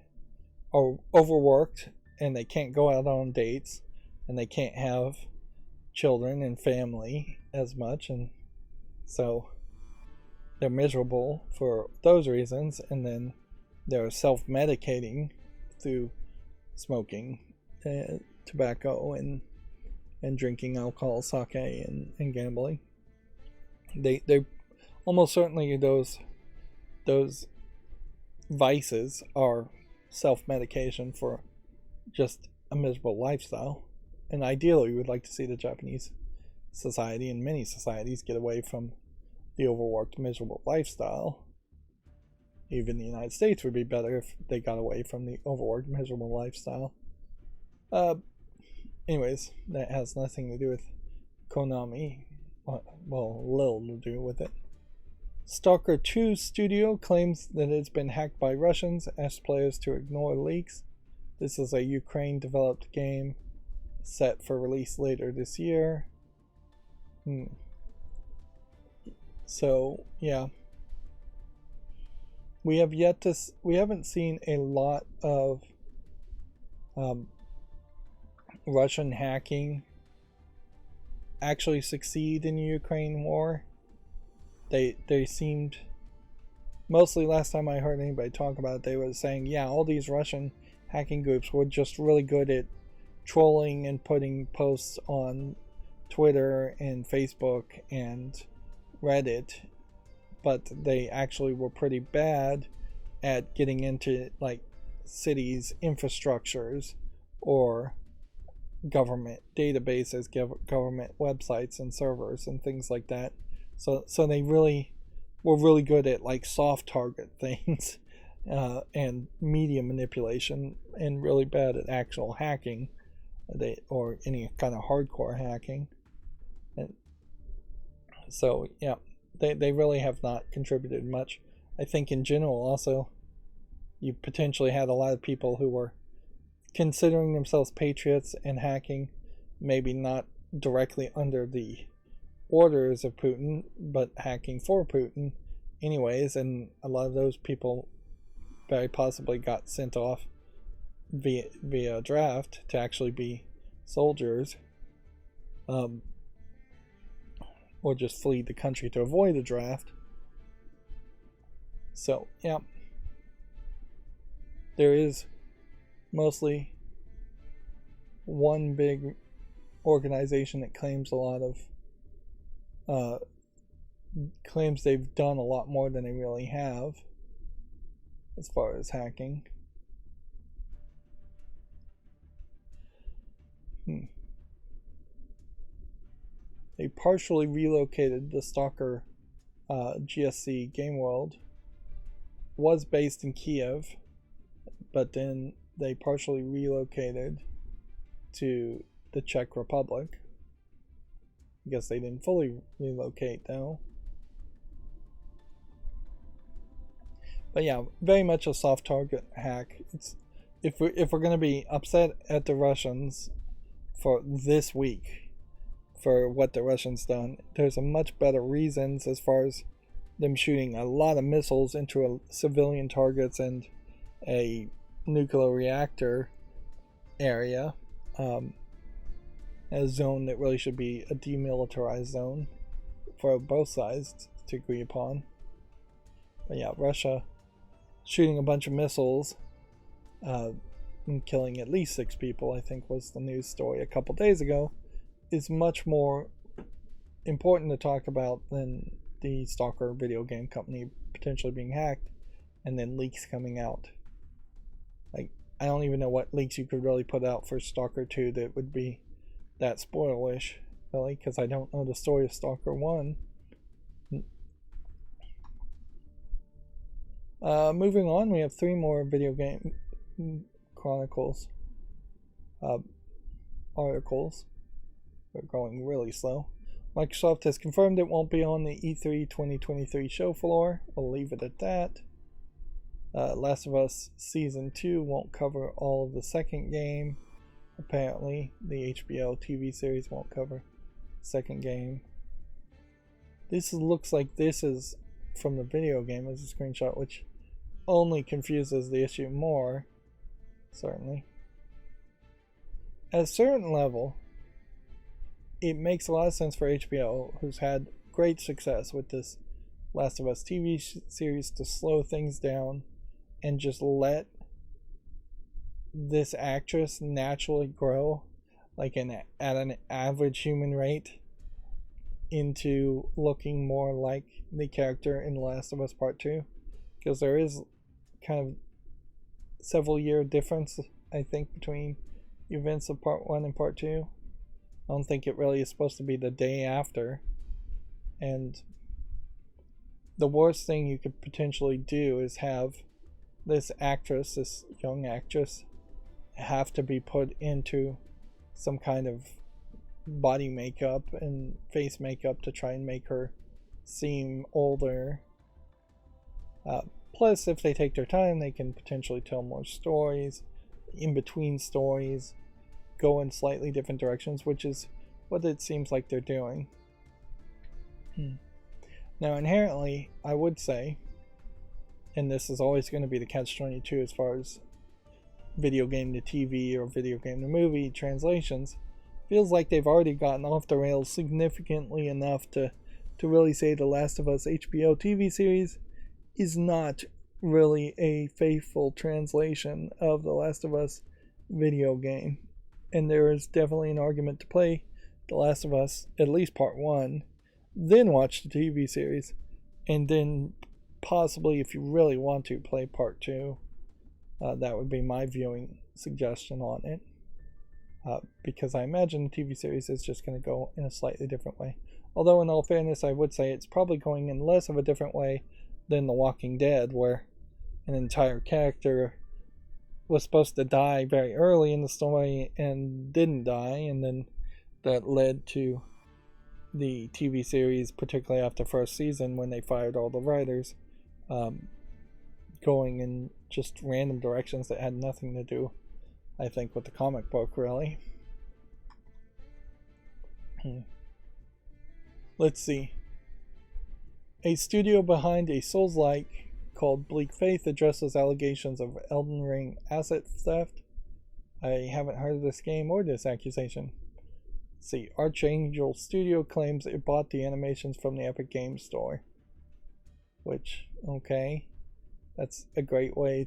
are overworked and they can't go out on dates and they can't have children and family as much, and so they're miserable for those reasons, and then they're self-medicating through smoking tobacco and drinking alcohol, sake, and gambling. They almost certainly those vices are self-medication for just a miserable lifestyle. And ideally, we would like to see the Japanese society and many societies get away from the overworked, miserable lifestyle. Even the United States would be better if they got away from the overworked, miserable lifestyle. Anyways, that has nothing to do with Konami. Well, little to do with it. Stalker 2 studio claims that it's been hacked by Russians, asked players to ignore leaks. This is a Ukraine-developed game set for release later this year. So, yeah. We haven't seen a lot of Russian hacking actually succeed in the Ukraine war. They seemed, mostly last time I heard anybody talk about it, they were saying, yeah, all these Russian hacking groups were just really good at trolling and putting posts on Twitter and Facebook and Reddit, but they actually were pretty bad at getting into like cities' infrastructures or government databases, government websites and servers and things like that. So they really were really good at like soft target things and media manipulation, and really bad at actual hacking, or any kind of hardcore hacking. And so yeah, they really have not contributed much. I think in general also, you potentially had a lot of people who were considering themselves patriots and hacking, maybe not directly under the orders of Putin, but hacking for Putin anyways, and a lot of those people very possibly got sent off via draft to actually be soldiers, or just flee the country to avoid a draft. So yeah, there is mostly one big organization that claims a lot of claims they've done a lot more than they really have as far as hacking. They partially relocated the Stalker GSC game world. Was based in Kiev, but then they partially relocated to the Czech Republic. I guess they didn't fully relocate though. But yeah, very much a soft target hack. It's if we're gonna be upset at the Russians for this week for what the Russians done, there's a much better reasons as far as them shooting a lot of missiles into civilian targets and a nuclear reactor area, a zone that really should be a demilitarized zone for both sides to agree upon. But yeah, Russia shooting a bunch of missiles and killing at least 6 people, I think was the news story a couple days ago, is much more important to talk about than the Stalker video game company potentially being hacked and then leaks coming out. Like, I don't even know what leaks you could really put out for Stalker 2 that would be that spoilish, really, because I don't know the story of Stalker 1. Moving on, we have 3 more video game chronicles articles. They're going really slow. Microsoft has confirmed it won't be on the E3 2023 show floor. I'll leave it at that. Last of Us Season 2 won't cover all of the second game. Apparently, the HBO TV series won't cover the second game. This looks like this is from the video game as a screenshot, which only confuses the issue more, certainly. At a certain level, it makes a lot of sense for HBO, who's had great success with this Last of Us TV series, to slow things down and just let this actress naturally grow, like at an average human rate, into looking more like the character in Last of Us Part 2. Because there is kind of several year difference, I think, between events of Part 1 and Part 2. I don't think it really is supposed to be the day after. And the worst thing you could potentially do is have this actress, this young actress, have to be put into some kind of body makeup and face makeup to try and make her seem older. Plus, if they take their time, they can potentially tell more stories, in between stories, go in slightly different directions, which is what it seems like they're doing. Now, inherently, I would say, and this is always going to be the catch-22 as far as video game to TV or video game to movie translations, feels like they've already gotten off the rails significantly enough to really say The Last of Us HBO TV series is not really a faithful translation of The Last of Us video game. And there is definitely an argument to play The Last of Us, at least Part 1, then watch the TV series, and then possibly, if you really want to, play Part 2. That would be my viewing suggestion on it. Because I imagine the TV series is just going to go in a slightly different way. Although, in all fairness, I would say it's probably going in less of a different way than The Walking Dead, where an entire character was supposed to die very early in the story and didn't die, and then that led to the TV series, particularly after first season when they fired all the writers, going in just random directions that had nothing to do, I think, with the comic book, really. Let's see. A studio behind a Souls-like called Bleak Faith addresses allegations of Elden Ring asset theft. I haven't heard of this game or this accusation. Let's see. Archangel Studio claims it bought the animations from the Epic Games Store. Which, okay. That's a great way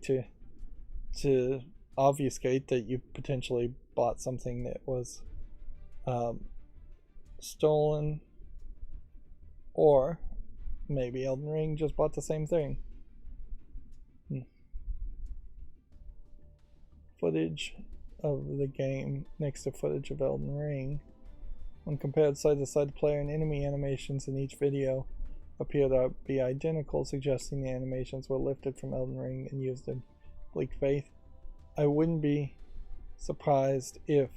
to obfuscate that you potentially bought something that was stolen, or maybe Elden Ring just bought the same thing. Footage of the game next to footage of Elden Ring. When compared side to side, player and enemy animations in each video appear to be identical, suggesting the animations were lifted from Elden Ring and used in Bleak Faith. I wouldn't be surprised if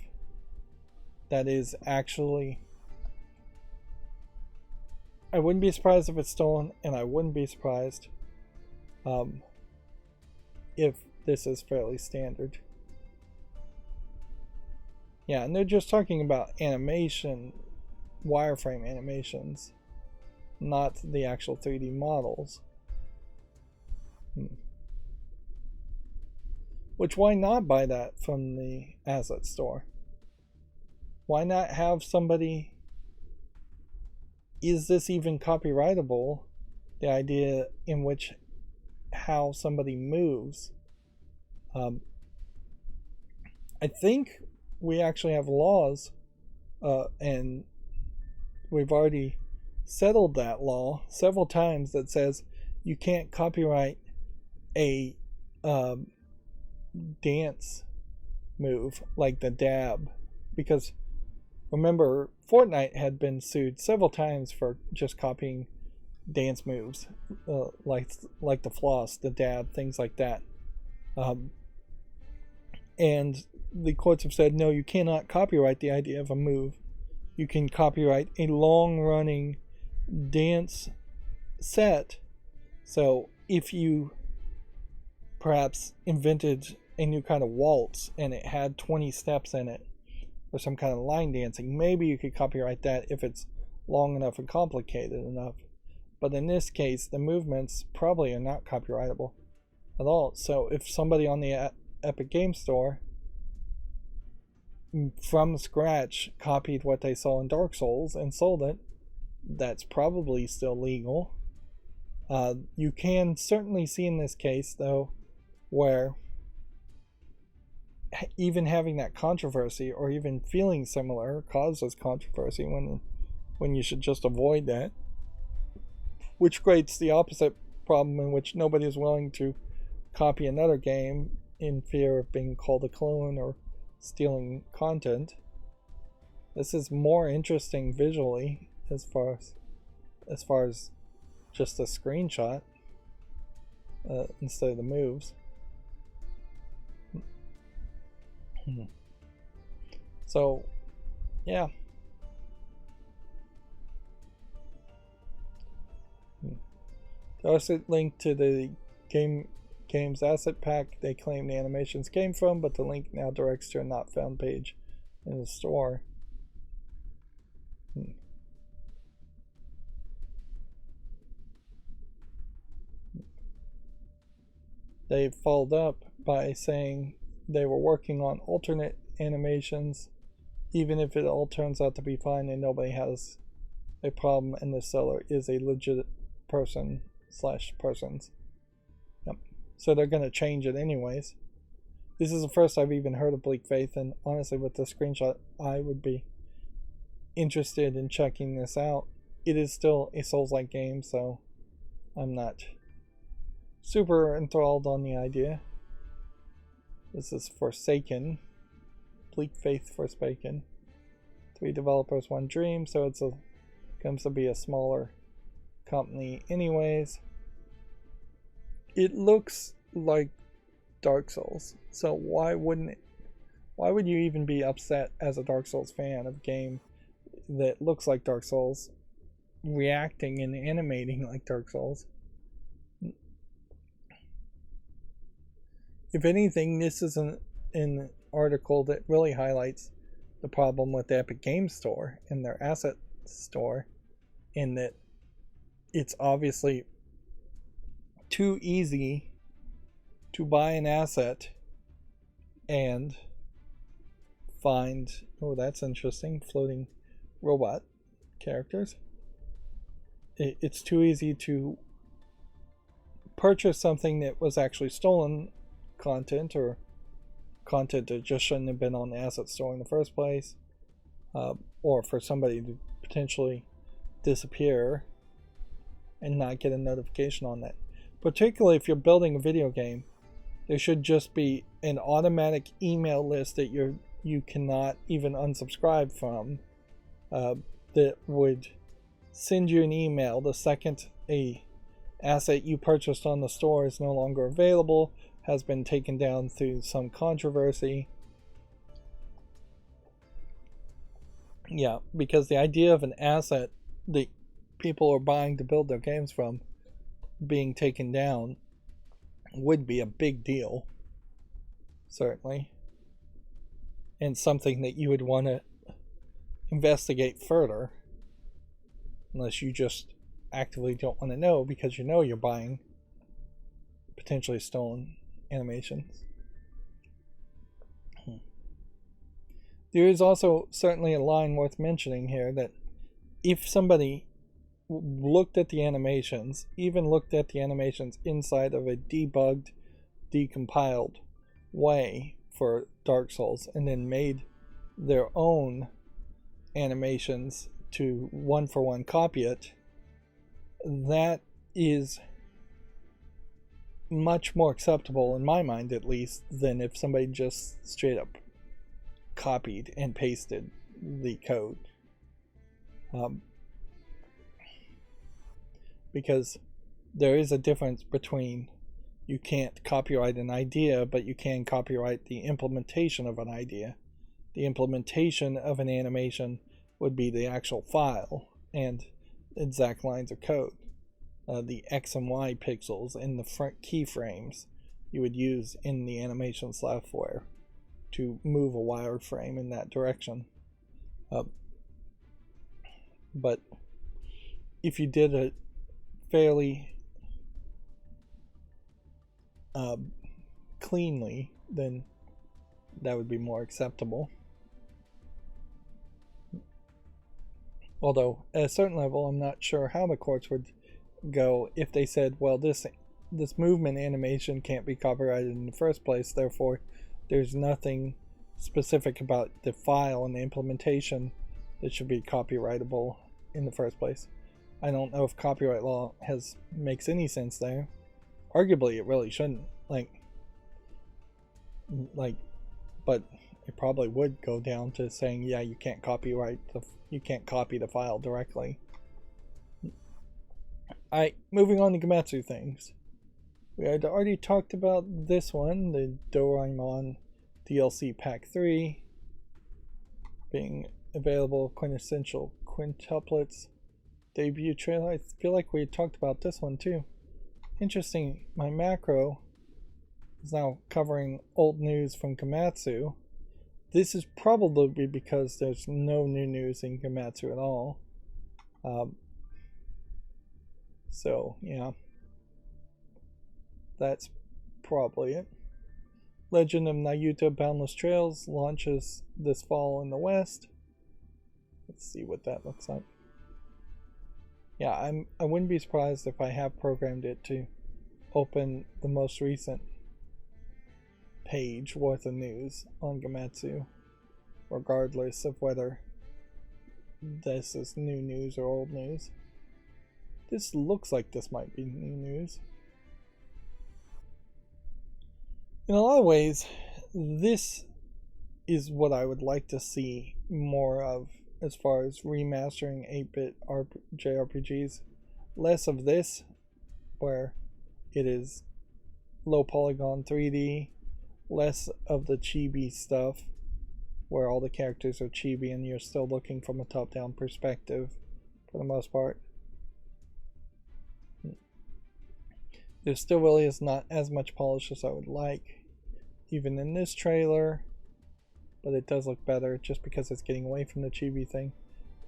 that is actually. I wouldn't be surprised if it's stolen, and I wouldn't be surprised if this is fairly standard. Yeah, and they're just talking about animation, wireframe animations, not the actual 3D models. Which, why not buy that from the asset store? Why not have somebody... Is this even copyrightable? The idea in which how somebody moves. I think we actually have laws, and we've already settled that law several times, that says you can't copyright a dance move like the dab, because remember, Fortnite had been sued several times for just copying dance moves, like the floss, the dab, things like that. And the courts have said, no, you cannot copyright the idea of a move. You can copyright a long-running dance set. So if you perhaps invented a new kind of waltz and it had 20 steps in it, or some kind of line dancing, maybe you could copyright that if it's long enough and complicated enough. But in this case, the movements probably are not copyrightable at all. So if somebody on the Epic Game Store from scratch copied what they saw in Dark Souls and sold it, that's probably still legal. You can certainly see in this case, though, where even having that controversy, or even feeling similar, causes controversy when you should just avoid that, which creates the opposite problem, in which nobody is willing to copy another game in fear of being called a clone or stealing content. This is more interesting visually as far as just a screenshot instead of the moves. So, yeah. There's a link to the game's asset pack they claim the animations came from, but the link now directs to a not found page in the store. They followed up by saying they were working on alternate animations, even if it all turns out to be fine and nobody has a problem and the seller is a legit person/persons. Yep. So they're going to change it anyways. This is the first I've even heard of Bleak Faith, and honestly with the screenshot I would be interested in checking this out. It is still a Souls-like game, so I'm not super enthralled on the idea. This is Forsaken. Bleak Faith Forsaken. 3 developers, 1 dream, so it's comes to be a smaller company anyways. It looks like Dark Souls, so why would you even be upset as a Dark Souls fan of a game that looks like Dark Souls, reacting and animating like Dark Souls? If anything, this is an article that really highlights the problem with the Epic Game Store and their asset store, in that it's obviously too easy to buy an asset and find, oh, that's interesting, floating robot characters. It's too easy to purchase something that was actually stolen content, or content that just shouldn't have been on the asset store in the first place, or for somebody to potentially disappear and not get a notification on that. Particularly if you're building a video game, there should just be an automatic email list that you cannot even unsubscribe from, that would send you an email the second a asset you purchased on the store is no longer available, has been taken down through some controversy. Yeah, because the idea of an asset that people are buying to build their games from being taken down would be a big deal, certainly, and something that you would want to investigate further, unless you just actively don't want to know because you know you're buying potentially stolen animations. There is also certainly a line worth mentioning here that if somebody looked at the animations, even looked at the animations inside of a debugged, decompiled way for Dark Souls, and then made their own animations to one-for-one copy it, that is much more acceptable, in my mind at least, than if somebody just straight up copied and pasted the code. Because there is a difference between you can't copyright an idea, but you can copyright the implementation of an idea. The implementation of an animation would be the actual file and exact lines of code. The X and Y pixels in the front keyframes you would use in the animation software to move a wireframe in that direction. But if you did it fairly cleanly, then that would be more acceptable. Although at a certain level, I'm not sure how the courts would go if they said, well, this movement animation can't be copyrighted in the first place, therefore there's nothing specific about the file and the implementation that should be copyrightable in the first place. I don't know if copyright law makes any sense there. Arguably it really shouldn't, but it probably would go down to saying, yeah, you can't copy the file directly. Moving on to Gamatsu things. We had already talked about this one, the Doraemon DLC Pack 3 being available, quintessential quintuplets debut trailer. I feel like we talked about this one too. Interesting, my macro is now covering old news from Gamatsu. This is probably because there's no new news in Gamatsu at all. So, yeah. That's probably it. Legend of Nayuta Boundless Trails launches this fall in the West. Let's see what that looks like. Yeah, I wouldn't be surprised if I have programmed it to open the most recent page worth of news on Gamatsu, regardless of whether this is new news or old news. This looks like this might be new news. In a lot of ways, this is what I would like to see more of as far as remastering 8-bit JRPGs. Less of this, where it is low polygon 3D, less of the chibi stuff, where all the characters are chibi and you're still looking from a top-down perspective for the most part. There still really is not as much polish as I would like, even in this trailer, but it does look better just because it's getting away from the chibi thing.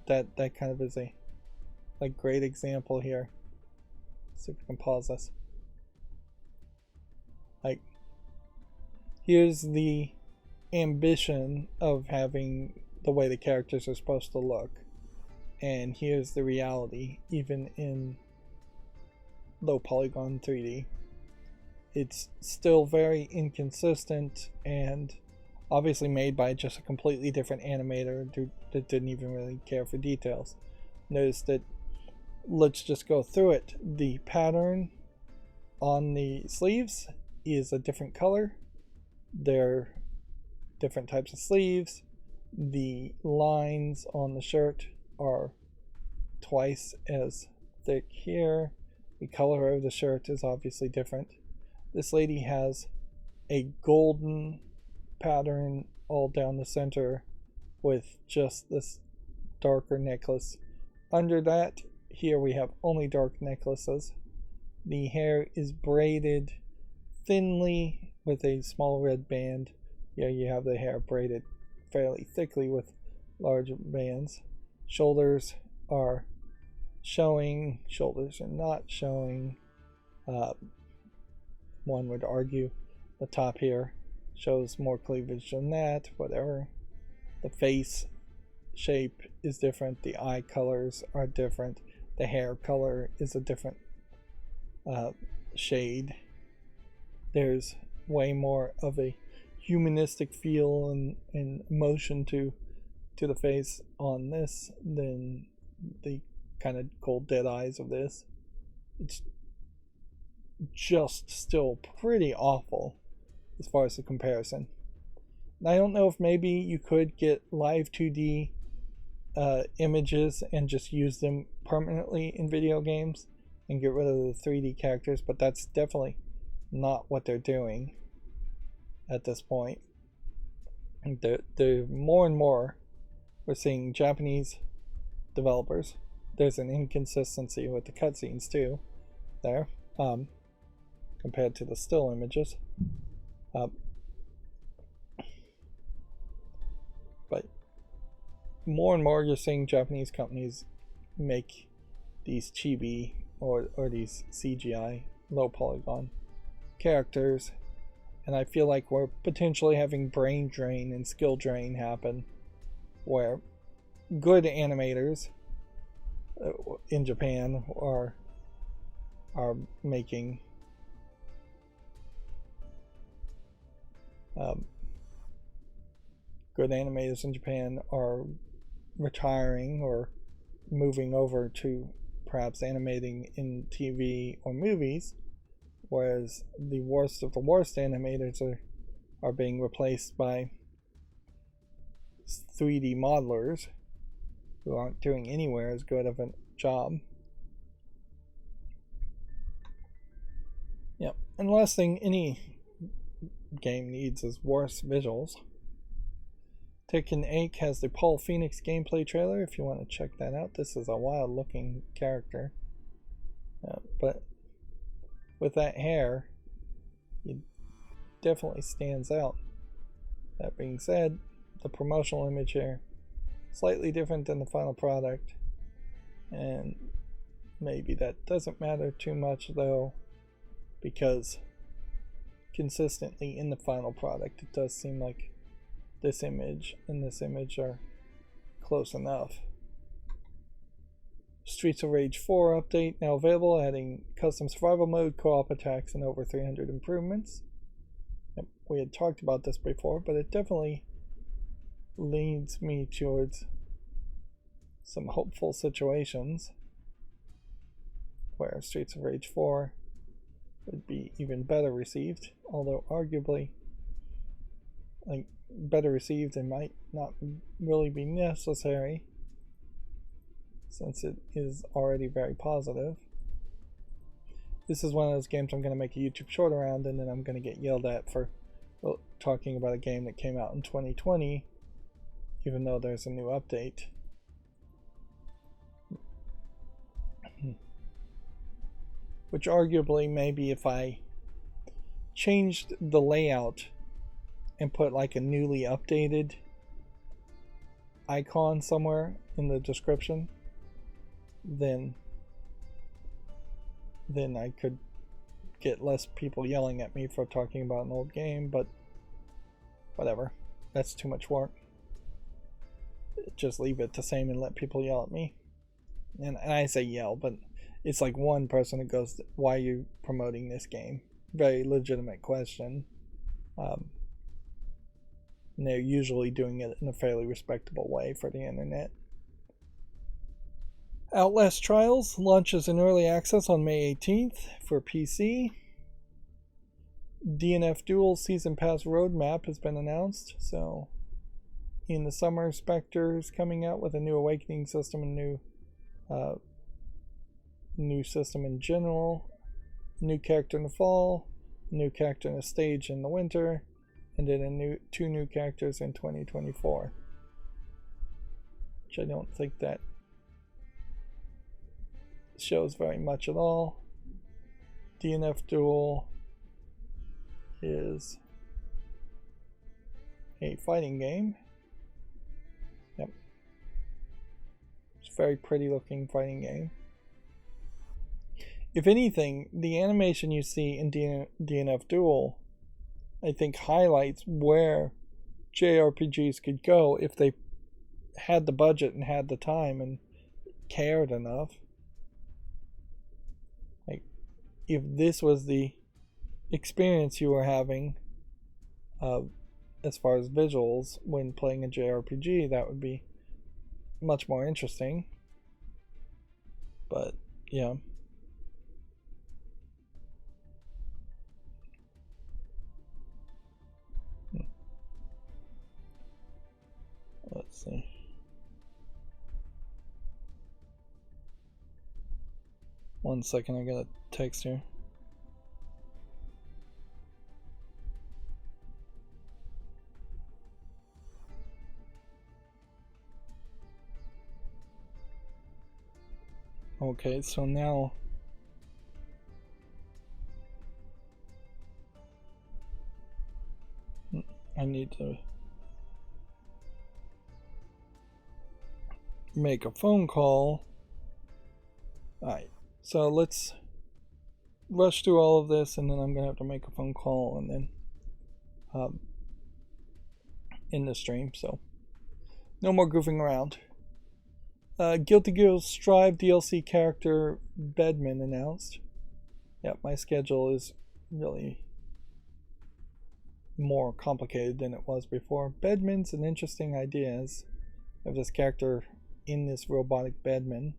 That kind of is a great example here. Let's see if we can pause this. Here's the ambition of having the way the characters are supposed to look, and here's the reality, even in low polygon 3D. It's still very inconsistent and obviously made by just a completely different animator that didn't even really care for details. Notice that, let's just go through it. The pattern on the sleeves is a different color. They're different types of sleeves. The lines on the shirt are twice as thick here. The color of the shirt is obviously different. This lady has a golden pattern all down the center with just this darker necklace. Under that, here we have only dark necklaces. The hair is braided thinly with a small red band. Here you have the hair braided fairly thickly with large bands. Shoulders are showing, shoulders are not showing. One would argue the top here shows more cleavage than that, whatever. The face shape is different, the eye colors are different, the hair color is a different shade. There's way more of a humanistic feel and emotion to the face on this than the kind of cold dead eyes of this. It's just still pretty awful as far as the comparison. And I don't know if maybe you could get live 2D images and just use them permanently in video games and get rid of the 3D characters, but that's definitely not what they're doing at this point. They're more and more we're seeing Japanese developers. There's an inconsistency with the cutscenes too there, compared to the still images. But more and more you're seeing Japanese companies make these chibi or these CGI low polygon characters, and I feel like we're potentially having brain drain and skill drain happen, where good animators in Japan are making good animators in Japan are retiring or moving over to perhaps animating in TV or movies, whereas the worst of the worst animators are being replaced by 3D modelers who aren't doing anywhere as good of a job. Yep, and the last thing any game needs is worse visuals. Tekken 8 has the Paul Phoenix gameplay trailer if you want to check that out. This is a wild looking character, but with that hair, it definitely stands out. That being said, the promotional image here slightly different than the final product, and maybe that doesn't matter too much though, because consistently in the final product it does seem like this image and this image are close enough. Streets of Rage 4 update now available, adding custom survival mode, co-op attacks, and over 300 improvements. Yep, we had talked about this before, but it definitely leads me towards some hopeful situations where Streets of Rage 4 would be even better received, although arguably like better received and might not really be necessary since it is already very positive. This is one of those games I'm going to make a YouTube short around, and then I'm going to get yelled at for talking about a game that came out in 2020 even though there's a new update. Which arguably, maybe if I changed the layout and put like a newly updated icon somewhere in the description, then I could get less people yelling at me for talking about an old game, but whatever. That's too much work. Just leave it the same and let people yell at me. And I say yell, but it's like one person that goes, "Why are you promoting this game?" Very legitimate question. And they're usually doing it in a fairly respectable way for the internet. Outlast Trials launches in early access on May 18th for PC. DNF Duel Season Pass roadmap has been announced. So, in the summer, Spectre's coming out with a new awakening system and new system in general. New character in the fall. new character in a stage in the winter, and then two new characters in 2024. Which I don't think that shows very much at all. DNF Duel is a fighting game. Yep. It's a very pretty looking fighting game. If anything, the animation you see in DNF Duel, I think, highlights where JRPGs could go if they had the budget and had the time and cared enough. Like, if this was the experience you were having as far as visuals when playing a JRPG, that would be much more interesting. But yeah. Let's see. One second, I got a text here. Okay, so now I need to make a phone call. Alright, so let's rush through all of this, and then I'm gonna have to make a phone call and then in the stream, so no more goofing around. Guilty Gear Strive DLC character Bedman announced. Yep, my schedule is really more complicated than it was before. Bedman's an interesting idea. As I have this character in this robotic bed.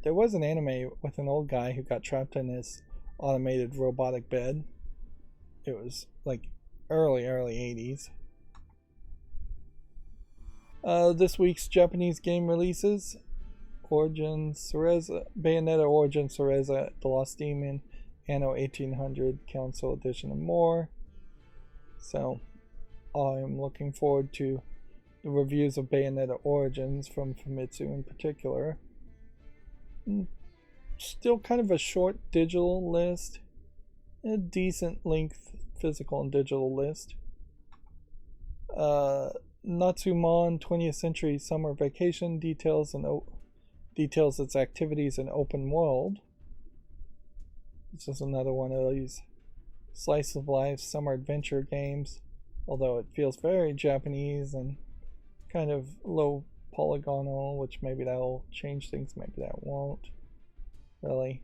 There was an anime with an old guy who got trapped in this automated robotic bed. It was like early 80s. This week's Japanese game releases: Origin Cereza, Bayonetta Origin Cereza, The Lost Demon, Anno 1800 Council Edition, and more. So I'm looking forward to the reviews of Bayonetta Origins from Famitsu in particular. Still kind of a short digital list, a decent length physical and digital list. Natsumon 20th Century Summer Vacation details its activities in open world. This is another one of these slice of life summer adventure games, although it feels very Japanese and kind of low polygonal, which maybe that'll change things, maybe that won't. Really,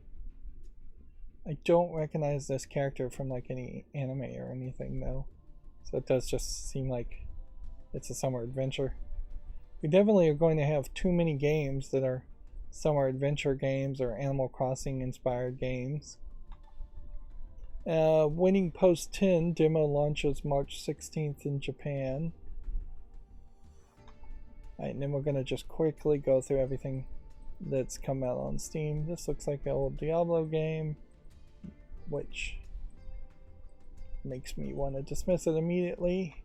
I don't recognize this character from like any anime or anything though, so it does just seem like it's a summer adventure. We definitely are going to have too many games that are summer adventure games or Animal Crossing inspired games. Winning Post 10 demo launches March 16th in Japan. Alright, and then we're going to just quickly go through everything that's come out on Steam. This looks like an old Diablo game, which makes me want to dismiss it immediately,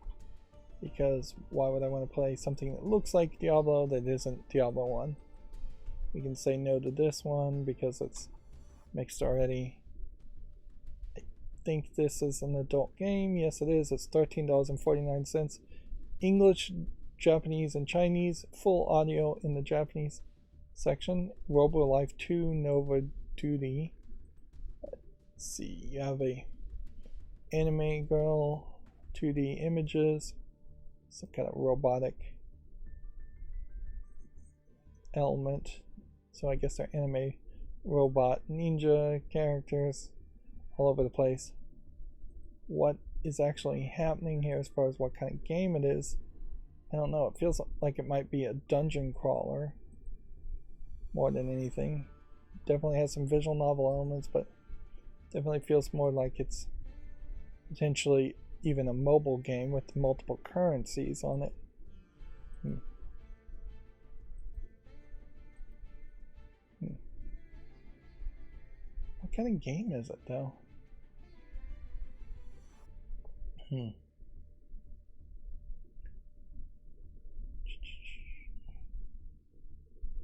because why would I want to play something that looks like Diablo that isn't Diablo 1? We can say no to this one because it's mixed already. I think this is an adult game. Yes, it is. It's $13.49. English, Japanese, and Chinese. Full audio in the Japanese section. RoboLife 2 Nova Duty. Let's see. You have a anime girl, 2D images, some kind of robotic element. So I guess they're anime robot ninja characters all over the place. What is actually happening here as far as what kind of game it is, I don't know. It feels like it might be a dungeon crawler more than anything. Definitely has some visual novel elements, but definitely feels more like it's potentially even a mobile game with multiple currencies on it. What kind of game is it, though?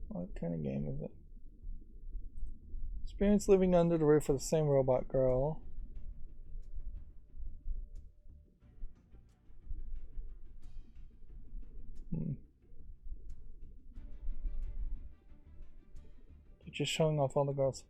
What kind of game is it? Experience living under the roof of the same robot girl. They're just showing off all the girls.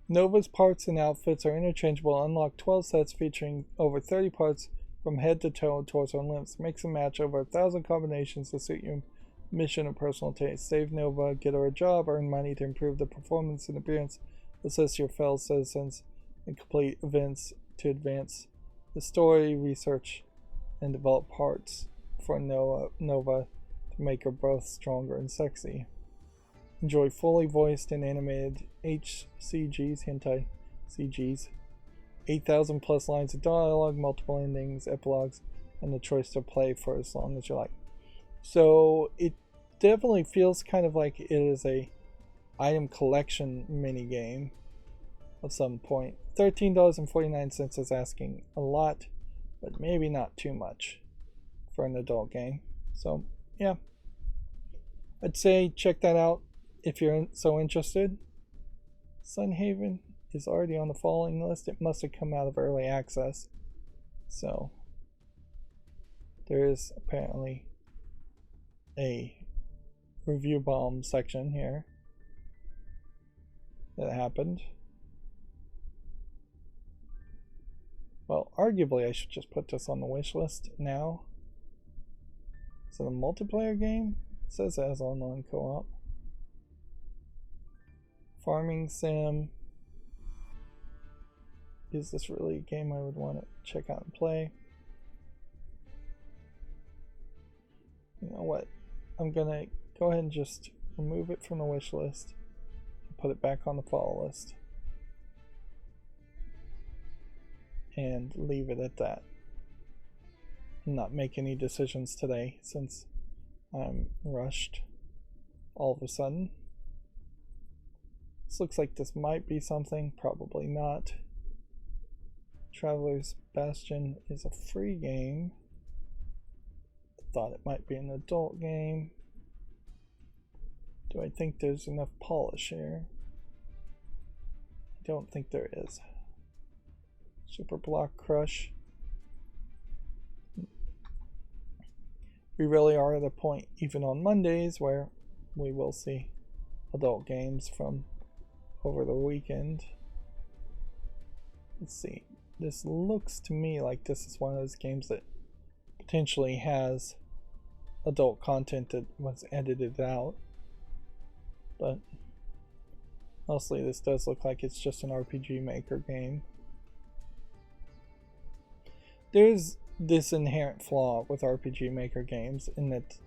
Nova's parts and outfits are interchangeable. Unlock 12 sets featuring over 30 parts from head to toe, torso, and limbs. Mix and match over 1,000 combinations to suit your mission and personal taste. Save Nova, get her a job, earn money to improve the performance and appearance, assist your fellow citizens, and complete events to advance the story, research, and develop parts for Nova to make her both stronger and sexy. Enjoy fully voiced and animated HCGs, hentai CGs, 8,000 plus lines of dialogue, multiple endings, epilogues, and the choice to play for as long as you like. So it definitely feels kind of like it is a item collection mini game of some point. $13.49 is asking a lot, but maybe not too much for an adult game. So yeah, I'd say check that out if you're so interested. Sunhaven is already on the following list. It must have come out of early access. So there is apparently a review bomb section here that happened. Well, arguably I should just put this on the wish list now. Is it a multiplayer game? It says it has online co-op. Farming sim. Is this really a game I would want to check out and play? You know what? I'm gonna go ahead and just remove it from the wish list and put it back on the follow list. And leave it at that. Not make any decisions today since I'm rushed all of a sudden. This looks like this might be something, probably not. Traveler's Bastion is a free game. I thought it might be an adult game. Do I think there's enough polish here? I don't think there is. Super Block Crush. We really are at a point, even on Mondays, where we will see adult games from over the weekend. Let's see. This looks to me like this is one of those games that potentially has adult content that was edited out. But mostly this does look like it's just an RPG Maker game. There's this inherent flaw with RPG Maker games in that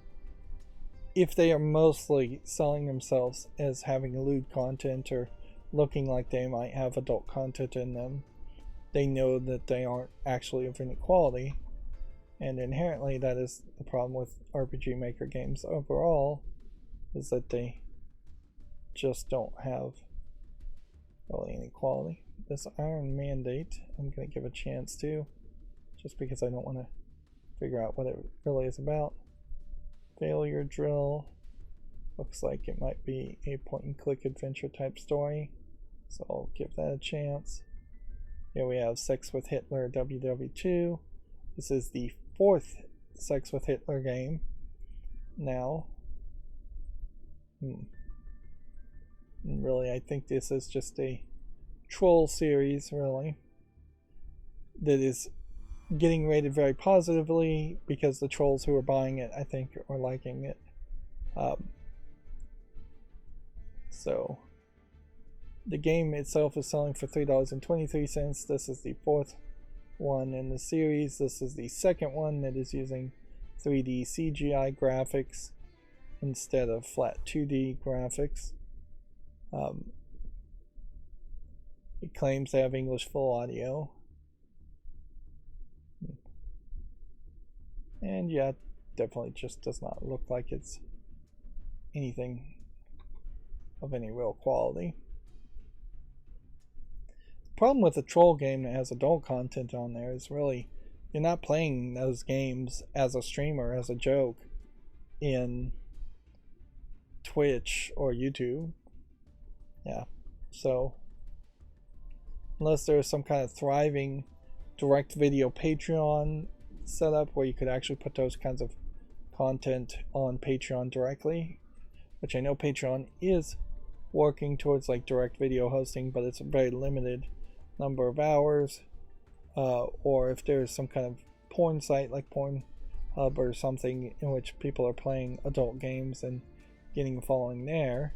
if they are mostly selling themselves as having lewd content or looking like they might have adult content in them, they know that they aren't actually of any quality, and inherently that is the problem with RPG Maker games overall, is that they just don't have really any quality. This Iron Mandate I'm going to give a chance to, just because I don't want to figure out what it really is about. Failure Drill looks like it might be a point and click adventure type story, so I'll give that a chance. Here we have Sex with Hitler WW2. This is the 4th Sex with Hitler game now. Really, I think this is just a troll series, really, that is getting rated very positively because the trolls who are buying it, I think, are liking it. So the game itself is selling for $3.23. This is the 4th one in the series. This is the 2nd one that is using 3D CGI graphics instead of flat 2D graphics. It claims to have English full audio. And yeah, definitely just does not look like it's anything of any real quality. problem with a troll game that has adult content on there is really you're not playing those games as a streamer, as a joke in Twitch or YouTube. Yeah. So unless there's some kind of thriving direct video Patreon setup where you could actually put those kinds of content on Patreon directly, which I know Patreon is working towards like direct video hosting, but it's a very limited number of hours. Or if there's some kind of porn site like Pornhub or something in which people are playing adult games and getting a following there,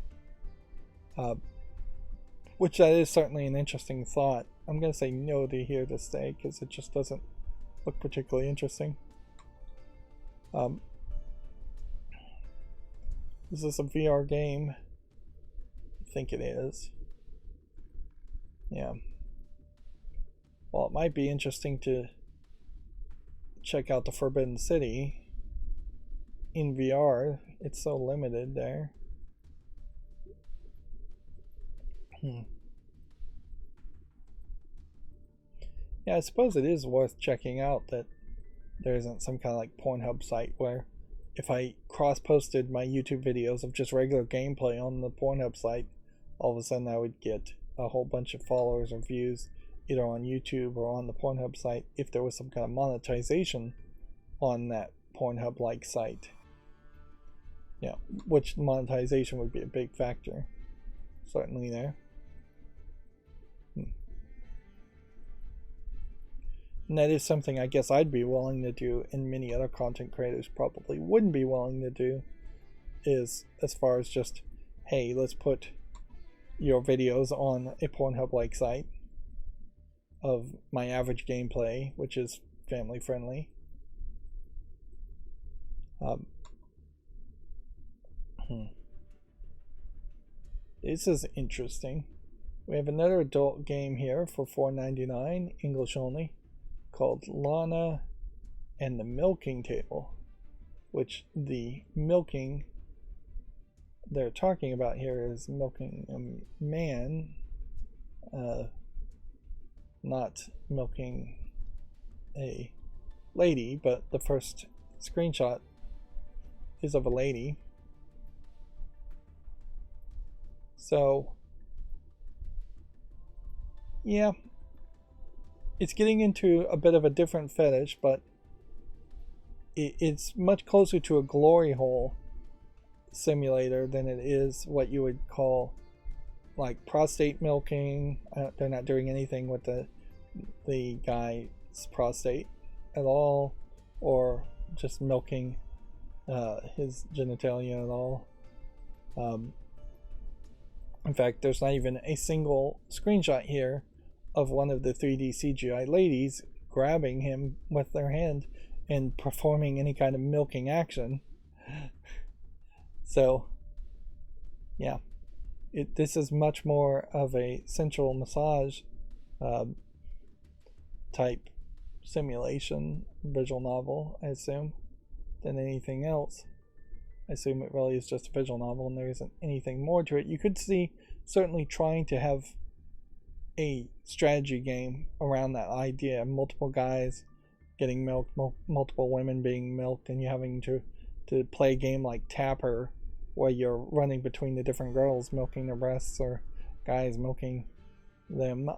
which that is certainly an interesting thought. I'm going to say no to Here to Stay because it just doesn't look particularly interesting. Is this a VR game? I think it is. Yeah. Well, it might be interesting to check out the Forbidden City in VR. It's so limited there. Yeah, I suppose it is worth checking out that there isn't some kind of like Pornhub site where if I cross-posted my YouTube videos of just regular gameplay on the Pornhub site, all of a sudden I would get a whole bunch of followers or views either on YouTube or on the Pornhub site if there was some kind of monetization on that Pornhub-like site. Yeah, which monetization would be a big factor. Certainly there. And that is something I guess I'd be willing to do, and many other content creators probably wouldn't be willing to do, is as far as just, hey, let's put your videos on a Pornhub-like site of my average gameplay, which is family friendly. This is interesting. We have another adult game here for $4.99, English only, called Lana and the Milking Table, which the milking they're talking about here is milking a man, not milking a lady, but the first screenshot is of a lady. So yeah, it's getting into a bit of a different fetish, but it's much closer to a glory hole simulator than it is what you would call like prostate milking. They're not doing anything with the guy's prostate at all, or just milking his genitalia at all. In fact, there's not even a single screenshot here of one of the 3D CGI ladies grabbing him with their hand and performing any kind of milking action. So yeah, this is much more of a sensual massage type simulation visual novel, I assume, than anything else. I assume it really is just a visual novel and there isn't anything more to it. You could see certainly trying to have a strategy game around that idea, multiple guys getting milked, multiple women being milked, and you having to play a game like Tapper where you're running between the different girls milking their breasts or guys milking them.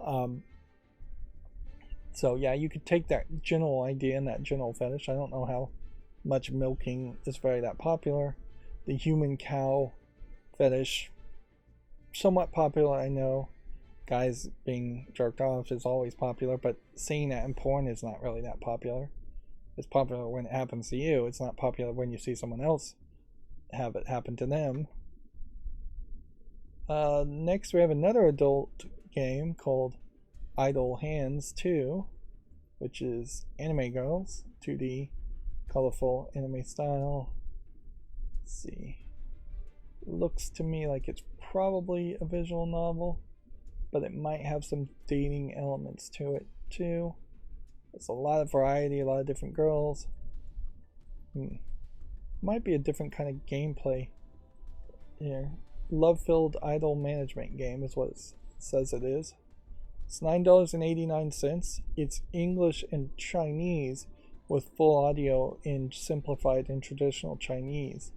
So yeah, you could take that general idea and that general fetish. I don't know how much milking is very that popular. The human cow fetish, somewhat popular, I know. Guys being jerked off is always popular, but seeing that in porn is not really that popular. It's popular when it happens to you. It's not popular when you see someone else have it happen to them. Next we have another adult game called Idle Hands 2, which is anime girls, 2D, colorful anime style. Let's see. Looks to me like it's probably a visual novel, but it might have some dating elements to it too. There's a lot of variety, a lot of different girls. Might be a different kind of gameplay here. Love-filled idle management game is what it says it is. It's $9.89. It's English and Chinese with full audio in simplified and traditional Chinese.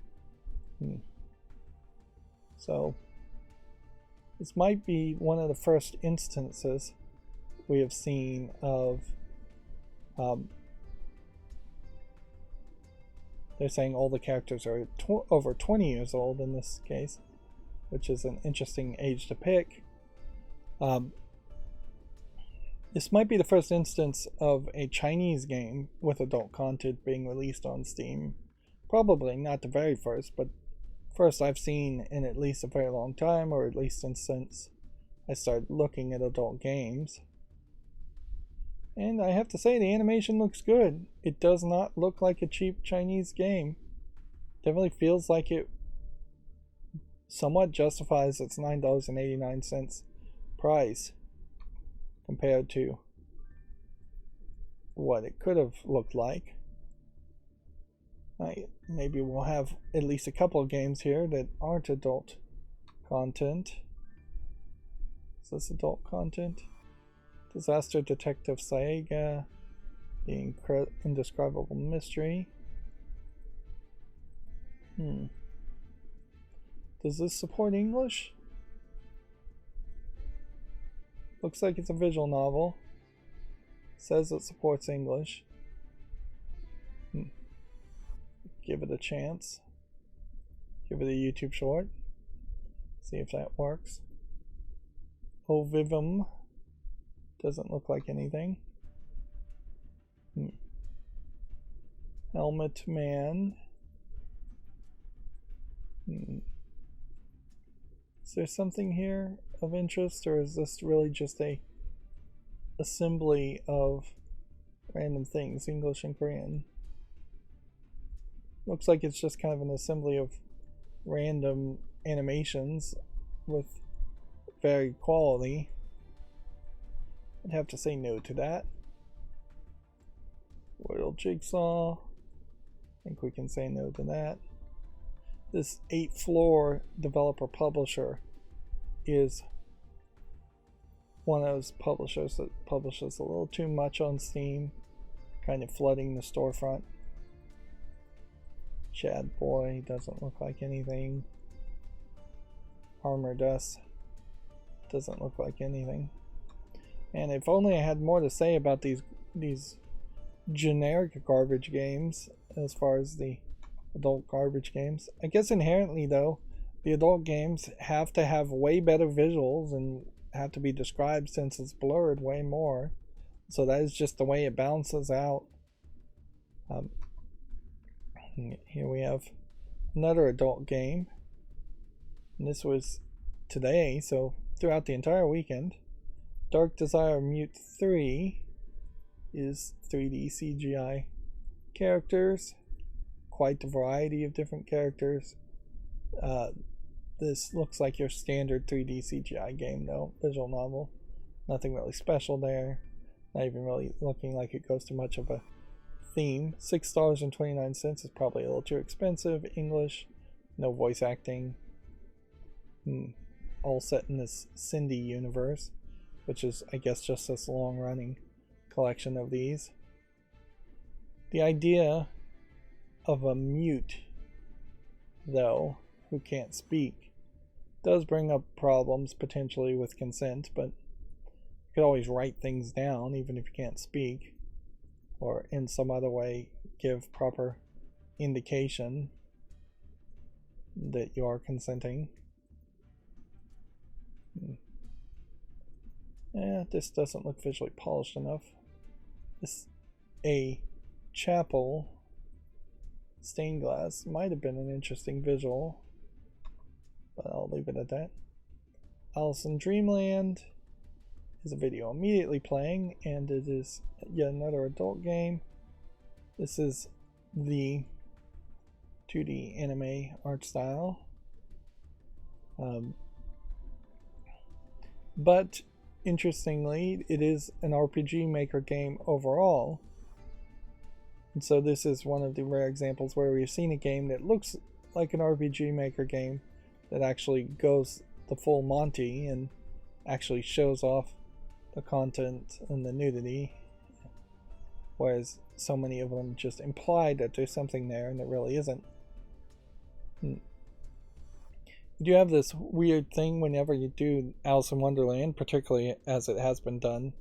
So this might be one of the first instances we have seen of they're saying all the characters are over 20 years old in this case, which is an interesting age to pick. This might be the first instance of a Chinese game with adult content being released on Steam. Probably not the very first, but first I've seen in at least a very long time, or at least since I started looking at adult games. And I have to say, the animation looks good. It does not look like a cheap Chinese game. Definitely feels like it somewhat justifies its $9.89 price compared to what it could have looked like. Maybe we'll have at least a couple of games here that aren't adult content. Is this adult content? Disaster Detective Saega, The Indescribable Mystery. Does this support English? Looks like it's a visual novel. Says it supports English. Give it a chance. Give it a YouTube short. See if that works. Ovivum. Doesn't look like anything. Helmet Man. Is there something here of interest, or is this really just a assembly of random things, English and Korean? Looks like it's just kind of an assembly of random animations with varied quality. I'd have to say no to that. Royal Jigsaw. I think we can say no to that. This 8th Floor developer publisher is one of those publishers that publishes a little too much on Steam, kind of flooding the storefront. Chad Boy doesn't look like anything. Armor Dust doesn't look like anything. And if only I had more to say about these generic garbage games as far as the adult garbage games. I guess inherently though, the adult games have to have way better visuals and have to be described since it's blurred way more. So that is just the way it balances out. Here we have another adult game. And this was today, so throughout the entire weekend. Dark Desire Mute 3 is 3D CGI characters. Quite a variety of different characters. This looks like your standard 3D CGI game though, visual novel. Nothing really special there. Not even really looking like it goes to much of a theme. $6.29 is probably a little too expensive. English, no voice acting. All set in this Cindy universe, which is, I guess, just this long-running collection of these. The idea of a mute, though, who can't speak, does bring up problems potentially with consent, but you could always write things down even if you can't speak, or in some other way give proper indication that you are consenting. This doesn't look visually polished enough. This a chapel stained glass might have been an interesting visual, but I'll leave it at that. Alice in Dreamland is a video immediately playing, and it is yet another adult game. This is the 2D anime art style. But interestingly, it is an RPG Maker game overall. And so this is one of the rare examples where we've seen a game that looks like an RPG Maker game that actually goes the full Monty and actually shows off the content and the nudity, whereas so many of them just imply that there's something there and it really isn't. You do have this weird thing whenever you do Alice in Wonderland, particularly as it has been done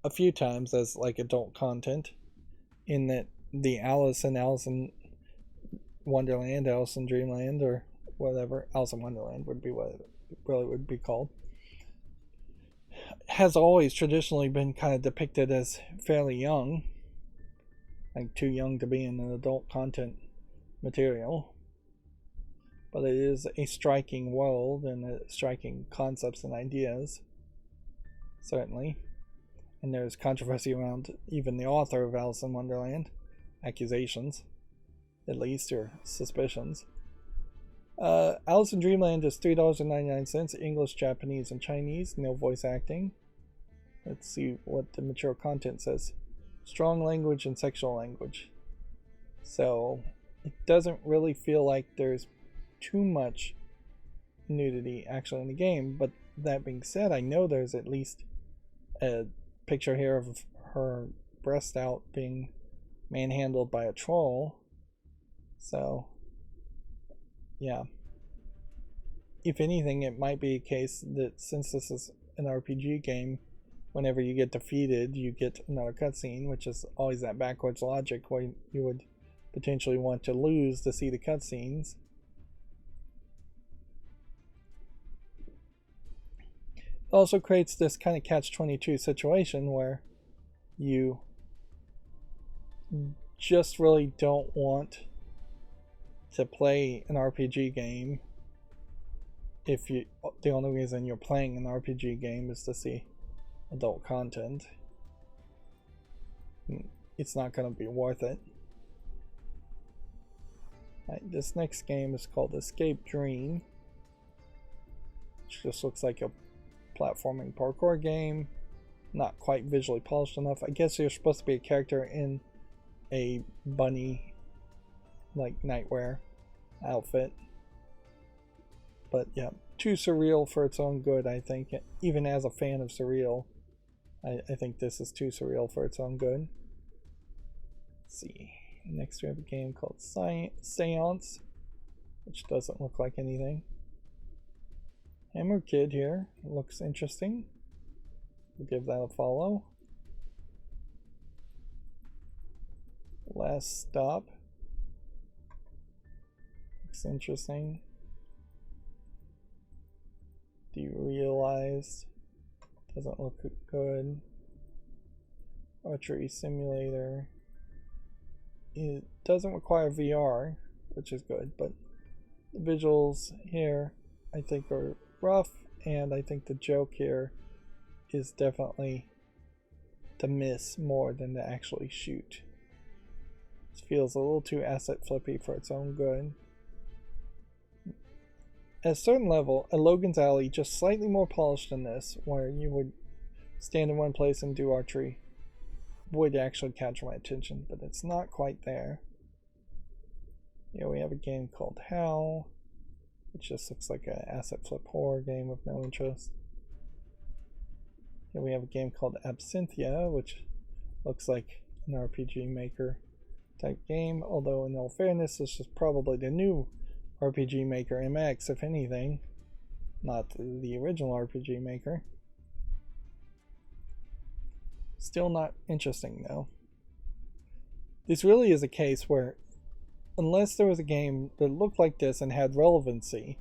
a few times as like adult content, in that the Alice in Wonderland, Alice in Dreamland, or whatever, Alice in Wonderland would be what it really would be called, has always traditionally been kind of depicted as fairly young, like too young to be in an adult content material. But it is a striking world and striking concepts and ideas, certainly. And there's controversy around even the author of Alice in Wonderland, accusations, at least, or suspicions. Alice in Dreamland is $3.99, English, Japanese, and Chinese, no voice acting. Let's see what the mature content says. Strong language and sexual language. So it doesn't really feel like there's too much nudity actually in the game, but that being said, I know there's at least a picture here of her breast out being manhandled by a troll. So yeah, if anything, it might be a case that since this is an RPG game, whenever you get defeated you get another cutscene, which is always that backwards logic where you would potentially want to lose to see the cutscenes. It also creates this kind of catch-22 situation where you just really don't want to play an RPG game if the only reason you're playing an RPG game is to see adult content. It's not going to be worth it. Right, this next game is called Escape Dream, which just looks like a platforming parkour game, not quite visually polished enough. I guess you're supposed to be a character in a bunny like nightwear outfit, but yeah, too surreal for its own good. I think even as a fan of surreal, I think this is too surreal for its own good. Let's see, next we have a game called Seance, which doesn't look like anything. Hammer Kid here looks interesting. We'll give that a follow. Last Stop looks interesting. Derealized doesn't look good. Archery Simulator. It doesn't require VR, which is good, but the visuals here I think are rough, and I think the joke here is definitely to miss more than to actually shoot. It feels a little too asset flippy for its own good. At a certain level, a Logan's Alley just slightly more polished than this, where you would stand in one place and do archery, would actually catch my attention, but it's not quite there. Here we have a game called How, which just looks like an asset flip horror game of no interest. Here we have a game called Absentia, which looks like an RPG Maker type game, although in all fairness this is probably the new RPG Maker MX, if anything, not the original RPG Maker. Still not interesting though. This really is a case where unless there was a game that looked like this and had relevancy,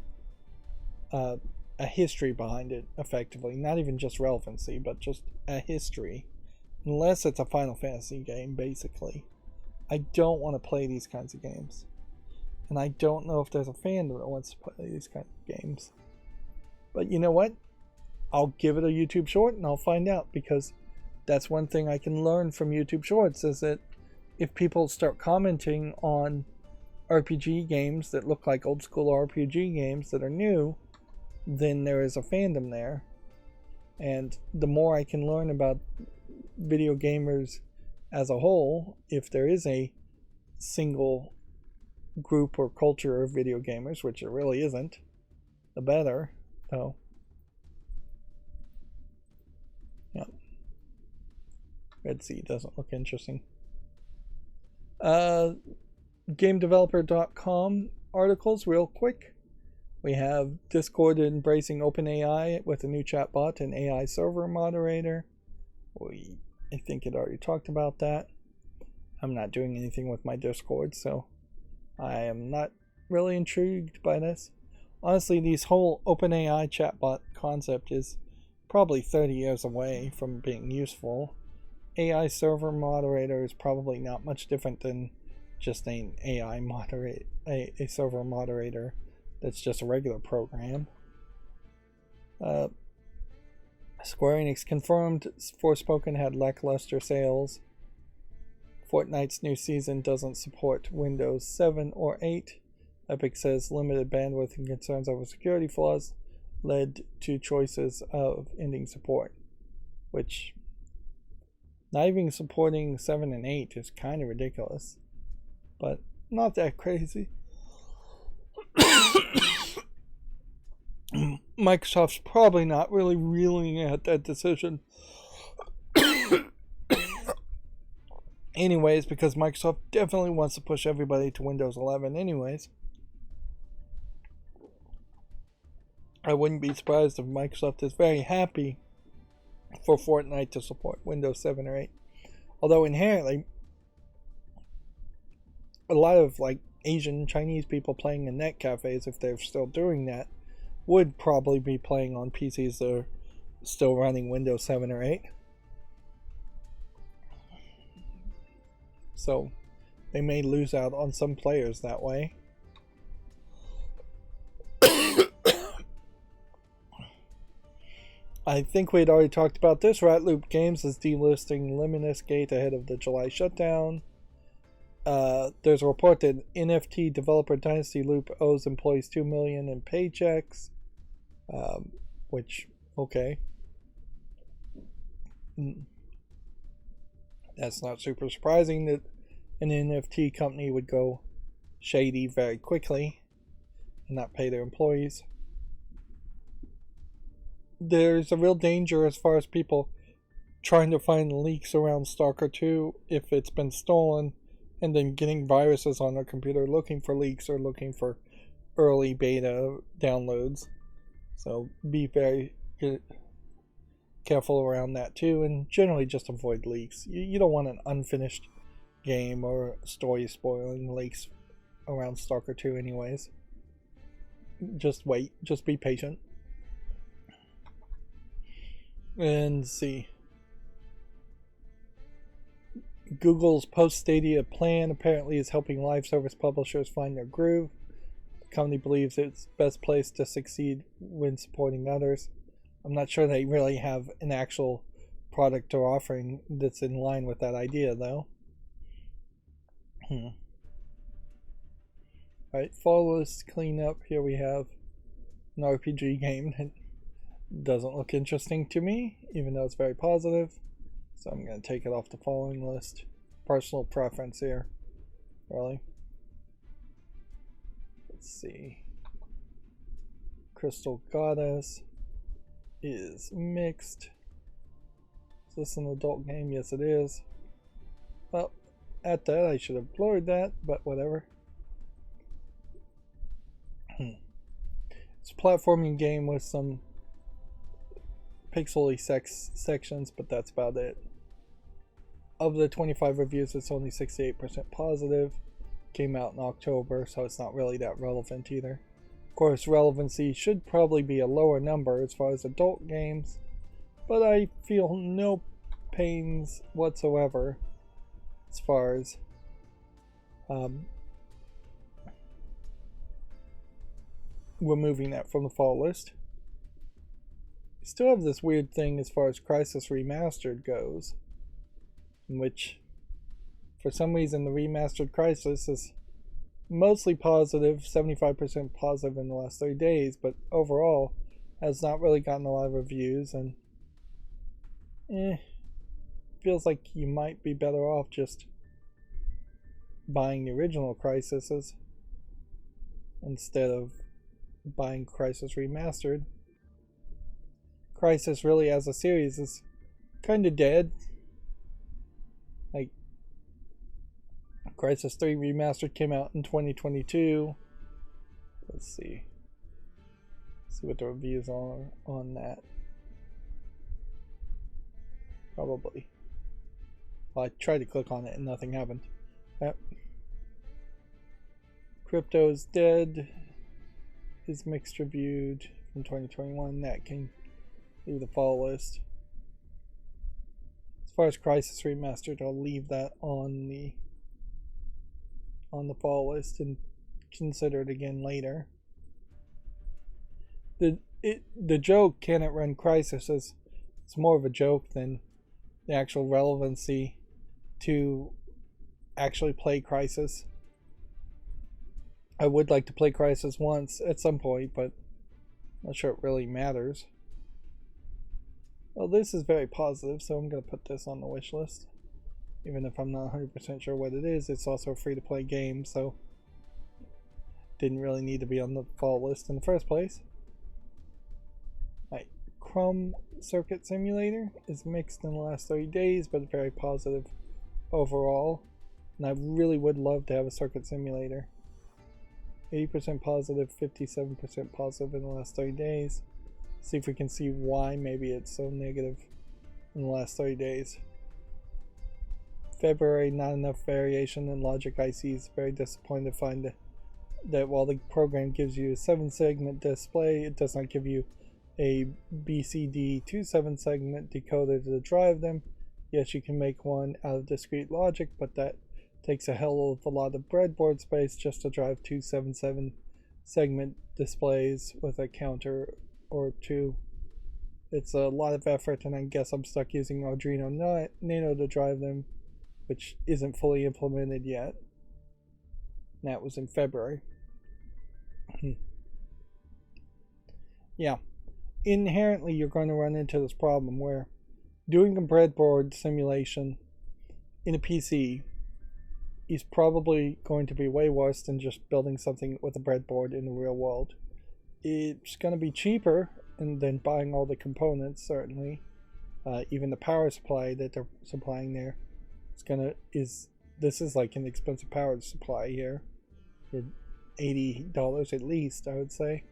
a history behind it, effectively, not even just relevancy, but just a history, unless it's a Final Fantasy game, basically, I don't want to play these kinds of games. And I don't know if there's a fandom that wants to play these kinds of games. But you know what? I'll give it a YouTube short and I'll find out, because that's one thing I can learn from YouTube shorts, is that if people start commenting on RPG games that look like old school RPG games that are new, then there is a fandom there. And the more I can learn about video gamers as a whole, if there is a single group or culture of video gamers, which it really isn't, the better. So Red Sea doesn't look interesting. GameDeveloper.com articles, real quick. We have Discord embracing OpenAI with a new chatbot and AI server moderator. I think it already talked about that. I'm not doing anything with my Discord, so I am not really intrigued by this. Honestly, this whole OpenAI chatbot concept is probably 30 years away from being useful. AI server moderator is probably not much different than just an AI moderate, a server moderator that's just a regular program. Square Enix confirmed Forspoken had lackluster sales. Fortnite's new season doesn't support Windows 7 or 8. Epic says limited bandwidth and concerns over security flaws led to choices of ending support, which not even supporting 7 and 8 is kind of ridiculous, but not that crazy. Microsoft's probably not really reeling at that decision. Anyways, because Microsoft definitely wants to push everybody to Windows 11 anyways. I wouldn't be surprised if Microsoft is very happy for Fortnite to support Windows 7 or 8. Although inherently, a lot of like Asian Chinese people playing in net cafes, if they're still doing that, would probably be playing on PCs that are still running Windows 7 or 8. So they may lose out on some players that way. I think we had already talked about this. Ratloop Games is delisting Luminous Gate ahead of the July shutdown. There's a report that NFT developer Dynasty Loop owes employees $2 million in paychecks. Which, okay. That's not super surprising that an NFT company would go shady very quickly and not pay their employees. There's a real danger as far as people trying to find leaks around Stalker 2 if it's been stolen, and then getting viruses on their computer looking for leaks or looking for early beta downloads. So be very careful around that too, and generally just avoid leaks. You don't want an unfinished game or story spoiling leaks around Stalker 2 anyways. Just wait, just be patient. And see. Google's post-Stadia plan apparently is helping live service publishers find their groove. The company believes it's best placed to succeed when supporting others. I'm not sure they really have an actual product or offering that's in line with that idea, though. Alright, fall list cleanup. Here we have an RPG game that doesn't look interesting to me, even though it's very positive. So I'm going to take it off the following list. Personal preference here, really. Let's see. Crystal Goddess is mixed. Is this an adult game? Yes, it is. Well, at that, I should have blurred that, but whatever. It's a platforming game with some pixely sections, but that's about it. Of the 25 reviews, it's only 68% positive. Came out in October, so it's not really that relevant either. Of course, relevancy should probably be a lower number as far as adult games, but I feel no pains whatsoever as far as removing that from the fall list. We still have this weird thing as far as Crysis Remastered goes, in which for some reason the remastered Crysis is mostly positive, 75% positive in the last 3 days, but overall has not really gotten a lot of reviews, and feels like you might be better off just buying the original Crysis instead of buying Crysis Remastered. Crysis really as a series is kind of dead. Crysis 3 Remastered came out in 2022. Let's see. See what the reviews are on that. Probably. Well, I tried to click on it and nothing happened. Yep. Crypto's Dead is mixed reviewed from 2021. That can leave the fall list. As far as Crysis Remastered, I'll leave that on the fall list and consider it again later. The joke, can it run Crysis, is it's more of a joke than the actual relevancy to actually play Crysis. I would like to play Crysis once at some point, but I'm not sure it really matters. Well, this is very positive, so I'm going to put this on the wish list. Even if I'm not 100% sure what it is, it's also a free-to-play game, so didn't really need to be on the fall list in the first place. Right, Crumb Circuit Simulator is mixed in the last 30 days, but very positive overall. And I really would love to have a circuit simulator. 80% positive, 57% positive in the last 30 days. See if we can see why maybe it's so negative in the last 30 days. February, not enough variation in logic ICs. Very disappointed to find that while the program gives you a 7-segment display, it does not give you a BCD 7-segment decoder to drive them. Yes, you can make one out of discrete logic, but that takes a hell of a lot of breadboard space just to drive 2 7-segment displays with a counter or two. It's a lot of effort, and I guess I'm stuck using Arduino Nano to drive them, which isn't fully implemented yet. That was in February. Yeah, inherently you're going to run into this problem where doing a breadboard simulation in a PC is probably going to be way worse than just building something with a breadboard in the real world. It's going to be cheaper than buying all the components, certainly. Even the power supply that they're supplying there this is like an expensive power supply here. $80 at least, I would say.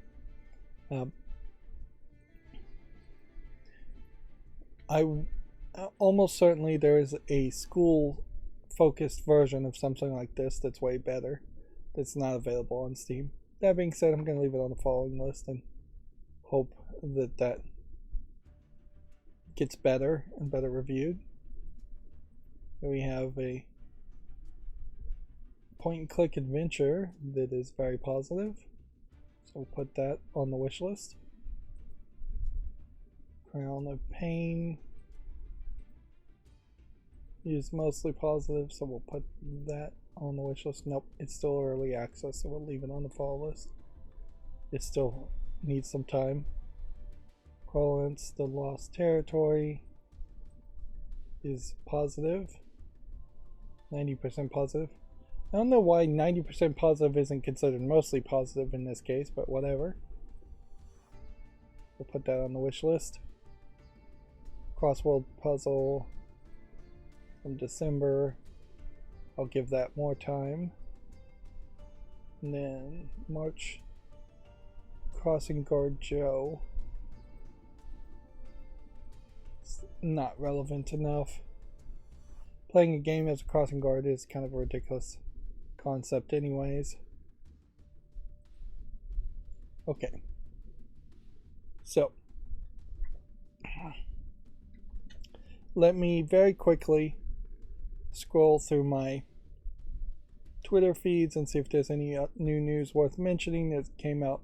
Almost certainly there is a school focused version of something like this that's way better, that's not available on Steam. That being said, I'm going to leave it on the following list and hope that gets better and better reviewed. We have a point and click adventure that is very positive, so we'll put that on the wish list. Crown of Pain is mostly positive, so we'll put that on the wish list. Nope, it's still early access, so we'll leave it on the fall list. It still needs some time. Crawlance, The Lost Territory is positive. 90% positive. I don't know why 90% positive isn't considered mostly positive in this case, but whatever. We'll put that on the wish list. Crossword Puzzle from December. I'll give that more time. And then March, Crossing Guard Joe. It's not relevant enough. Playing a game as a crossing guard is kind of a ridiculous concept anyways. Okay. So, let me very quickly scroll through my Twitter feeds and see if there's any new news worth mentioning that came out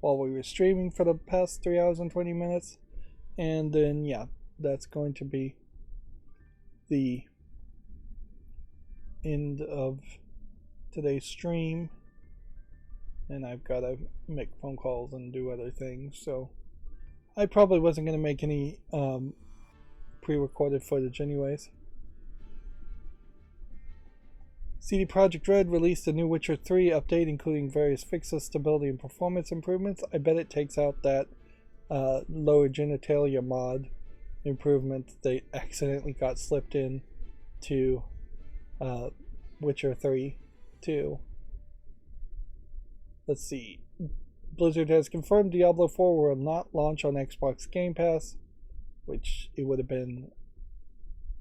while we were streaming for the past 3 hours and 20 minutes. And then, yeah, that's going to be the end of today's stream. And I've got to make phone calls and do other things, so I probably wasn't going to make any pre-recorded footage anyways. CD Projekt Red released a new Witcher 3 update, including various fixes, stability, and performance improvements. I bet it takes out that lower genitalia mod improvement they accidentally got slipped in to Witcher 3 too. Let's see. Blizzard has confirmed Diablo 4 will not launch on Xbox Game Pass, which it would have been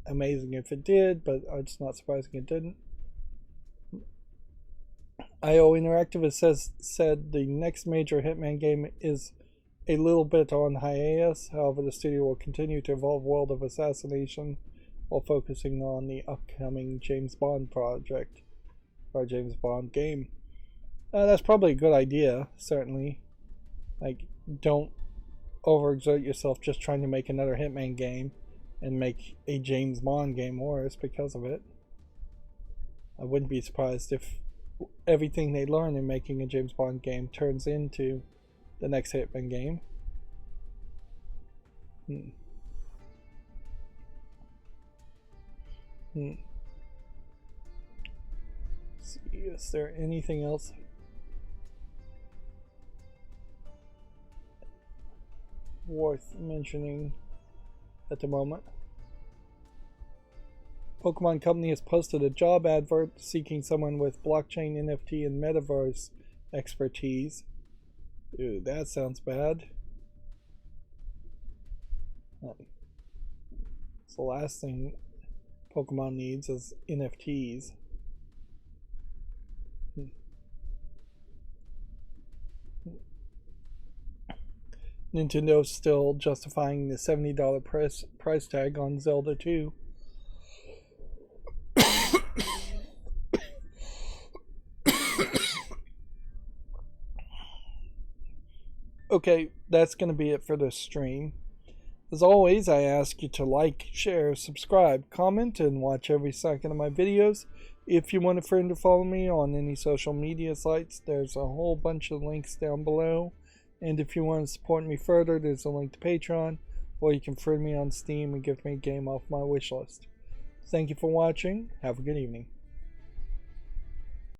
amazing if it did, but it's not surprising it didn't. IO Interactive has said the next major Hitman game is a little bit on hiatus. However, the studio will continue to evolve World of Assassination while focusing on the upcoming James Bond project, or James Bond game. That's probably a good idea, certainly. Like, don't overexert yourself just trying to make another Hitman game and make a James Bond game worse because of it. I wouldn't be surprised if everything they learn in making a James Bond game turns into the next Hitman game. Let's see, is there anything else? Worth mentioning at the moment. Pokemon Company has posted a job advert seeking someone with blockchain, NFT, and metaverse expertise. Ooh, that sounds bad. It's the last thing Pokemon needs is NFTs. Nintendo's still justifying the $70 price tag on Zelda 2. Okay, that's going to be it for this stream. As always, I ask you to like, share, subscribe, comment, and watch every second of my videos. If you want a friend to follow me on any social media sites, there's a whole bunch of links down below. And if you want to support me further, there's a link to Patreon, or you can friend me on Steam and give me a game off my wishlist. Thank you for watching. Have a good evening.